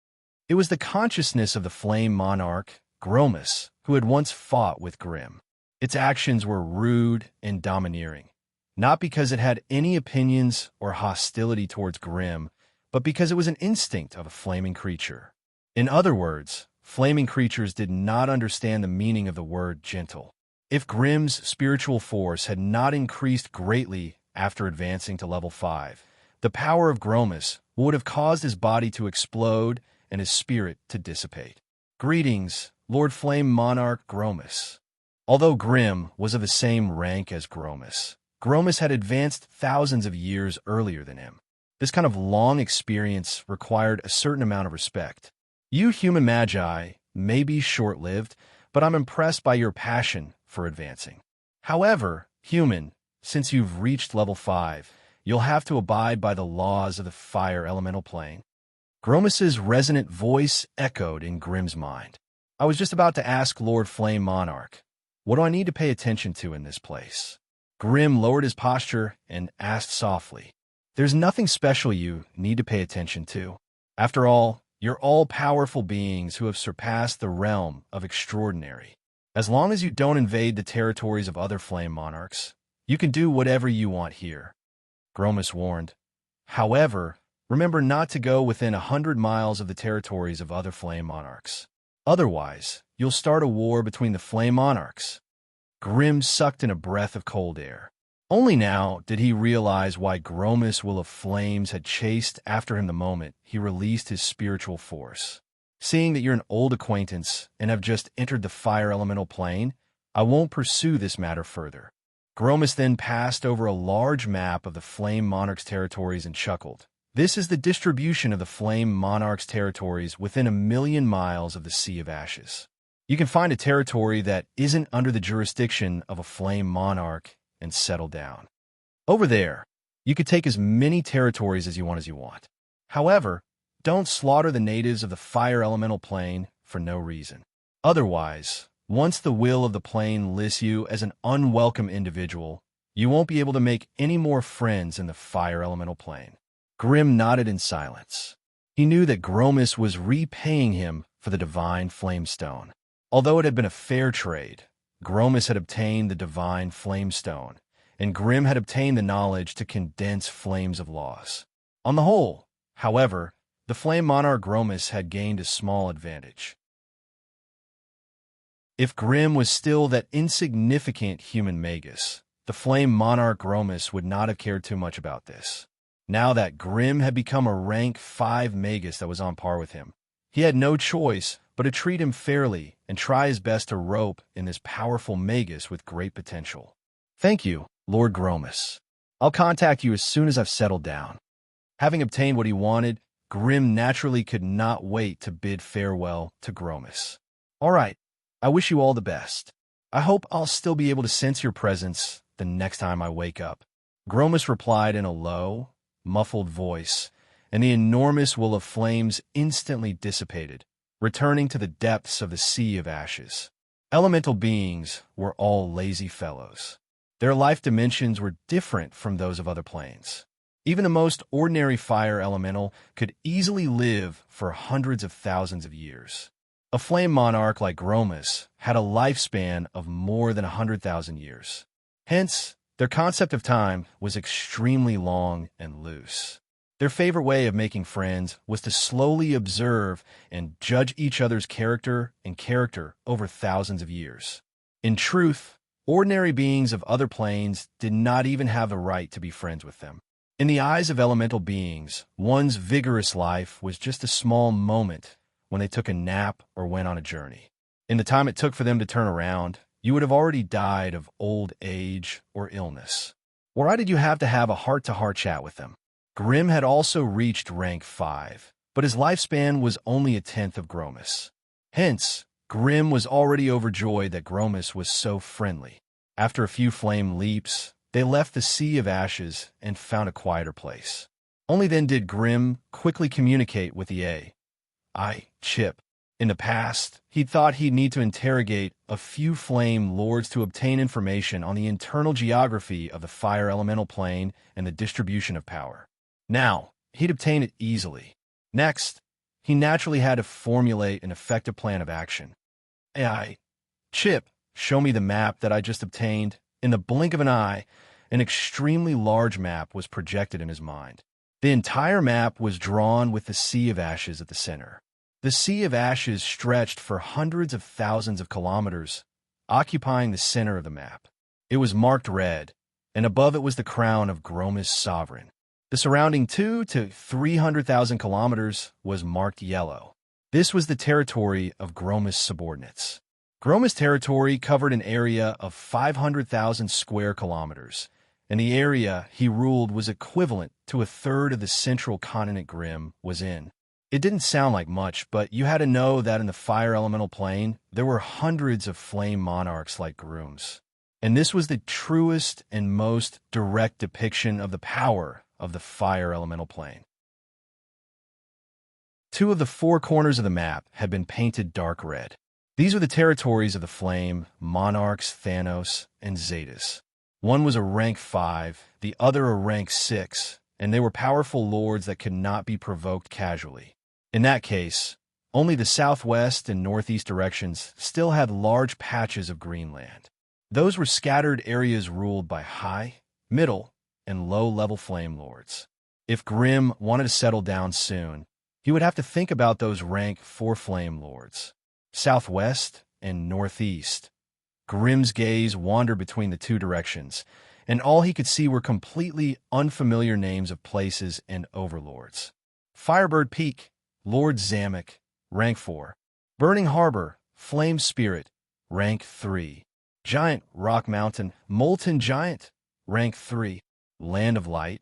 It was the consciousness of the flame monarch, Gromus, who had once fought with Grimm. Its actions were rude and domineering, not because it had any opinions or hostility towards Grimm, but because it was an instinct of a flaming creature. In other words, flaming creatures did not understand the meaning of the word gentle. If Grimm's spiritual force had not increased greatly after advancing to level 5. The power of Gromus would have caused his body to explode and his spirit to dissipate. Greetings, Lord Flame Monarch Gromus. Although Grim was of the same rank as Gromus, Gromus had advanced thousands of years earlier than him. This kind of long experience required a certain amount of respect. You human magi may be short-lived, but I'm impressed by your passion for advancing. However, human, since you've reached level 5, you'll have to abide by the laws of the fire elemental plane. Gromus's resonant voice echoed in Grim's mind. I was just about to ask Lord Flame Monarch, what do I need to pay attention to in this place? Grim lowered his posture and asked softly, there's nothing special you need to pay attention to. After all, you're all-powerful beings who have surpassed the realm of extraordinary. As long as you don't invade the territories of other flame monarchs, you can do whatever you want here, Gromus warned. However, remember not to go within 100 miles of the territories of other flame monarchs. Otherwise, you'll start a war between the flame monarchs. Grim sucked in a breath of cold air. Only now did he realize why Gromus Will of Flames had chased after him the moment he released his spiritual force. Seeing that you're an old acquaintance and have just entered the fire elemental plane, I won't pursue this matter further. Gromus then passed over a large map of the Flame Monarch's territories and chuckled. This is the distribution of the Flame Monarch's territories within 1,000,000 miles of the Sea of Ashes. You can find a territory that isn't under the jurisdiction of a Flame Monarch and settle down. Over there, you could take as many territories as you want. However, don't slaughter the natives of the fire elemental plane for no reason. Otherwise, once the will of the plane lists you as an unwelcome individual, you won't be able to make any more friends in the fire elemental plane. Grim nodded in silence. He knew that Gromus was repaying him for the divine flame stone. Although it had been a fair trade, Gromus had obtained the divine flame stone, and Grim had obtained the knowledge to condense flames of loss. On the whole, however, the flame monarch Gromus had gained a small advantage. If Grim was still that insignificant human magus, the flame monarch Gromus would not have cared too much about this. Now that Grim had become a rank 5 magus that was on par with him, he had no choice but to treat him fairly and try his best to rope in this powerful magus with great potential. Thank you, Lord Gromus. I'll contact you as soon as I've settled down. Having obtained what he wanted, Grim naturally could not wait to bid farewell to Gromus. All right, I wish you all the best. I hope I'll still be able to sense your presence the next time I wake up. Gromus replied in a low, muffled voice, and the enormous will of flames instantly dissipated, returning to the depths of the Sea of Ashes. Elemental beings were all lazy fellows. Their life dimensions were different from those of other planes. Even the most ordinary fire elemental could easily live for hundreds of thousands of years. A flame monarch like Gromus had a lifespan of more than 100,000 years. Hence, their concept of time was extremely long and loose. Their favorite way of making friends was to slowly observe and judge each other's character over thousands of years. In truth, ordinary beings of other planes did not even have the right to be friends with them. In the eyes of elemental beings, one's vigorous life was just a small moment when they took a nap or went on a journey. In the time it took for them to turn around, you would have already died of old age or illness. Why did you have to have a heart-to-heart chat with them? Grim had also reached rank 5, but his lifespan was only a tenth of Gromus. Hence, Grim was already overjoyed that Gromus was so friendly. After a few flame leaps, they left the Sea of Ashes and found a quieter place. Only then did Grim quickly communicate with the Chip. In the past, he'd thought he'd need to interrogate a few flame lords to obtain information on the internal geography of the fire elemental plane and the distribution of power. Now, he'd obtain it easily. Next, he naturally had to formulate an effective plan of action. Chip, show me the map that I just obtained. In the blink of an eye, an extremely large map was projected in his mind. The entire map was drawn with the Sea of Ashes at the center. The Sea of Ashes stretched for hundreds of thousands of kilometers, occupying the center of the map. It was marked red, and above it was the crown of Groma's sovereign. The surrounding 2 to 300,000 kilometers was marked yellow. This was the territory of Groma's subordinates. Groma's territory covered an area of 500,000 square kilometers, and the area he ruled was equivalent to a third of the central continent Grimm was in. It didn't sound like much, but you had to know that in the fire elemental plane, there were hundreds of flame monarchs like Grooms. And this was the truest and most direct depiction of the power of the fire elemental plane. 2 of the 4 corners of the map had been painted dark red. These were the territories of the flame monarchs Thanos and Zetas. One was a rank 5, the other a rank 6, and they were powerful lords that could not be provoked casually. In that case, only the southwest and northeast directions still had large patches of green land. Those were scattered areas ruled by high, middle, and low-level flame lords. If Grimm wanted to settle down soon, he would have to think about those rank 4 flame lords. Southwest and northeast. Grimm's gaze wandered between the 2 directions, and all he could see were completely unfamiliar names of places and overlords. Firebird Peak, Lord Zamek, rank 4. Burning Harbor, Flame Spirit, rank 3. Giant Rock Mountain, Molten Giant, rank 3. Land of Light,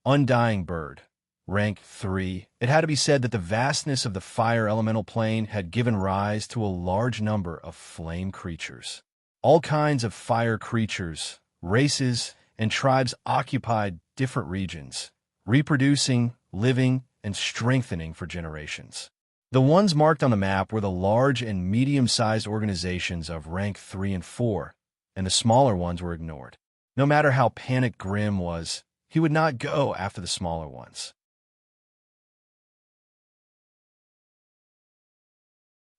Undying Bird, rank 3. It had to be said that the vastness of the fire elemental plane had given rise to a large number of flame creatures. All kinds of fire creatures, races, and tribes occupied different regions, reproducing, living, and strengthening for generations. The ones marked on the map were the large and medium-sized organizations of rank 3 and 4, and the smaller ones were ignored. No matter how panicked Grimm was, he would not go after the smaller ones.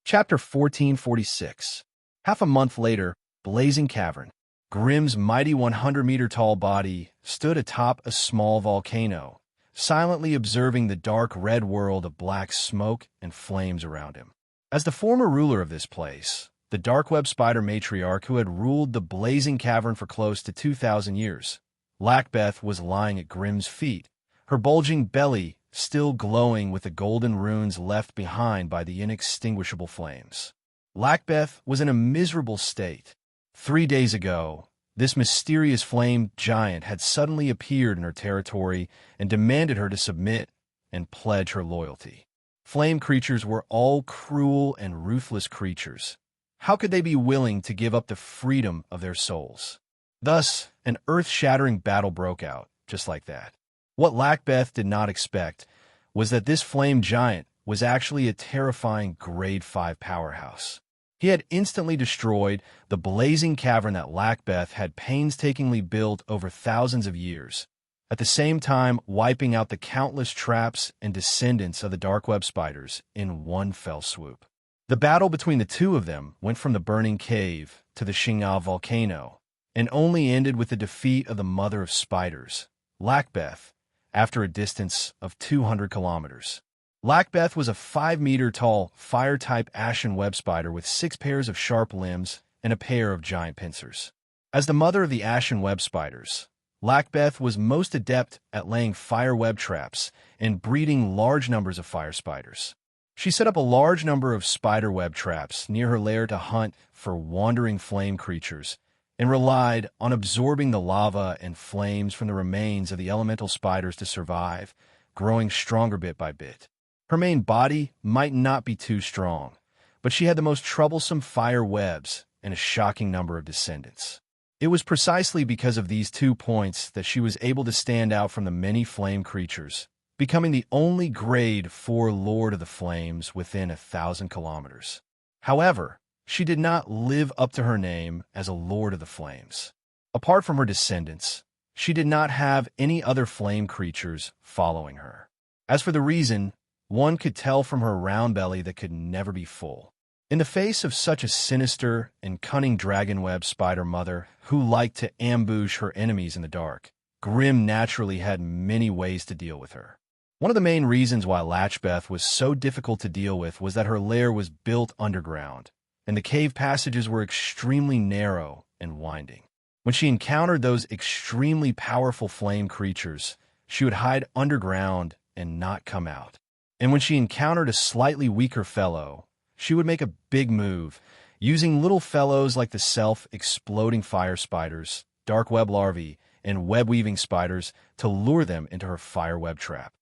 Chapter 1446. Half a month later, Blazing Cavern. Grimm's mighty 100-meter-tall body stood atop a small volcano, silently observing the dark red world of black smoke and flames around him. As the former ruler of this place, the dark web spider matriarch who had ruled the Blazing Cavern for close to 2,000 years, Lakbeth was lying at Grimm's feet, her bulging belly still glowing with the golden runes left behind by the inextinguishable flames. Lakbeth was in a miserable state. 3 days ago, this mysterious flame giant had suddenly appeared in her territory and demanded her to submit and pledge her loyalty. Flame creatures were all cruel and ruthless creatures. How could they be willing to give up the freedom of their souls? Thus, an earth-shattering battle broke out, just like that. What Lakbeth did not expect was that this flame giant was actually a terrifying Grade 5 powerhouse. He had instantly destroyed the blazing cavern that Lakbeth had painstakingly built over thousands of years, at the same time wiping out the countless traps and descendants of the dark web spiders in one fell swoop. The battle between the 2 of them went from the burning cave to the Xing'ao volcano, and only ended with the defeat of the mother of spiders, Lakbeth, after a distance of 200 kilometers. Lakbeth was a 5-meter-tall, fire-type ashen web spider with 6 pairs of sharp limbs and a pair of giant pincers. As the mother of the ashen web spiders, Lakbeth was most adept at laying fire web traps and breeding large numbers of fire spiders. She set up a large number of spider web traps near her lair to hunt for wandering flame creatures, and relied on absorbing the lava and flames from the remains of the elemental spiders to survive, growing stronger bit by bit. Her main body might not be too strong, but she had the most troublesome fire webs and a shocking number of descendants. It was precisely because of these 2 points that she was able to stand out from the many flame creatures, becoming the only Grade 4 Lord of the Flames within 1,000 kilometers. However, she did not live up to her name as a Lord of the Flames. Apart from her descendants, she did not have any other flame creatures following her. As for the reason, one could tell from her round belly that could never be full. In the face of such a sinister and cunning dragon web spider mother who liked to ambush her enemies in the dark, Grimm naturally had many ways to deal with her. One of the main reasons why Lakbeth was so difficult to deal with was that her lair was built underground, and the cave passages were extremely narrow and winding. When she encountered those extremely powerful flame creatures, she would hide underground and not come out. And when she encountered a slightly weaker fellow, she would make a big move, using little fellows like the self-exploding fire spiders, dark web larvae, and web-weaving spiders to lure them into her fire web trap.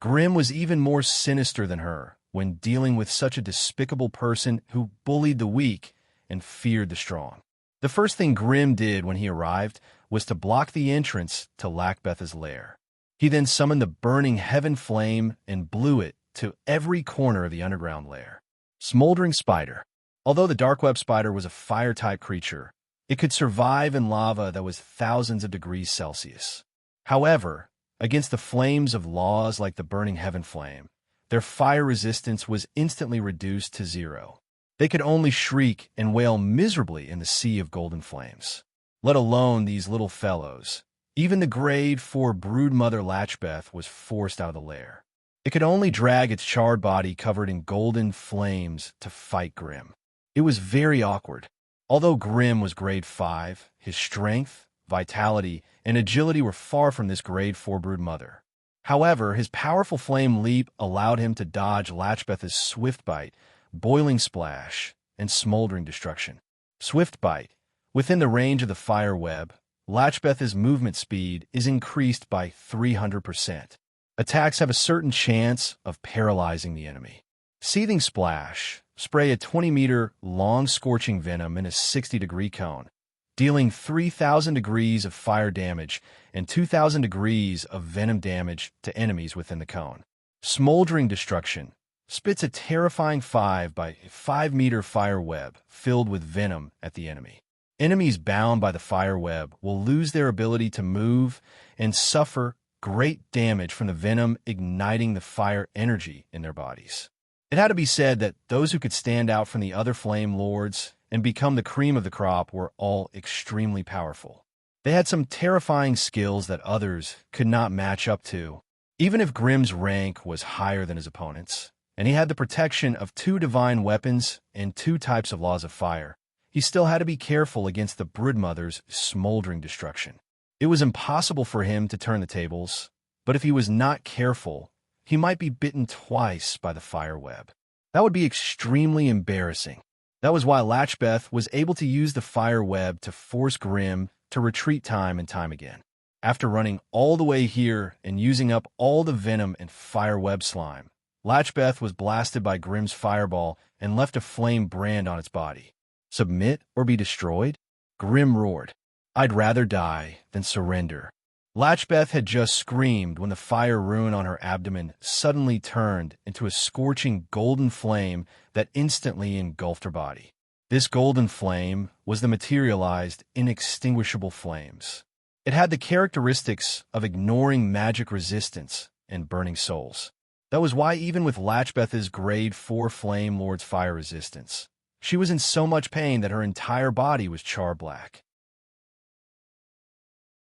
Grim was even more sinister than her when dealing with such a despicable person who bullied the weak and feared the strong. The first thing Grim did when he arrived was to block the entrance to Lakbeth's lair. He then summoned the burning heaven flame and blew it to every corner of the underground lair. Smoldering Spider. Although the dark web spider was a fire-type creature, it could survive in lava that was thousands of degrees Celsius. However, against the flames of laws like the burning heaven flame, their fire resistance was instantly reduced to 0. They could only shriek and wail miserably in the sea of golden flames. Let alone these little fellows. Even the grade 4 broodmother Latchbeth was forced out of the lair. It could only drag its charred body covered in golden flames to fight Grim. It was very awkward. Although Grim was grade 5, his strength, vitality, and agility were far from this grade 4 broodmother. However, his powerful flame leap allowed him to dodge Latchbeth's swift bite, boiling splash, and smoldering destruction. Swift bite. Within the range of the fire web, Latchbeth's movement speed is increased by 300%. Attacks have a certain chance of paralyzing the enemy. Seething Splash. Spray a 20-meter long scorching venom in a 60-degree cone, dealing 3,000 degrees of fire damage and 2,000 degrees of venom damage to enemies within the cone. Smoldering Destruction. Spits a terrifying 5 by 5-meter fire web filled with venom at the enemy. Enemies bound by the fire web will lose their ability to move and suffer great damage from the venom igniting the fire energy in their bodies. It had to be said that those who could stand out from the other flame lords and become the cream of the crop were all extremely powerful. They had some terrifying skills that others could not match up to, even if Grim's rank was higher than his opponent's, and he had the protection of 2 divine weapons and 2 types of laws of fire. He still had to be careful against the broodmother's smoldering destruction. It was impossible for him to turn the tables, but if he was not careful, he might be bitten twice by the fire web. That would be extremely embarrassing. That was why Latchbeth was able to use the fire web to force Grim to retreat time and time again. After running all the way here and using up all the venom and fire web slime, Latchbeth was blasted by Grim's fireball and left a flame brand on its body. Submit or be destroyed? Grim roared. I'd rather die than surrender. Latchbeth had just screamed when the fire rune on her abdomen suddenly turned into a scorching golden flame that instantly engulfed her body. This golden flame was the materialized, inextinguishable flames. It had the characteristics of ignoring magic resistance and burning souls. That was why even with Latchbeth's grade 4 Flame Lord's fire resistance, she was in so much pain that her entire body was char black.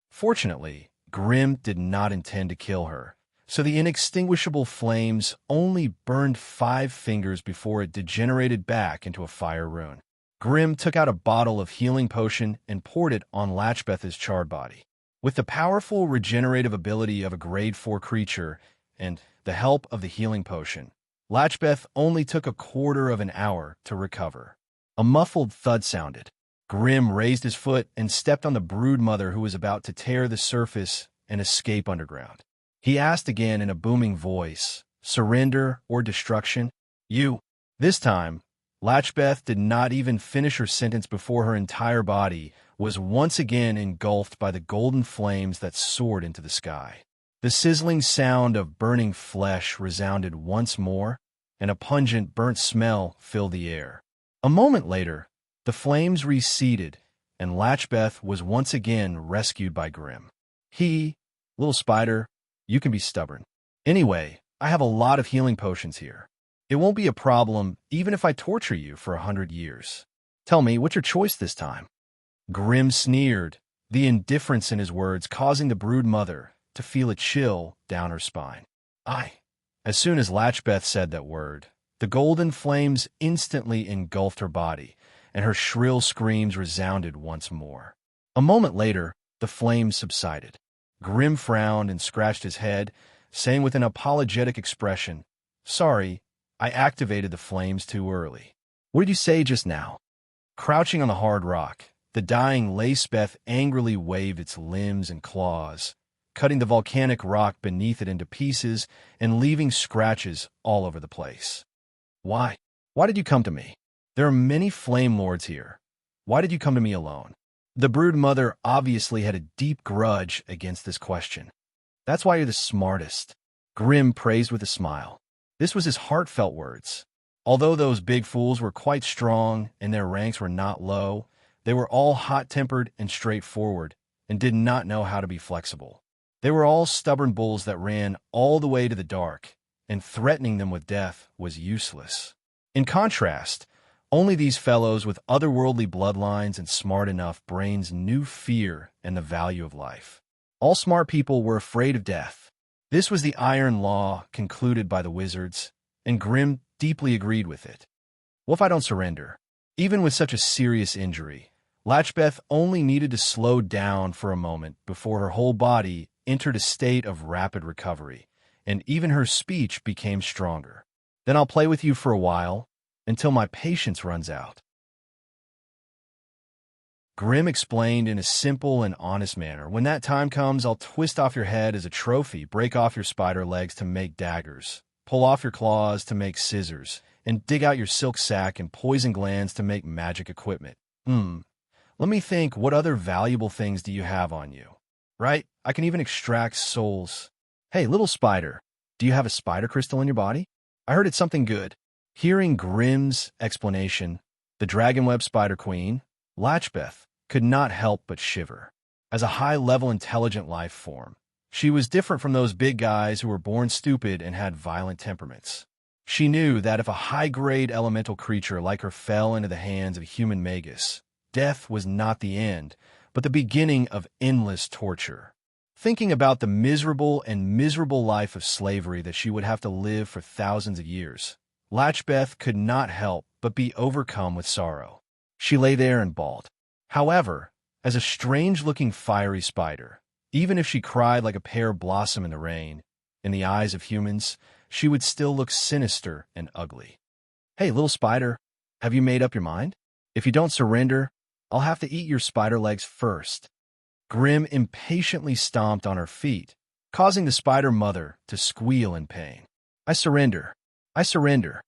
Fortunately, Grim did not intend to kill her, so the inextinguishable flames only burned 5 fingers before it degenerated back into a fire rune. Grim took out a bottle of healing potion and poured it on Latchbeth's charred body. With the powerful regenerative ability of a grade 4 creature and the help of the healing potion, Latchbeth only took a quarter of an hour to recover. A muffled thud sounded. Grim raised his foot and stepped on the broodmother who was about to tear the surface and escape underground. He asked again in a booming voice, surrender or destruction? You. This time, Latchbeth did not even finish her sentence before her entire body was once again engulfed by the golden flames that soared into the sky. The sizzling sound of burning flesh resounded once more, and a pungent burnt smell filled the air. A moment later, the flames receded, and Latchbeth was once again rescued by Grim. Little spider, you can be stubborn. Anyway, I have a lot of healing potions here. It won't be a problem even if I torture you for 100 years. Tell me, what's your choice this time? Grim sneered, the indifference in his words causing the broodmother to feel a chill down her spine. As soon as Latchbeth said that word, the golden flames instantly engulfed her body, and her shrill screams resounded once more. A moment later, the flames subsided. Grim frowned and scratched his head, saying with an apologetic expression, "Sorry, I activated the flames too early." "What did you say just now?" Crouching on the hard rock, the dying Lacebeth angrily waved its limbs and claws, cutting the volcanic rock beneath it into pieces and leaving scratches all over the place. "Why? Why did you come to me? There are many flame lords here. Why did you come to me alone?" The brood mother obviously had a deep grudge against this question. "That's why you're the smartest," Grim praised with a smile. This was his heartfelt words. Although those big fools were quite strong and their ranks were not low, they were all hot-tempered and straightforward and did not know how to be flexible. They were all stubborn bulls that ran all the way to the dark, and threatening them with death was useless. In contrast, only these fellows with otherworldly bloodlines and smart enough brains knew fear and the value of life. All smart people were afraid of death. This was the iron law concluded by the wizards, and Grim deeply agreed with it. "What if I don't surrender?" Even with such a serious injury, Lachbeth only needed to slow down for a moment before her whole body entered a state of rapid recovery, and even her speech became stronger. "Then I'll play with you for a while, until my patience runs out." Grim explained in a simple and honest manner, "When that time comes, I'll twist off your head as a trophy, break off your spider legs to make daggers, pull off your claws to make scissors, and dig out your silk sac and poison glands to make magic equipment. Let me think, what other valuable things do you have on you? Right? I can even extract souls. Hey, little spider, do you have a spider crystal in your body? I heard it's something good." Hearing Grim's explanation, the dragonweb spider queen, Lachbeth, could not help but shiver. As a high-level intelligent life form, she was different from those big guys who were born stupid and had violent temperaments. She knew that if a high-grade elemental creature like her fell into the hands of a human magus, death was not the end, but the beginning of endless torture. Thinking about the miserable life of slavery that she would have to live for thousands of years, Lachbeth could not help but be overcome with sorrow. She lay there and bawled. However, as a strange-looking fiery spider, even if she cried like a pear blossom in the rain, in the eyes of humans, she would still look sinister and ugly. "Hey, little spider, have you made up your mind? If you don't surrender, I'll have to eat your spider legs first." Grim impatiently stomped on her feet, causing the spider mother to squeal in pain. "I surrender. I surrender."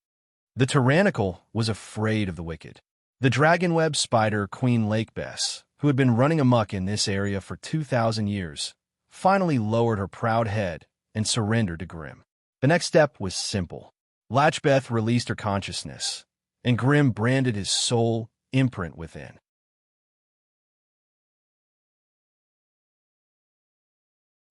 The tyrannical was afraid of the wicked. The dragonweb spider Queen Lakebess, who had been running amok in this area for 2,000 years, finally lowered her proud head and surrendered to Grim. The next step was simple. Lachbeth released her consciousness, and Grim branded his soul imprint within.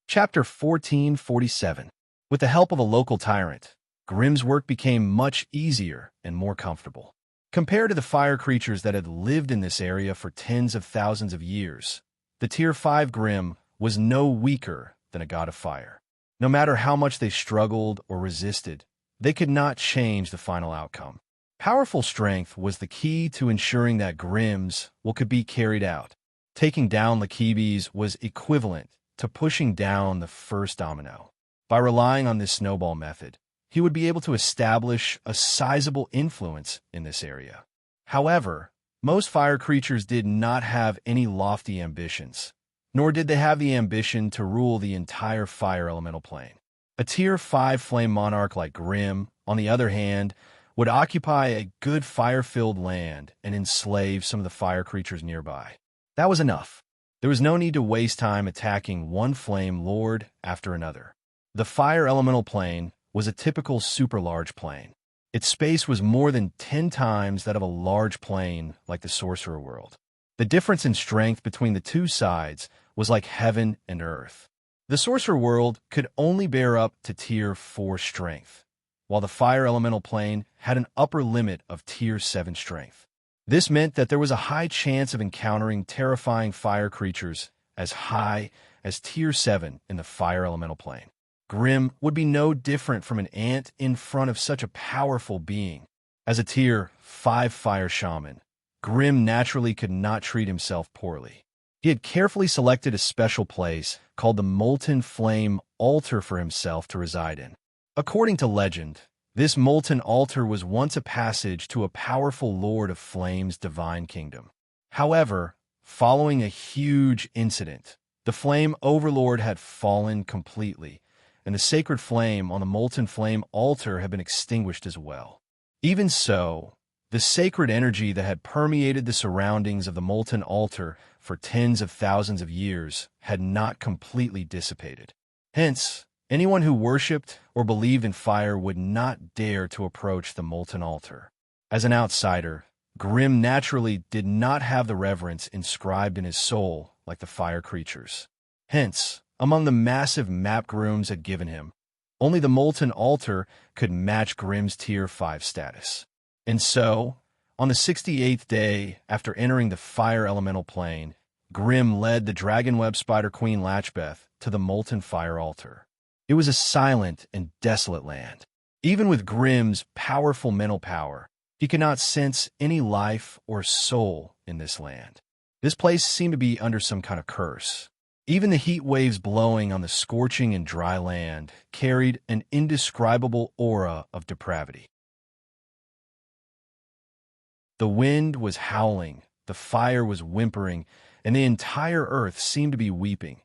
Chapter 1447. With the help of a local tyrant, Grim's work became much easier and more comfortable. Compared to the fire creatures that had lived in this area for tens of thousands of years, the Tier 5 Grim was no weaker than a god of fire. No matter how much they struggled or resisted, they could not change the final outcome. Powerful strength was the key to ensuring that Grim's will could be carried out. Taking down Lakibes was equivalent to pushing down the first domino. By relying on this snowball method, he would be able to establish a sizable influence in this area. However, most fire creatures did not have any lofty ambitions, nor did they have the ambition to rule the entire fire elemental plane. A Tier 5 flame monarch like Grim, on the other hand, would occupy a good fire-filled land and enslave some of the fire creatures nearby. That was enough. There was no need to waste time attacking one flame lord after another. The fire elemental plane was a typical super-large plane. Its space was more than 10 times that of a large plane like the Sorcerer World. The difference in strength between the two sides was like heaven and earth. The Sorcerer World could only bear up to Tier 4 strength, while the fire elemental plane had an upper limit of Tier 7 strength. This meant that there was a high chance of encountering terrifying fire creatures as high as Tier 7 in the fire elemental plane. Grim would be no different from an ant in front of such a powerful being. As a Tier 5 fire shaman, Grimm naturally could not treat himself poorly. He had carefully selected a special place called the Molten Flame Altar for himself to reside in. According to legend, this molten altar was once a passage to a powerful Lord of Flame's divine kingdom. However, following a huge incident, the Flame Overlord had fallen completely, and the sacred flame on the Molten Flame altar had been extinguished as well. Even so, the sacred energy that had permeated the surroundings of the molten altar for tens of thousands of years had not completely dissipated. Hence, anyone who worshipped or believed in fire would not dare to approach the molten altar. As an outsider, Grimm naturally did not have the reverence inscribed in his soul like the fire creatures. Hence, among the massive map Grimm had given him, only the molten altar could match Grimm's Tier 5 status. And so, on the 68th day after entering the fire elemental plane, Grimm led the Dragonweb Spider Queen Latchbeth to the molten fire altar. It was a silent and desolate land. Even with Grimm's powerful mental power, he could not sense any life or soul in this land. This place seemed to be under some kind of curse. Even the heat waves blowing on the scorching and dry land carried an indescribable aura of depravity. The wind was howling, the fire was whimpering, and the entire earth seemed to be weeping.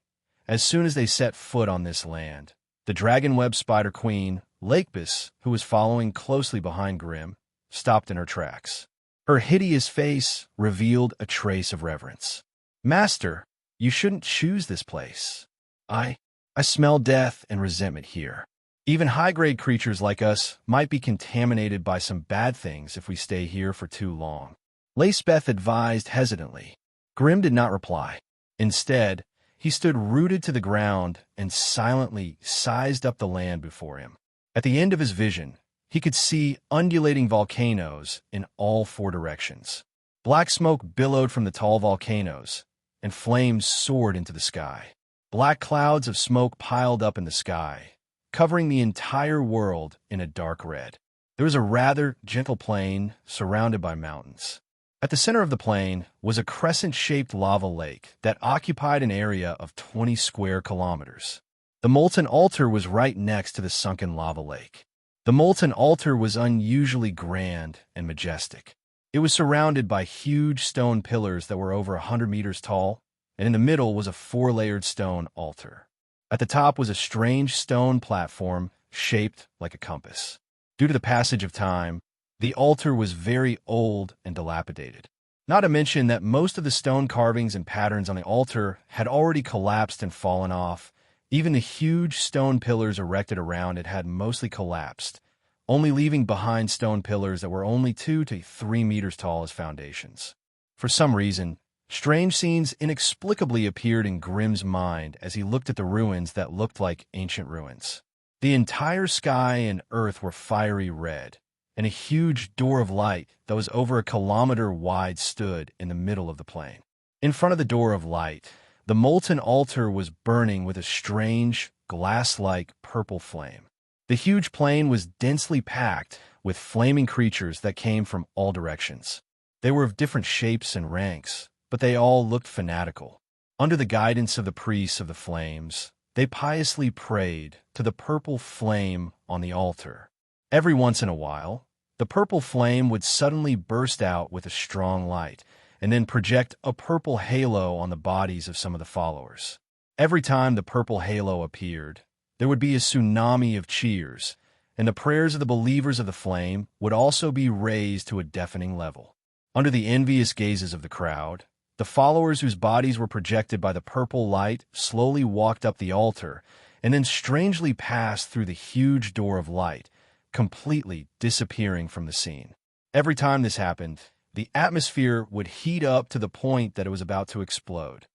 As soon as they set foot on this land, the Dragonweb Spider Queen, Lakebus, who was following closely behind Grimm, stopped in her tracks. Her hideous face revealed a trace of reverence. "Master, you shouldn't choose this place. I smell death and resentment here. Even high-grade creatures like us might be contaminated by some bad things if we stay here for too long," Lacebeth advised hesitantly. Grimm did not reply. Instead, he stood rooted to the ground and silently sized up the land before him. At the end of his vision, he could see undulating volcanoes in all four directions. Black smoke billowed from the tall volcanoes, and flames soared into the sky. Black clouds of smoke piled up in the sky, covering the entire world in a dark red. There was a rather gentle plain surrounded by mountains. At the center of the plain was a crescent-shaped lava lake that occupied an area of 20 square kilometers. The molten altar was right next to the sunken lava lake. The molten altar was unusually grand and majestic. It was surrounded by huge stone pillars that were over 100 meters tall, and in the middle was a 4-layered stone altar. At the top was a strange stone platform shaped like a compass. Due to the passage of time, the altar was very old and dilapidated. Not to mention that most of the stone carvings and patterns on the altar had already collapsed and fallen off. Even the huge stone pillars erected around it had mostly collapsed, only leaving behind stone pillars that were only 2 to 3 meters tall as foundations. For some reason, strange scenes inexplicably appeared in Grimm's mind as he looked at the ruins that looked like ancient ruins. The entire sky and earth were fiery red, and a huge door of light that was over a kilometer wide stood in the middle of the plain. In front of the door of light, the molten altar was burning with a strange, glass-like purple flame. The huge plain was densely packed with flaming creatures that came from all directions. They were of different shapes and ranks, but they all looked fanatical. Under the guidance of the priests of the flames, they piously prayed to the purple flame on the altar. Every once in a while, the purple flame would suddenly burst out with a strong light, and then project a purple halo on the bodies of some of the followers. Every time the purple halo appeared, there would be a tsunami of cheers, and the prayers of the believers of the flame would also be raised to a deafening level. Under the envious gazes of the crowd, the followers whose bodies were projected by the purple light slowly walked up the altar and then strangely passed through the huge door of light, completely disappearing from the scene. Every time this happened, the atmosphere would heat up to the point that it was about to explode.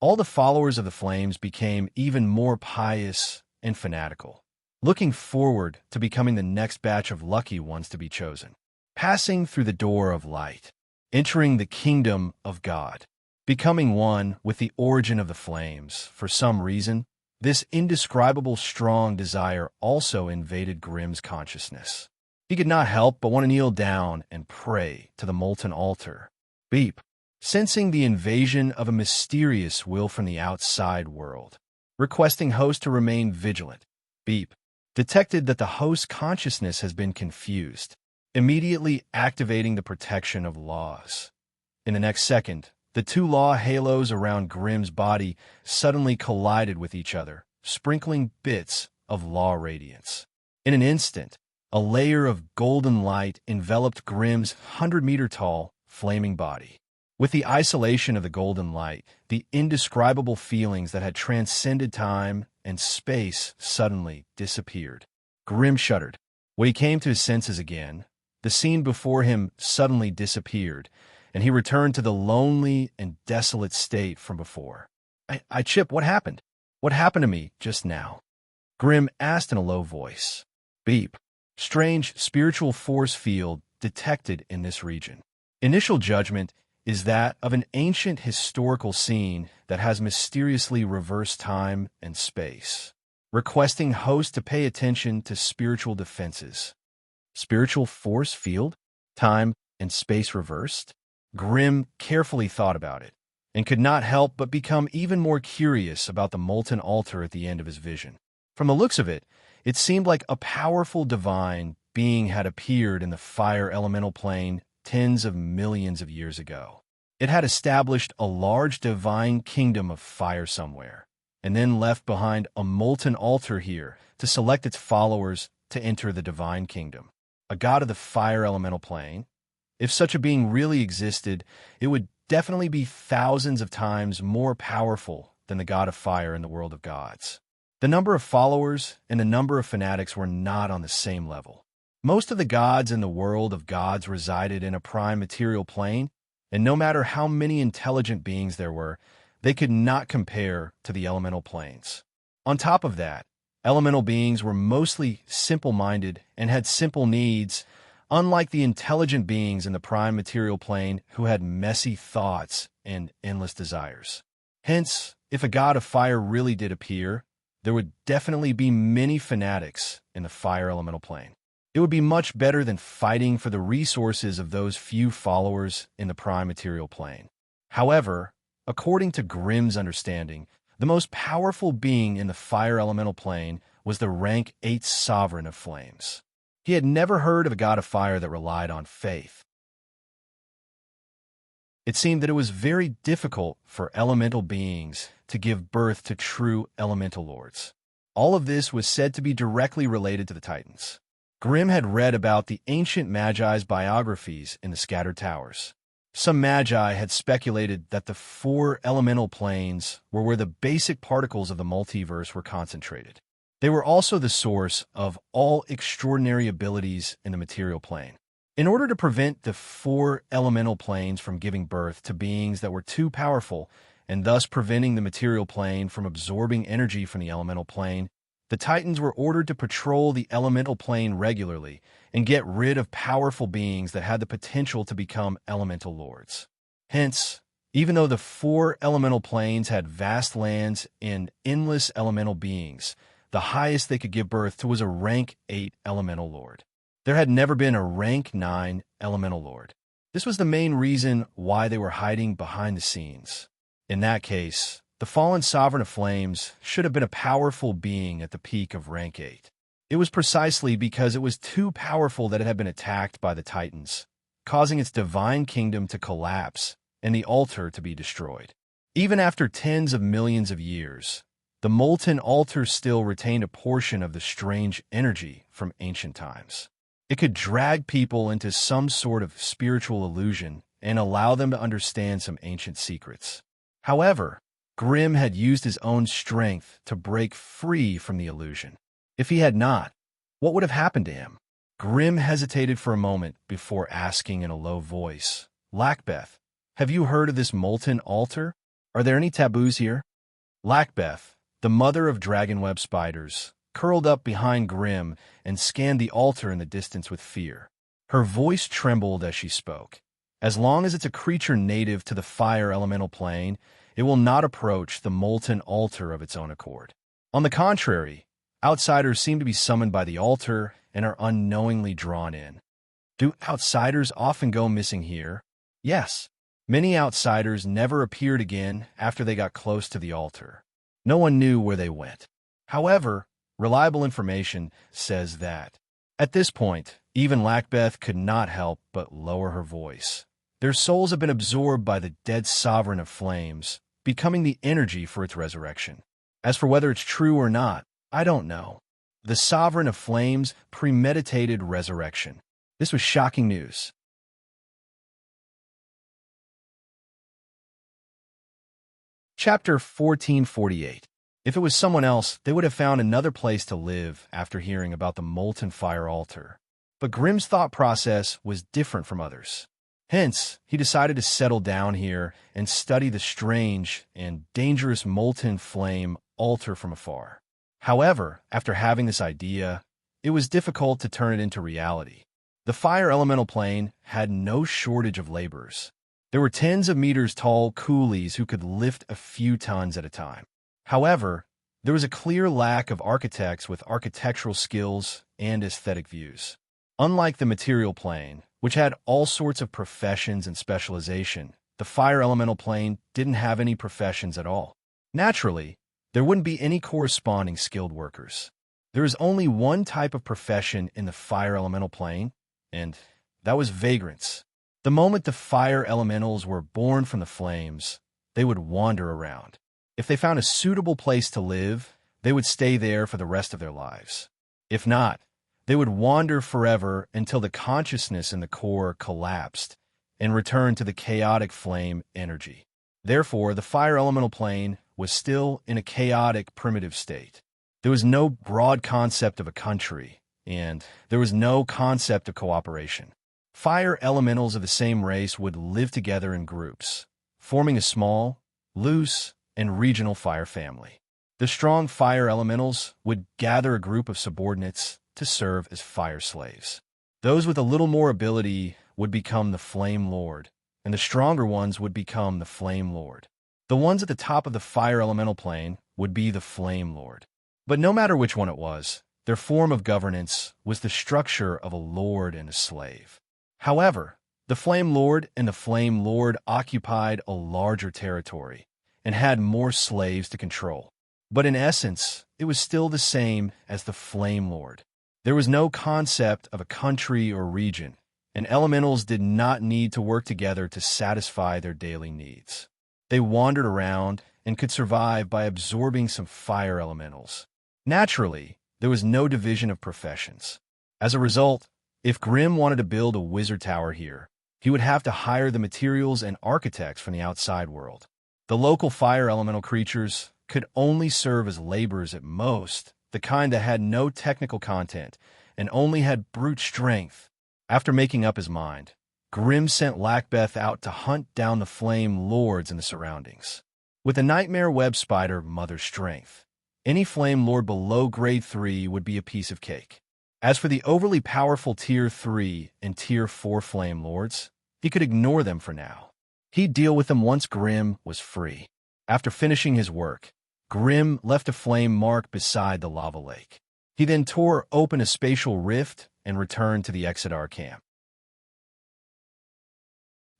All the followers of the flames became even more pious and fanatical, looking forward to becoming the next batch of lucky ones to be chosen, passing through the door of light, entering the kingdom of God, becoming one with the origin of the flames. For some reason, this indescribable strong desire also invaded Grimm's consciousness. He could not help but want to kneel down and pray to the molten altar. Beep. Sensing the invasion of a mysterious will from the outside world. Requesting host to remain vigilant. Beep. Detected that the host's consciousness has been confused. Immediately activating the protection of laws. In the next second, the two law halos around Grimm's body suddenly collided with each other, sprinkling bits of law radiance. In an instant, a layer of golden light enveloped Grimm's 100-meter-tall, flaming body. With the isolation of the golden light, the indescribable feelings that had transcended time and space suddenly disappeared. Grimm shuddered. When he came to his senses again, the scene before him suddenly disappeared, and he returned to the lonely and desolate state from before. Chip, what happened? What happened to me just now? Grimm asked in a low voice. Beep. Strange spiritual force field detected in this region. Initial judgment is that of an ancient historical scene that has mysteriously reversed time and space. Requesting host to pay attention to spiritual defenses. Spiritual force field? Time and space reversed? Grimm carefully thought about it, and could not help but become even more curious about the molten altar at the end of his vision. From the looks of it, it seemed like a powerful divine being had appeared in the fire elemental plane tens of millions of years ago. It had established a large divine kingdom of fire somewhere, and then left behind a molten altar here to select its followers to enter the divine kingdom. A god of the fire elemental plane? If such a being really existed, it would definitely be thousands of times more powerful than the god of fire in the world of gods. The number of followers and the number of fanatics were not on the same level. Most of the gods in the world of gods resided in a prime material plane, and no matter how many intelligent beings there were, they could not compare to the elemental planes. On top of that, elemental beings were mostly simple-minded and had simple needs, unlike the intelligent beings in the prime material plane who had messy thoughts and endless desires. Hence, if a god of fire really did appear, there would definitely be many fanatics in the fire elemental plane. It would be much better than fighting for the resources of those few followers in the prime material plane. However, according to Grimm's understanding, the most powerful being in the fire elemental plane was the rank 8 sovereign of flames. He had never heard of a god of fire that relied on faith. It seemed that it was very difficult for elemental beings to give birth to true elemental lords. All of this was said to be directly related to the Titans. Grimm had read about the ancient Magi's biographies in the Scattered Towers. Some Magi had speculated that the 4 elemental planes were where the basic particles of the multiverse were concentrated. They were also the source of all extraordinary abilities in the material plane. In order to prevent the 4 elemental planes from giving birth to beings that were too powerful, and thus preventing the material plane from absorbing energy from the elemental plane, the Titans were ordered to patrol the elemental plane regularly and get rid of powerful beings that had the potential to become elemental lords. Hence, even though the 4 elemental planes had vast lands and endless elemental beings, the highest they could give birth to was a rank 8 elemental lord. There had never been a rank 9 elemental lord. This was the main reason why they were hiding behind the scenes. In that case, the fallen sovereign of flames should have been a powerful being at the peak of rank 8. It was precisely because it was too powerful that it had been attacked by the Titans, causing its divine kingdom to collapse and the altar to be destroyed. Even after tens of millions of years, the molten altar still retained a portion of the strange energy from ancient times. It could drag people into some sort of spiritual illusion and allow them to understand some ancient secrets. However, Grimm had used his own strength to break free from the illusion. If he had not, what would have happened to him? Grimm hesitated for a moment before asking in a low voice, "Lackbeth, have you heard of this molten altar? Are there any taboos here?" Lackbeth, the mother of dragonweb spiders, curled up behind Grimm and scanned the altar in the distance with fear. Her voice trembled as she spoke. As long as it's a creature native to the fire elemental plane, it will not approach the molten altar of its own accord. On the contrary, outsiders seem to be summoned by the altar and are unknowingly drawn in. Do outsiders often go missing here? Yes. Many outsiders never appeared again after they got close to the altar. No one knew where they went. However, reliable information says that. At this point, even Lacbeth could not help but lower her voice. Their souls have been absorbed by the dead sovereign of flames, becoming the energy for its resurrection. As for whether it's true or not, I don't know. The sovereign of flames premeditated resurrection. This was shocking news. Chapter 1448. If it was someone else, they would have found another place to live after hearing about the molten fire altar. But Grimm's thought process was different from others. Hence, he decided to settle down here and study the strange and dangerous molten flame altar from afar. However, after having this idea, it was difficult to turn it into reality. The fire elemental plane had no shortage of laborers. There were tens of meters tall coolies who could lift a few tons at a time. However, there was a clear lack of architects with architectural skills and aesthetic views. Unlike the material plane, which had all sorts of professions and specialization, the fire elemental plane didn't have any professions at all. Naturally, there wouldn't be any corresponding skilled workers. There is only one type of profession in the fire elemental plane, and that was vagrants. The moment the fire elementals were born from the flames, they would wander around. If they found a suitable place to live, they would stay there for the rest of their lives. If not, they would wander forever until the consciousness in the core collapsed and returned to the chaotic flame energy. Therefore, the fire elemental plane was still in a chaotic, primitive state. There was no broad concept of a country, and there was no concept of cooperation. Fire elementals of the same race would live together in groups, forming a small, loose, and regional fire family. The strong fire elementals would gather a group of subordinates to serve as fire slaves. Those with a little more ability would become the Flame Lord, and the stronger ones would become the Flame Lord. The ones at the top of the fire elemental plane would be the Flame Lord. But no matter which one it was, their form of governance was the structure of a lord and a slave. However, the Flame Lord and the Flame Lord occupied a larger territory and had more slaves to control. But in essence, it was still the same as the Flame Lord. There was no concept of a country or region, and elementals did not need to work together to satisfy their daily needs. They wandered around and could survive by absorbing some fire elementals. Naturally, there was no division of professions. As a result, if Grimm wanted to build a wizard tower here, he would have to hire the materials and architects from the outside world. The local fire elemental creatures could only serve as laborers at most, the kind that had no technical content and only had brute strength. After making up his mind, Grimm sent Lacbeth out to hunt down the flame lords in the surroundings. With the nightmare web spider mother's strength, any flame lord below grade 3 would be a piece of cake. As for the overly powerful tier 3 and tier 4 flame lords, he could ignore them for now. He'd deal with them once Grimm was free. After finishing his work, Grimm left a flame mark beside the lava lake. He then tore open a spatial rift and returned to the Exodar camp.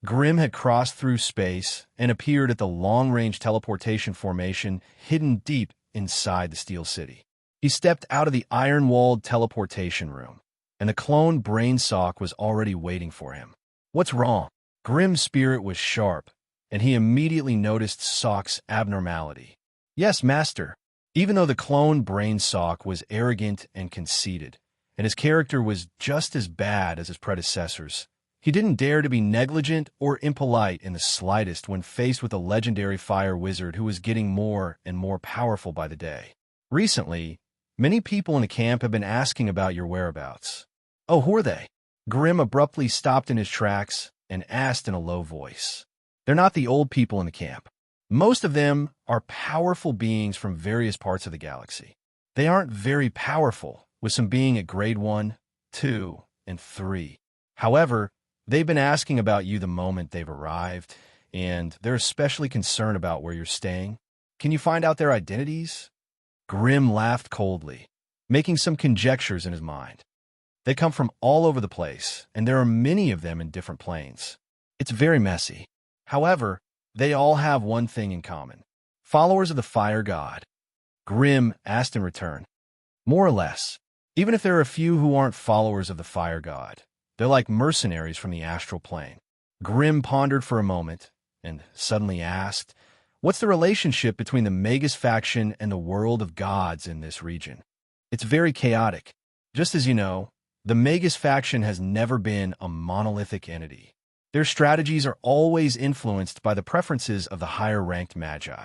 Grimm had crossed through space and appeared at the long-range teleportation formation hidden deep inside the Steel City. He stepped out of the iron-walled teleportation room, and the clone brain sock was already waiting for him. What's wrong? Grimm's spirit was sharp, and he immediately noticed Sock's abnormality. Yes, master. Even though the clone brain sock was arrogant and conceited, and his character was just as bad as his predecessors, he didn't dare to be negligent or impolite in the slightest when faced with a legendary fire wizard who was getting more and more powerful by the day. Recently, many people in the camp have been asking about your whereabouts. Oh, who are they? Grimm abruptly stopped in his tracks and asked in a low voice. They're not the old people in the camp. Most of them are powerful beings from various parts of the galaxy. They aren't very powerful, with some being at grade 1, 2, and 3. However, they've been asking about you the moment they've arrived, and they're especially concerned about where you're staying. Can you find out their identities? Grimm laughed coldly, making some conjectures in his mind. They come from all over the place, and there are many of them in different planes. It's very messy. However, they all have one thing in common. Followers of the fire god. Grimm asked in return. More or less. Even if there are a few who aren't followers of the fire god, they're like mercenaries from the astral plane. Grimm pondered for a moment, and suddenly asked, what's the relationship between the Magus faction and the world of gods in this region? It's very chaotic. Just as you know, the Magus faction has never been a monolithic entity. Their strategies are always influenced by the preferences of the higher-ranked magi.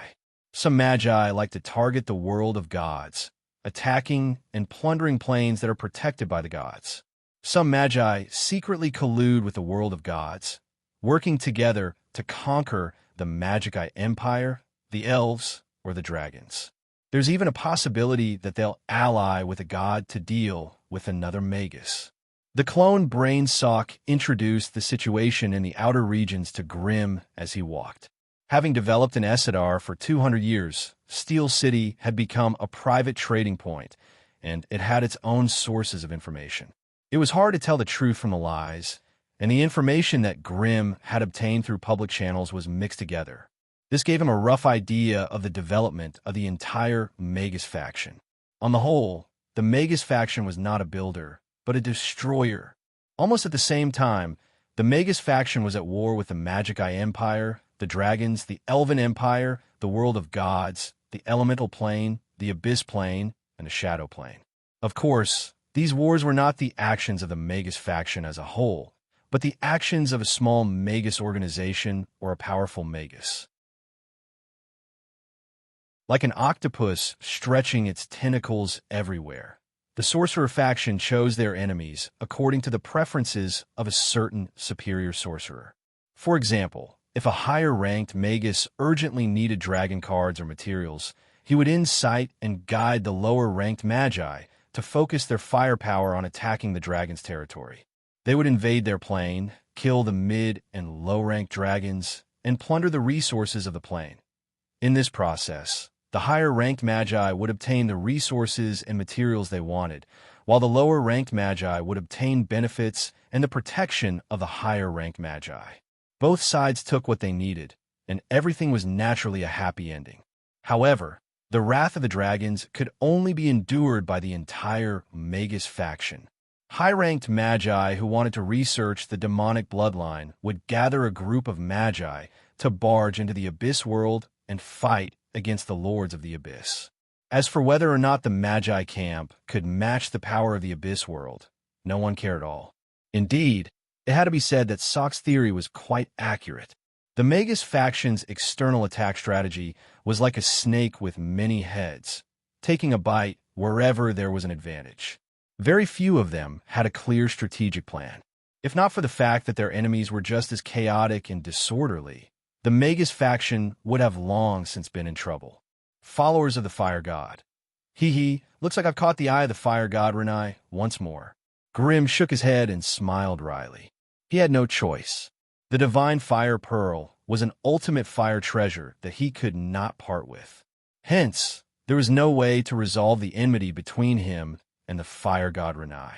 Some magi like to target the world of gods, attacking and plundering planes that are protected by the gods. Some magi secretly collude with the world of gods, working together to conquer the Magi Empire, the elves, or the dragons. There's even a possibility that they'll ally with a god to deal with another Magus. The clone brain sock introduced the situation in the outer regions to Grimm as he walked. Having developed an Essadar for 200 years, Steel City had become a private trading point, and it had its own sources of information. It was hard to tell the truth from the lies, and the information that Grimm had obtained through public channels was mixed together. This gave him a rough idea of the development of the entire Magus faction. On the whole, the Magus faction was not a builder, but a destroyer. Almost at the same time, the Magus faction was at war with the Magi Empire, the dragons, the Elven Empire, the world of gods, the elemental plane, the abyss plane, and the shadow plane. Of course, these wars were not the actions of the Magus faction as a whole, but the actions of a small Magus organization or a powerful Magus. Like an octopus stretching its tentacles everywhere, the sorcerer faction chose their enemies according to the preferences of a certain superior sorcerer. For example, if a higher-ranked Magus urgently needed dragon cards or materials, he would incite and guide the lower-ranked Magi to focus their firepower on attacking the dragon's territory. They would invade their plane, kill the mid- and low-ranked dragons, and plunder the resources of the plane. In this process, the higher-ranked Magi would obtain the resources and materials they wanted, while the lower-ranked Magi would obtain benefits and the protection of the higher-ranked Magi. Both sides took what they needed, and everything was naturally a happy ending. However, the wrath of the dragons could only be endured by the entire Magus faction. High-ranked Magi who wanted to research the demonic bloodline would gather a group of Magi to barge into the Abyss world and fight against the Lords of the Abyss. As for whether or not the Magi camp could match the power of the Abyss world, no one cared at all. Indeed, it had to be said that Sock's theory was quite accurate. The Magus faction's external attack strategy was like a snake with many heads, taking a bite wherever there was an advantage. Very few of them had a clear strategic plan. If not for the fact that their enemies were just as chaotic and disorderly, the Magus faction would have long since been in trouble. Followers of the fire god. Looks like I've caught the eye of the fire god, Renai, once more. Grimm shook his head and smiled wryly. He had no choice. The divine fire pearl was an ultimate fire treasure that he could not part with. Hence, there was no way to resolve the enmity between him and the fire god Renai.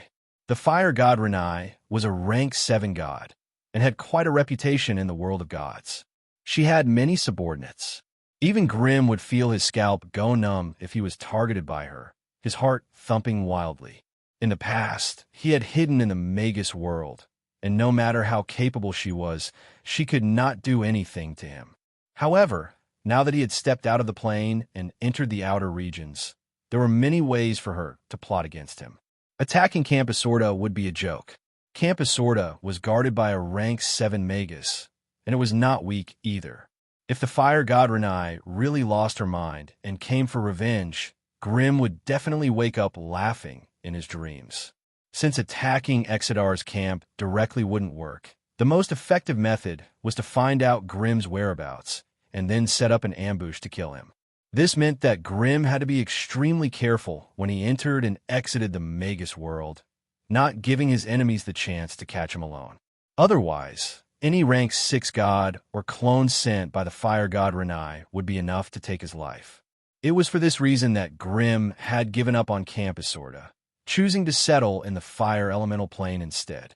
The fire god Renai was a rank 7 god and had quite a reputation in the world of gods. She had many subordinates. Even Grimm would feel his scalp go numb if he was targeted by her, his heart thumping wildly. In the past, he had hidden in the Magus world, and no matter how capable she was, she could not do anything to him. However, now that he had stepped out of the plane and entered the outer regions, there were many ways for her to plot against him. Attacking Camp Isorda would be a joke. Camp Isorda was guarded by a rank 7 Magus, and it was not weak either. If the fire god Renai really lost her mind and came for revenge, Grimm would definitely wake up laughing in his dreams. Since attacking Exedar's camp directly wouldn't work, the most effective method was to find out Grimm's whereabouts and then set up an ambush to kill him. This meant that Grimm had to be extremely careful when he entered and exited the Magus world, not giving his enemies the chance to catch him alone. Otherwise, any rank 6 god or clone sent by the fire god Renai would be enough to take his life. It was for this reason that Grimm had given up on Camp Isorda. choosing to settle in the fire elemental plane instead.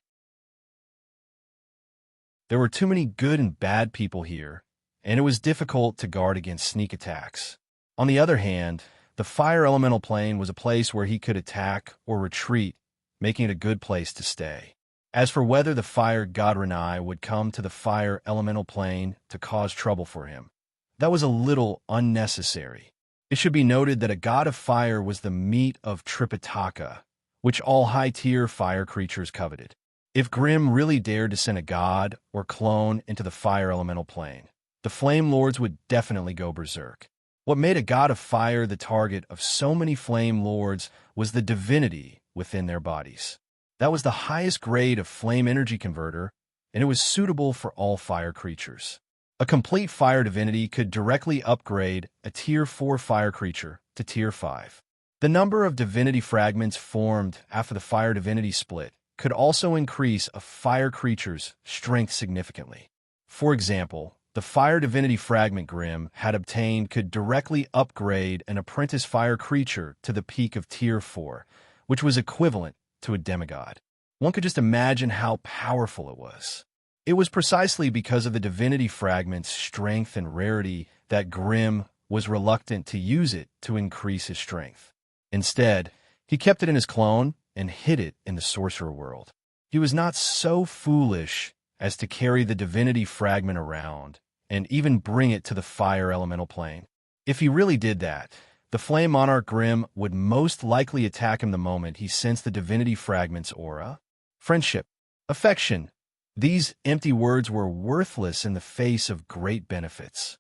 There were too many good and bad people here, and it was difficult to guard against sneak attacks. On the other hand, the fire elemental plane was a place where he could attack or retreat, making it a good place to stay. As for whether the fire god Renai would come to the fire elemental plane to cause trouble for him, that was a little unnecessary. It should be noted that a god of fire was the meat of Tripitaka, which all high-tier fire creatures coveted. If Grimm really dared to send a god or clone into the fire elemental plane, the Flame Lords would definitely go berserk. What made a god of fire the target of so many Flame Lords was the divinity within their bodies. That was the highest grade of flame energy converter, and it was suitable for all fire creatures. A complete fire divinity could directly upgrade a Tier 4 fire creature to Tier 5. The number of divinity fragments formed after the fire divinity split could also increase a fire creature's strength significantly. For example, the fire divinity fragment Grimm had obtained could directly upgrade an apprentice fire creature to the peak of Tier 4, which was equivalent to a demigod. One could just imagine how powerful it was. It was precisely because of the divinity fragment's strength and rarity that Grimm was reluctant to use it to increase his strength. Instead, he kept it in his clone and hid it in the sorcerer world. He was not so foolish as to carry the divinity fragment around and even bring it to the fire elemental plane. If he really did that, the Flame Monarch Grimm would most likely attack him the moment he sensed the divinity fragment's aura. Friendship, affection, these empty words were worthless in the face of great benefits.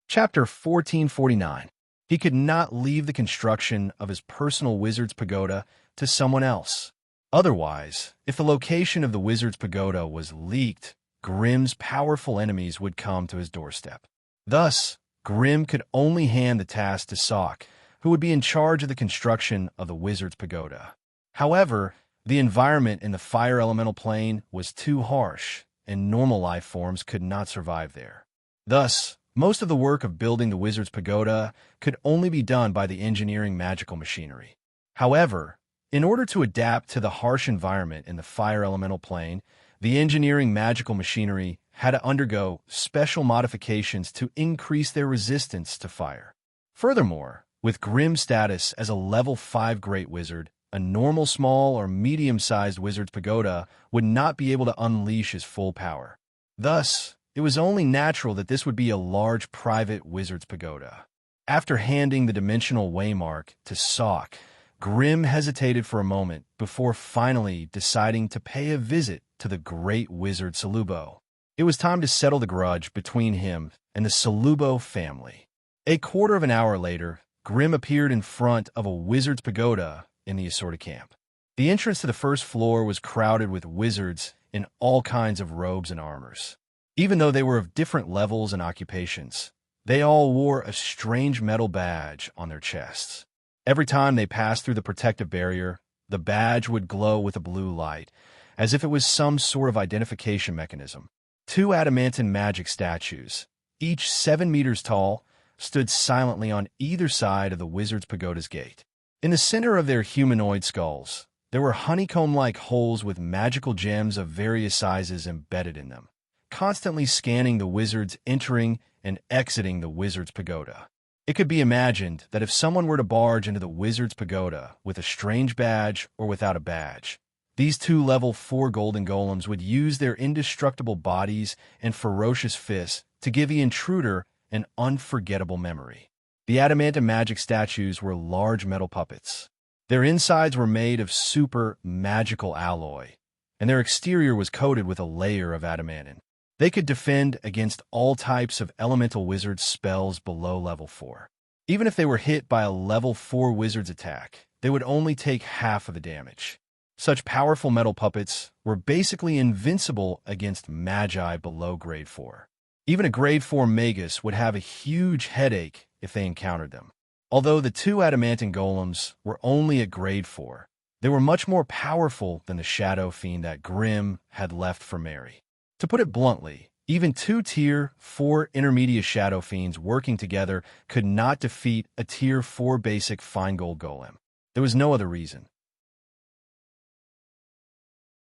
Chapter 1449. He could not leave the construction of his personal wizard's pagoda to someone else. Otherwise, if the location of the wizard's pagoda was leaked, Grimm's powerful enemies would come to his doorstep. Thus, Grimm could only hand the task to Sok, who would be in charge of the construction of the wizard's pagoda. However, the environment in the fire elemental plane was too harsh, and normal life forms could not survive there. Thus, most of the work of building the wizard's pagoda could only be done by the engineering magical machinery. However, in order to adapt to the harsh environment in the fire elemental plane, the engineering magical machinery had to undergo special modifications to increase their resistance to fire. Furthermore, with Grimm's status as a level 5 great wizard, a normal small or medium-sized wizard's pagoda would not be able to unleash his full power. Thus, it was only natural that this would be a large private wizard's pagoda. After handing the dimensional waymark to Sok, Grimm hesitated for a moment before finally deciding to pay a visit to the great wizard Salubo. It was time to settle the grudge between him and the Salubo family. A quarter of an hour later, Grimm appeared in front of a wizard's pagoda in the Asorta camp. The entrance to the first floor was crowded with wizards in all kinds of robes and armors. Even though they were of different levels and occupations, they all wore a strange metal badge on their chests. Every time they passed through the protective barrier, the badge would glow with a blue light, as if it was some sort of identification mechanism. 2 adamantine magic statues, each 7 meters tall, stood silently on either side of the wizard's pagoda's gate. In the center of their humanoid skulls, there were honeycomb-like holes with magical gems of various sizes embedded in them, constantly scanning the wizards entering and exiting the wizard's pagoda. It could be imagined that if someone were to barge into the wizard's pagoda with a strange badge or without a badge, these 2 level 4 golden golems would use their indestructible bodies and ferocious fists to give the intruder an unforgettable memory. The adamantine magic statues were large metal puppets. Their insides were made of super magical alloy, and their exterior was coated with a layer of adamantine. They could defend against all types of elemental wizard spells below level 4. Even if they were hit by a level 4 wizard's attack, they would only take half of the damage. Such powerful metal puppets were basically invincible against magi below grade 4. Even a grade 4 magus would have a huge headache if they encountered them. Although the 2 adamantine golems were only at grade 4, they were much more powerful than the shadow fiend that Grimm had left for Mary. To put it bluntly, Even two Tier 4 intermediate Shadow Fiends working together could not defeat a Tier 4 basic Fine Gold Golem. There was no other reason.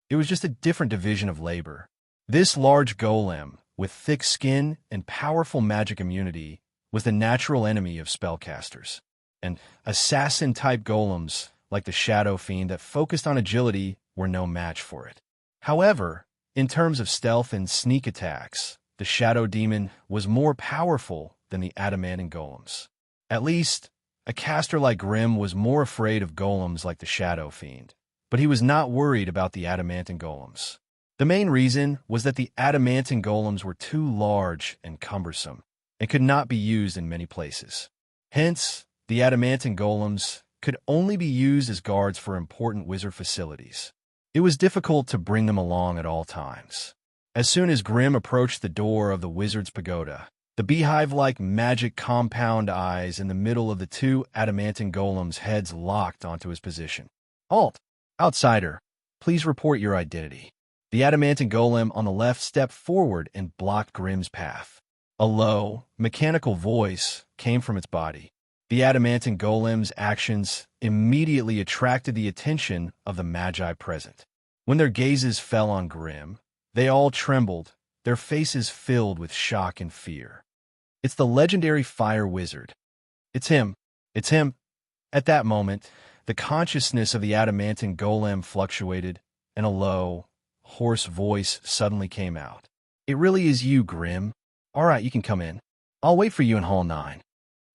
It was just a different division of labor. This large golem, with thick skin and powerful magic immunity, was the natural enemy of spellcasters. And assassin-type golems, like the Shadow Fiend that focused on agility, were no match for it. However, in terms of stealth and sneak attacks, the Shadow Demon was more powerful than the adamantine golems. At least, a caster like Grimm was more afraid of golems like the Shadow Fiend, but he was not worried about the adamantine golems. The main reason was that the adamantine golems were too large and cumbersome and could not be used in many places. Hence, the adamantine golems could only be used as guards for important wizard facilities. It was difficult to bring them along at all times. As soon as Grimm approached the door of the wizard's pagoda, the beehive-like magic compound eyes in the middle of the two adamantine golems' heads locked onto his position. "Halt! Outsider, please report your identity." The adamantine golem on the left stepped forward and blocked Grimm's path. A low, mechanical voice came from its body. The adamantine golem's actions immediately attracted the attention of the magi present. When their gazes fell on Grimm, they all trembled, their faces filled with shock and fear. "It's the legendary fire wizard. It's him. It's him." At that moment, the consciousness of the adamantine golem fluctuated, and a low, hoarse voice suddenly came out. "It really is you, Grimm. All right, you can come in. I'll wait for you in Hall 9.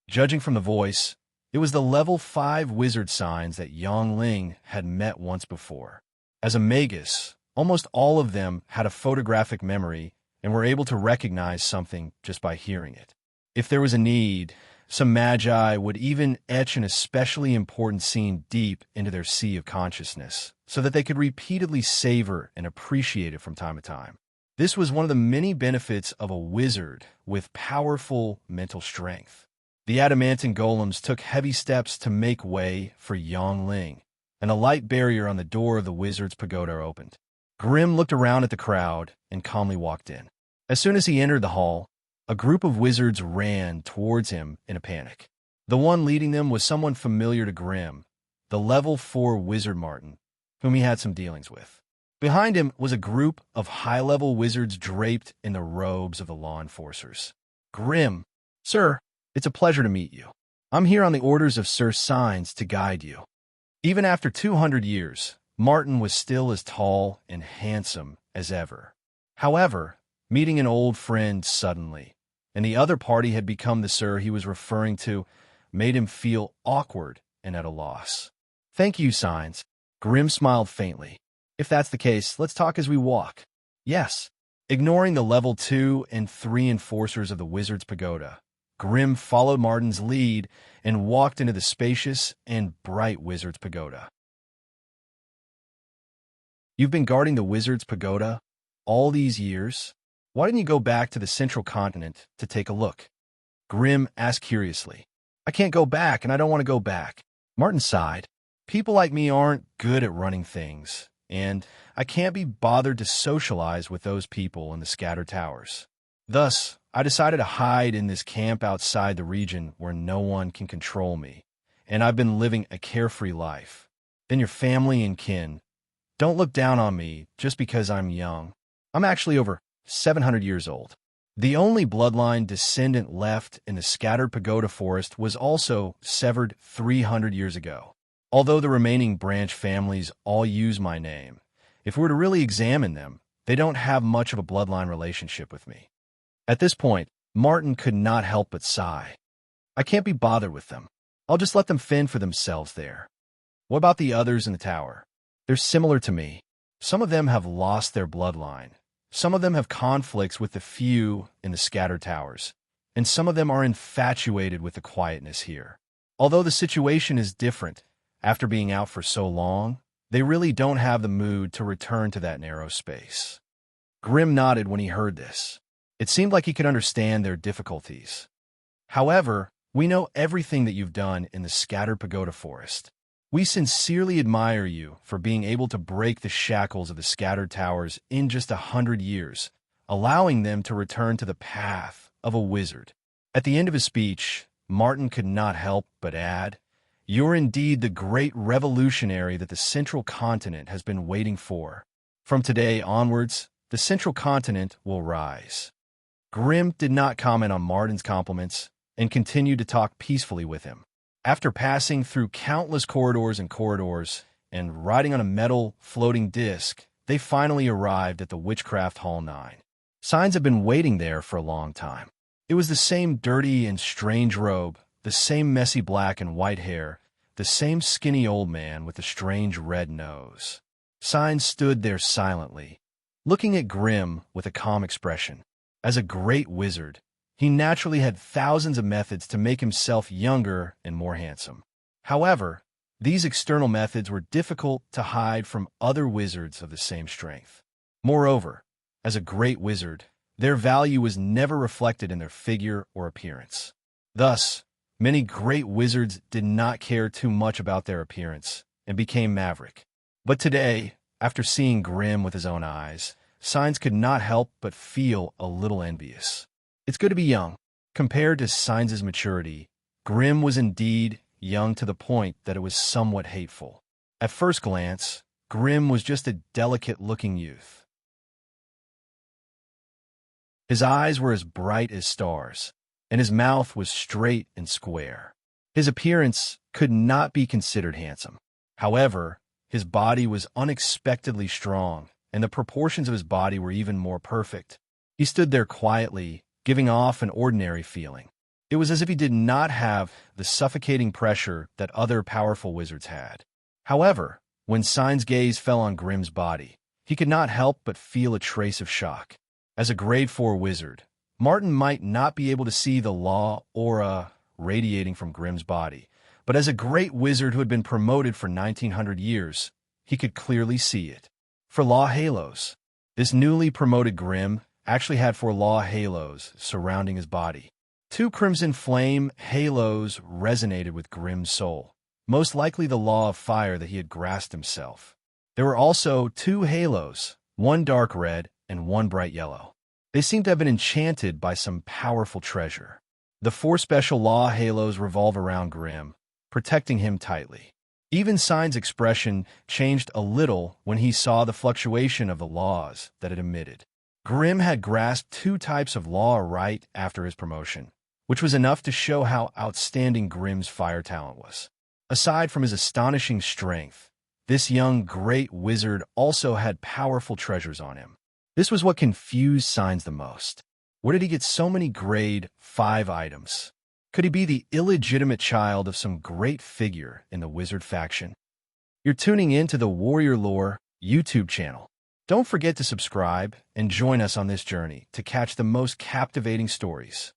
Judging from the voice, it was the level 5 wizard signs that Yang Ling had met once before. As a magus, almost all of them had a photographic memory and were able to recognize something just by hearing it. If there was a need, some magi would even etch an especially important scene deep into their sea of consciousness, so that they could repeatedly savor and appreciate it from time to time. This was one of the many benefits of a wizard with powerful mental strength. The adamantine golems took heavy steps to make way for Yang Ling, and a light barrier on the door of the wizard's pagoda opened. Grimm looked around at the crowd and calmly walked in. As soon as he entered the hall, a group of wizards ran towards him in a panic. The one leading them was someone familiar to Grimm, the level 4 wizard Martin, whom he had some dealings with. Behind him was a group of high-level wizards draped in the robes of the law enforcers. "Grimm, sir, it's a pleasure to meet you. I'm here on the orders of Sir Signs to guide you." Even after 200 years, Martin was still as tall and handsome as ever. However, meeting an old friend suddenly, and the other party had become the sir he was referring to, made him feel awkward and at a loss. "Thank you, Signs." Grimm smiled faintly. "If that's the case, let's talk as we walk." "Yes." Ignoring the level 2 and 3 enforcers of the wizard's pagoda, Grimm followed Martin's lead and walked into the spacious and bright wizard's pagoda. "You've been guarding the wizard's pagoda all these years? Why didn't you go back to the central continent to take a look?" Grimm asked curiously. "I can't go back, and I don't want to go back." Martin sighed. "People like me aren't good at running things, and I can't be bothered to socialize with those people in the scattered towers. Thus, I decided to hide in this camp outside the region where no one can control me, and I've been living a carefree life. Then your family and kin, don't look down on me just because I'm young. I'm actually over 700 years old. The only bloodline descendant left in the scattered pagoda forest was also severed 300 years ago. Although the remaining branch families all use my name, if we were to really examine them, they don't have much of a bloodline relationship with me." At this point, Martin could not help but sigh. "I can't be bothered with them. I'll just let them fend for themselves there. What about the others in the tower? They're similar to me. Some of them have lost their bloodline. Some of them have conflicts with the few in the scattered towers, and some of them are infatuated with the quietness here. Although the situation is different, after being out for so long, they really don't have the mood to return to that narrow space." Grimm nodded when he heard this. It seemed like he could understand their difficulties. "However, we know everything that you've done in the scattered pagoda forest. We sincerely admire you for being able to break the shackles of the scattered towers in just 100 years, allowing them to return to the path of a wizard. At the end of his speech, Martin could not help but add, "You're indeed the great revolutionary that the Central Continent has been waiting for. From today onwards, the Central Continent will rise." Grimm did not comment on Martin's compliments and continued to talk peacefully with him. After passing through countless corridors and riding on a metal floating disc, they finally arrived at the Witchcraft Hall 9. Signs had been waiting there for a long time. It was the same dirty and strange robe, the same messy black and white hair, the same skinny old man with the strange red nose. Signs stood there silently, looking at Grimm with a calm expression. As a great wizard, he naturally had thousands of methods to make himself younger and more handsome. However, these external methods were difficult to hide from other wizards of the same strength. Moreover, as a great wizard, their value was never reflected in their figure or appearance. Thus, many great wizards did not care too much about their appearance and became maverick. But today, after seeing Grimm with his own eyes, Signs could not help but feel a little envious. It's good to be young. Compared to Signs' maturity, Grimm was indeed young to the point that it was somewhat hateful. At first glance, Grimm was just a delicate-looking youth. His eyes were as bright as stars, and his mouth was straight and square. His appearance could not be considered handsome. However, his body was unexpectedly strong, and the proportions of his body were even more perfect. He stood there quietly, giving off an ordinary feeling. It was as if he did not have the suffocating pressure that other powerful wizards had. However, when Signs' gaze fell on Grimm's body, he could not help but feel a trace of shock. As a grade 4 wizard, Martin might not be able to see the law aura radiating from Grimm's body, but as a great wizard who had been promoted for 1900 years, he could clearly see it. For law halos. This newly promoted Grimm actually had 4 law halos surrounding his body. 2 crimson flame halos resonated with Grimm's soul, most likely the law of fire that he had grasped himself. There were also 2 halos, 1 dark red and 1 bright yellow. They seemed to have been enchanted by some powerful treasure. The 4 special law halos revolve around Grimm, protecting him tightly. Even Signs' expression changed a little when he saw the fluctuation of the laws that it emitted. Grimm had grasped 2 types of law right after his promotion, which was enough to show how outstanding Grimm's fire talent was. Aside from his astonishing strength, this young great wizard also had powerful treasures on him. This was what confused Signs the most. Where did he get so many grade 5 items? Could he be the illegitimate child of some great figure in the wizard faction? You're tuning in to the Warrior Lore YouTube channel. Don't forget to subscribe and join us on this journey to catch the most captivating stories.